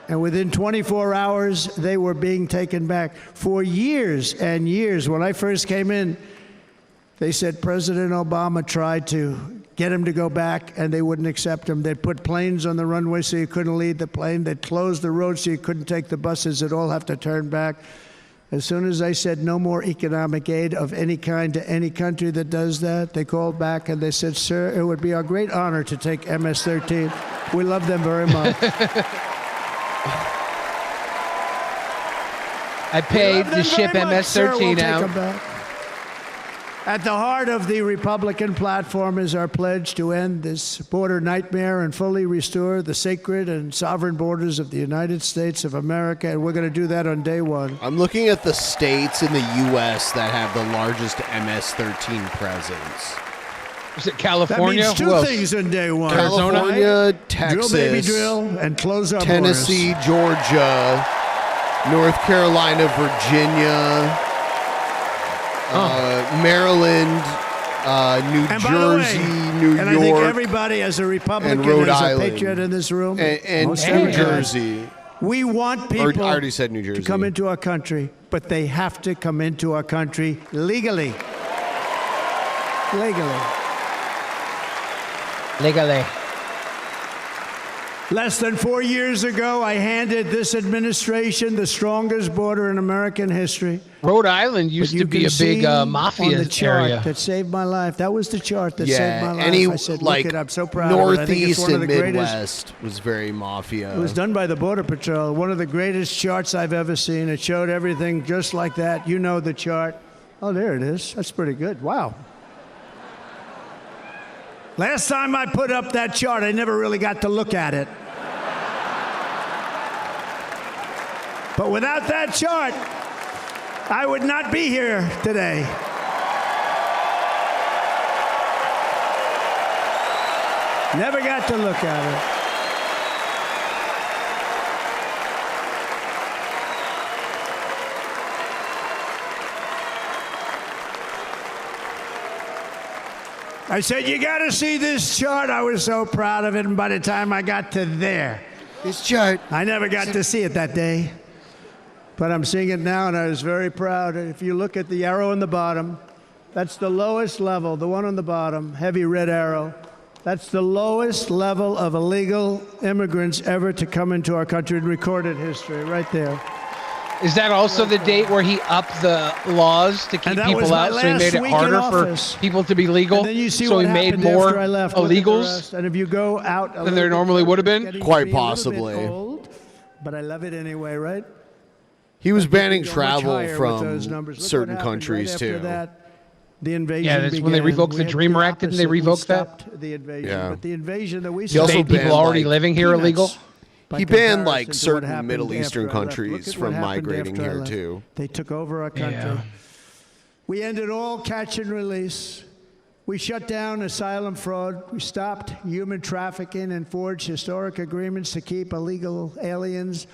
And within 24 hours, they were being taken back. For years and years, when I first came in, they said President Obama tried to get him to go back, and they wouldn't accept him. They'd put planes on the runway so you couldn't lead the plane. They'd close the road so you couldn't take the buses. They'd all have to turn back. As soon as I said no more economic aid of any kind to any country that does that, they called back and they said, sir, it would be our great honor to take MS-13. We love them very much. I paid to ship MS-13 out. At the heart of the Republican platform is our pledge to end this border nightmare and fully restore the sacred and sovereign borders of the United States of America, and we're going to do that on day one. I'm looking at the states in the U.S. that have the largest MS-13 presence. Is it California? That means two things in day one. California, Texas, drill, baby, drill, and close our Tennessee, borders. Georgia, North Carolina, Virginia, Maryland, New Jersey, New York, and I think everybody, as a Republican, and Rhode as a Island, patriot in this room, and New Jersey. We want people I already said New Jersey. to come into our country, but they have to come into our country legally. Legally. Less than 4 years ago, I handed this administration the strongest border in American history. Rhode Island used to be a big mafia on the chart area. that saved my life. That was the chart that Yeah, saved my life. and he, I said, like, look it, I'm so proud of it. I think it's Northeast one of and the greatest. Midwest was very mafia. It was done by the Border Patrol. One of the greatest charts I've ever seen. It showed everything just like that. You know the chart. Oh, there it is. That's pretty good. Wow. Last time I put up that chart, I never really got to look at it. But without that chart, I would not be here today. Never got to look at it. I said, you got to see this chart. I was so proud of it, and by the time I got to there, this chart, I never got to see it that day. But I'm seeing it now, and I was very proud. If you look at the arrow on the bottom, that's the lowest level, the one on the bottom, heavy red arrow. That's the lowest level of illegal immigrants ever to come into our country in recorded history, right there. Is that also the date where he upped the laws to keep people out, so he made it harder for people to be legal? And then you see so what he made happened more after I left. Look at the illegals rest. And if you go out than there normally would have been? Quite possibly. Cold, but I love it anyway, right? He was banning Go much travel higher with from those numbers. Look certain what happened countries, right after too. that, the invasion Yeah, that's when they began. revoked the We had Dreamer Act. Didn't they opposite. We revoke that? stopped the invasion, Yeah. but the invasion that we He also stopped made people banned, already like, living here illegal. by He banned, comparison like, to what certain happened Middle after Eastern I left. Look countries at from what happened migrating after I here, left. too. They took over our country. Yeah. We ended all catch and release. We shut down asylum fraud. We stopped human trafficking and forged historic agreements to keep illegal aliens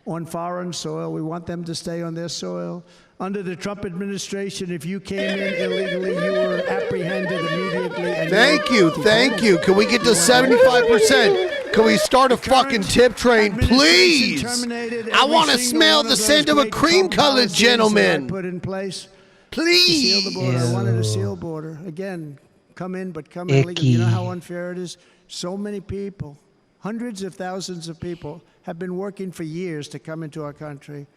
on foreign soil. We want them to stay on their soil. Under the Trump administration, if you came in illegally, you were apprehended immediately. And Thank you. Can we get to 75%? Can we start a fucking tip train, please? I want to smell the scent of a cream-colored gentleman. Put in place. Please. To seal the border. I wanted a seal border. Again, come in, but come in legally. You know how unfair it is? So many people, hundreds of thousands of people, have been working for years to come into our country.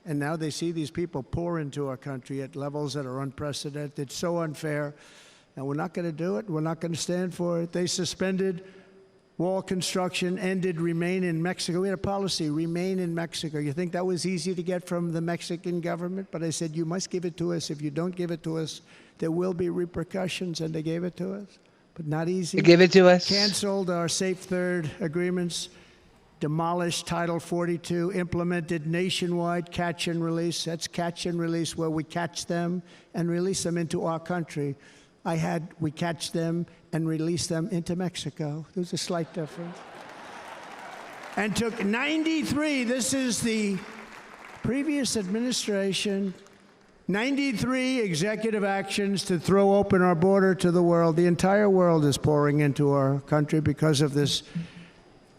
And now they see these people pour into our country at levels that are unprecedented. It's so unfair. And we're not going to do it. We're not going to stand for it. They suspended wall construction, ended remain in Mexico. We had a policy, remain in Mexico. You think that was easy to get from the Mexican government? But I said, you must give it to us. If you don't give it to us, there will be repercussions. And they gave it to us. But not easy. They gave it to us. Canceled our Safe Third agreements. Demolished Title 42, implemented nationwide catch and release. That's catch and release, where we catch them and release them into our country. We catch them and release them into Mexico. There's a slight difference. And took 93, this is the previous administration, 93 executive actions to throw open our border to the world. The entire world is pouring into our country because of this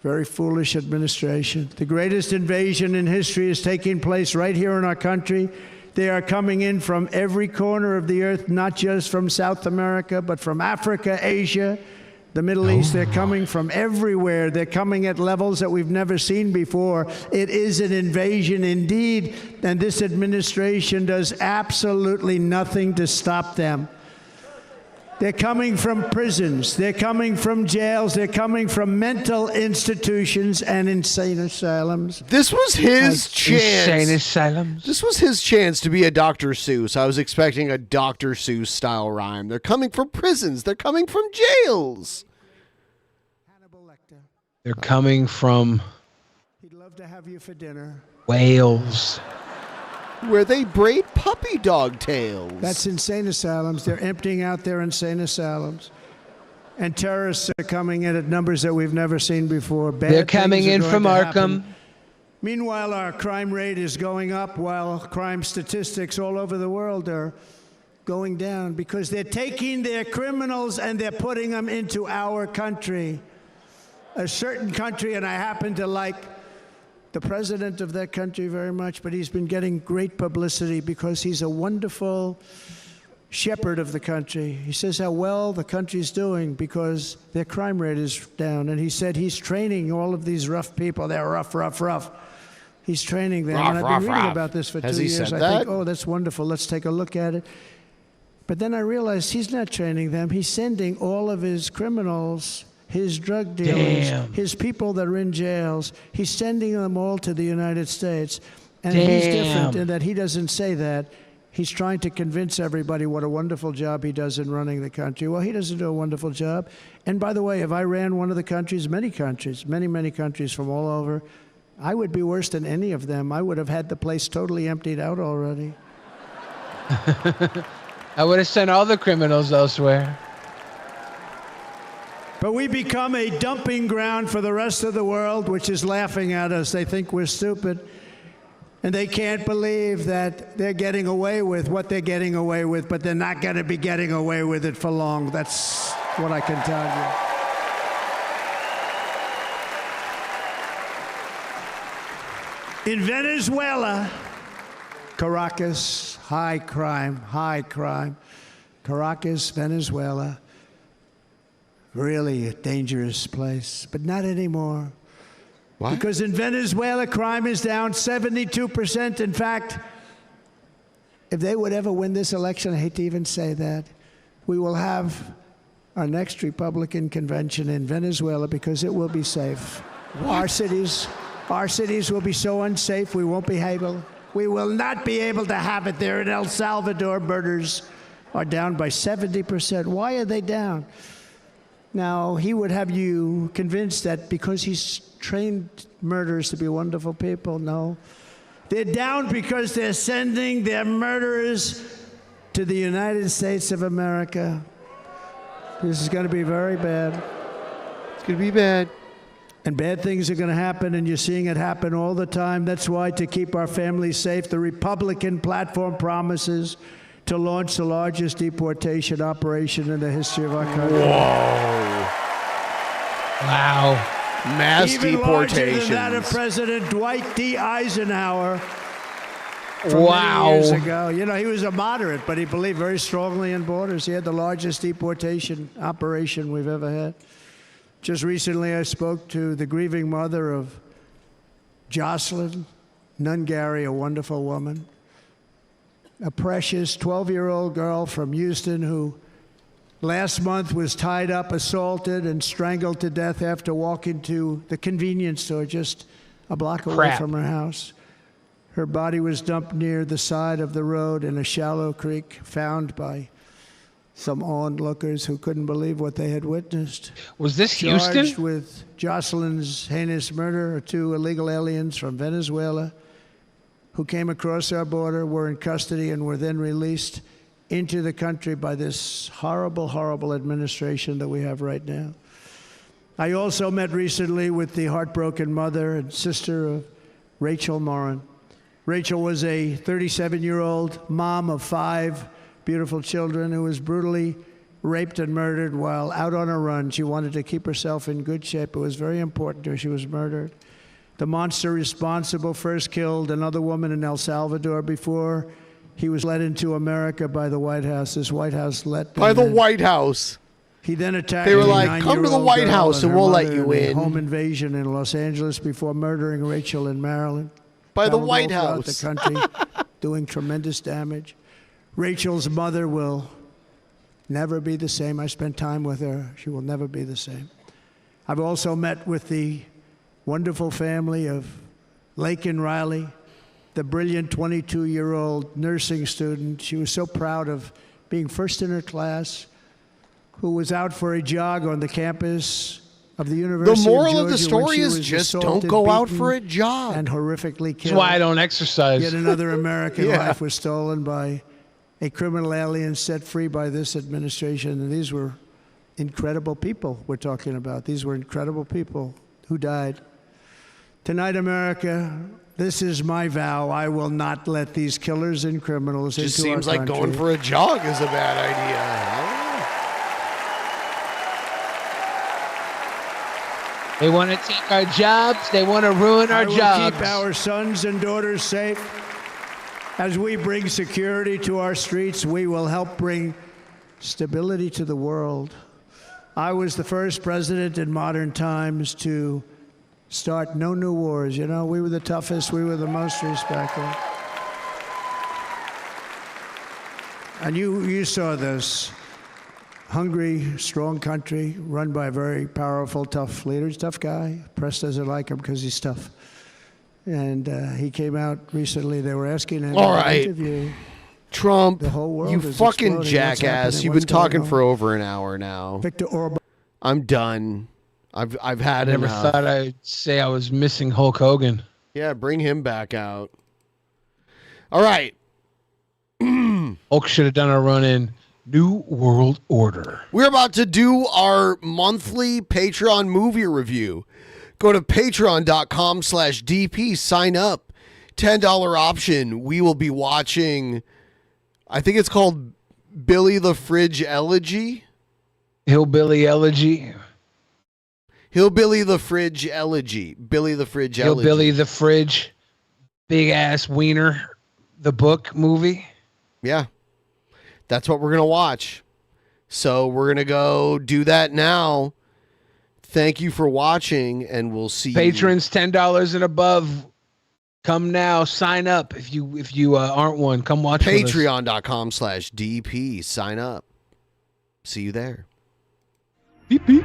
very foolish administration. The greatest invasion in history is taking place right here in our country. They are coming in from every corner of the earth, not just from South America, but from Africa, Asia, the Middle East. They're coming from everywhere. They're coming at levels that we've never seen before. It is an invasion indeed, and this administration does absolutely nothing to stop them. They're coming from prisons. They're coming from jails. They're coming from mental institutions and insane asylums. This was his chance. Insane asylums. This was his chance to be a Dr. Seuss. I was expecting a Dr. Seuss style rhyme. They're coming from prisons. They're coming from jails. They're coming from He'd love to have you for dinner. Wales, where they braid puppy dog tails. That's insane asylums. They're emptying out their insane asylums. And terrorists are coming in at numbers that we've never seen before. They're coming in from Arkham. Meanwhile, our crime rate is going up while crime statistics all over the world are going down because they're taking their criminals and they're putting them into our country. A certain country, and I happen to like the president of that country very much, but he's been getting great publicity because he's a wonderful shepherd of the country. He says how well the country's doing because their crime rate is down. And he said he's training all of these rough people. They're rough. He's training them. And I've been reading about this for 2 years. I think, oh, that's wonderful. Let's take a look at it. But then I realized he's not training them. He's sending all of his criminals, his drug dealers, his people that are in jails, he's sending them all to the United States. And he's different in that he doesn't say that. He's trying to convince everybody what a wonderful job he does in running the country. Well, he doesn't do a wonderful job. And by the way, if I ran one of the countries, many countries from all over, I would be worse than any of them. I would have had the place totally emptied out already. I would have sent all the criminals elsewhere. But we become a dumping ground for the rest of the world, which is laughing at us. They think we're stupid. And they can't believe that they're getting away with what they're getting away with, but they're not going to be getting away with it for long. That's what I can tell you. In Venezuela, Caracas, high crime. Caracas, Venezuela, really a dangerous place, but not anymore. What? Because in Venezuela, crime is down 72%. In fact, if they would ever win this election, I hate to even say that, we will have our next Republican convention in Venezuela because it will be safe. What? Our cities will be so unsafe, we will not be able to have it there. In El Salvador, murders are down by 70%. Why are they down? Now, he would have you convinced that because he's trained murderers to be wonderful people. No. They're down because they're sending their murderers to the United States of America. This is going to be very bad. It's going to be bad. And bad things are going to happen, and you're seeing it happen all the time. That's why, to keep our families safe, the Republican platform promises to launch the largest deportation operation in the history of our country. Whoa. Wow. Mass Even deportations. Larger than that of President Dwight D. Eisenhower from wow. many years ago. You know, he was a moderate, but he believed very strongly in borders. He had the largest deportation operation we've ever had. Just recently, I spoke to the grieving mother of Jocelyn Nungary, a wonderful woman, a precious 12-year-old girl from Houston who last month was tied up, assaulted, and strangled to death after walking to the convenience store just a block away from her house. Her body was dumped near the side of the road in a shallow creek, found by some onlookers who couldn't believe what they had witnessed. Was this Charged Houston? with Jocelyn's heinous murder are 2 illegal aliens from Venezuela who came across our border, were in custody, and were then released into the country by this horrible, horrible administration that we have right now. I also met recently with the heartbroken mother and sister of Rachel Morin. Rachel was a 37-year-old mom of 5 beautiful children who was brutally raped and murdered while out on a run. She wanted to keep herself in good shape. It was very important to her. She was murdered. The monster responsible first killed another woman in El Salvador before he was led into America by the White House. This White House let them by the in. White House. He then attacked They were a like, come to the 9-year-old White girl House and her we'll let mother you a in. Home invasion in Los Angeles before murdering Rachel in Maryland. By the Traveled White all throughout House. the country, doing tremendous damage. Rachel's mother will never be the same. I spent time with her. She will never be the same. I've also met with the wonderful family of Laken Riley, the brilliant 22-year-old nursing student. She was so proud of being first in her class, who was out for a jog on the campus of the University The moral of of the Georgia story when she is was just don't assaulted, go out beaten, for a jog. and horrifically killed. That's why I don't exercise. Yet another American Yeah. life was stolen by a criminal alien set free by this administration. And these were incredible people we're talking about. These were incredible people who died. Tonight, America, this is my vow. I will not let these killers and criminals Just into seems our like country. going for a jog is a bad idea. They want to take our jobs. They want to ruin our I will jobs. keep our sons and daughters safe. As we bring security to our streets, we will help bring stability to the world. I was the first president in modern times to start no new wars. You know, we were the toughest. We were the most respected. And you saw this. Hungry, strong country run by very powerful, tough leaders. Tough guy. Press doesn't like him because he's tough. And he came out recently. They were asking him All in an right. interview. Trump, The whole world you is fucking exploding. What's jackass. happening? You've What's been talking going for on? over an hour now. Victor Orban. I'm done. I've had I never enough. thought I'd say I was missing Hulk Hogan. Yeah, bring him back out. All right. Hulk should have done a run in New World Order. We're about to do our monthly Patreon movie review. Go to patreon.com/DP. Sign up. $10 option. We will be watching, I think it's called Billy the Fridge Elegy. Hillbilly Elegy. Hillbilly the Fridge Elegy. Billy the Fridge Elegy. Hillbilly the Fridge. Big ass wiener. The book movie. Yeah. That's what we're going to watch. So we're going to go do that now. Thank you for watching, and we'll see Patrons $10 and above. Come now. Sign up if you aren't one. Come watch with us. Patreon.com/DP. Sign up. See you there. Beep, beep.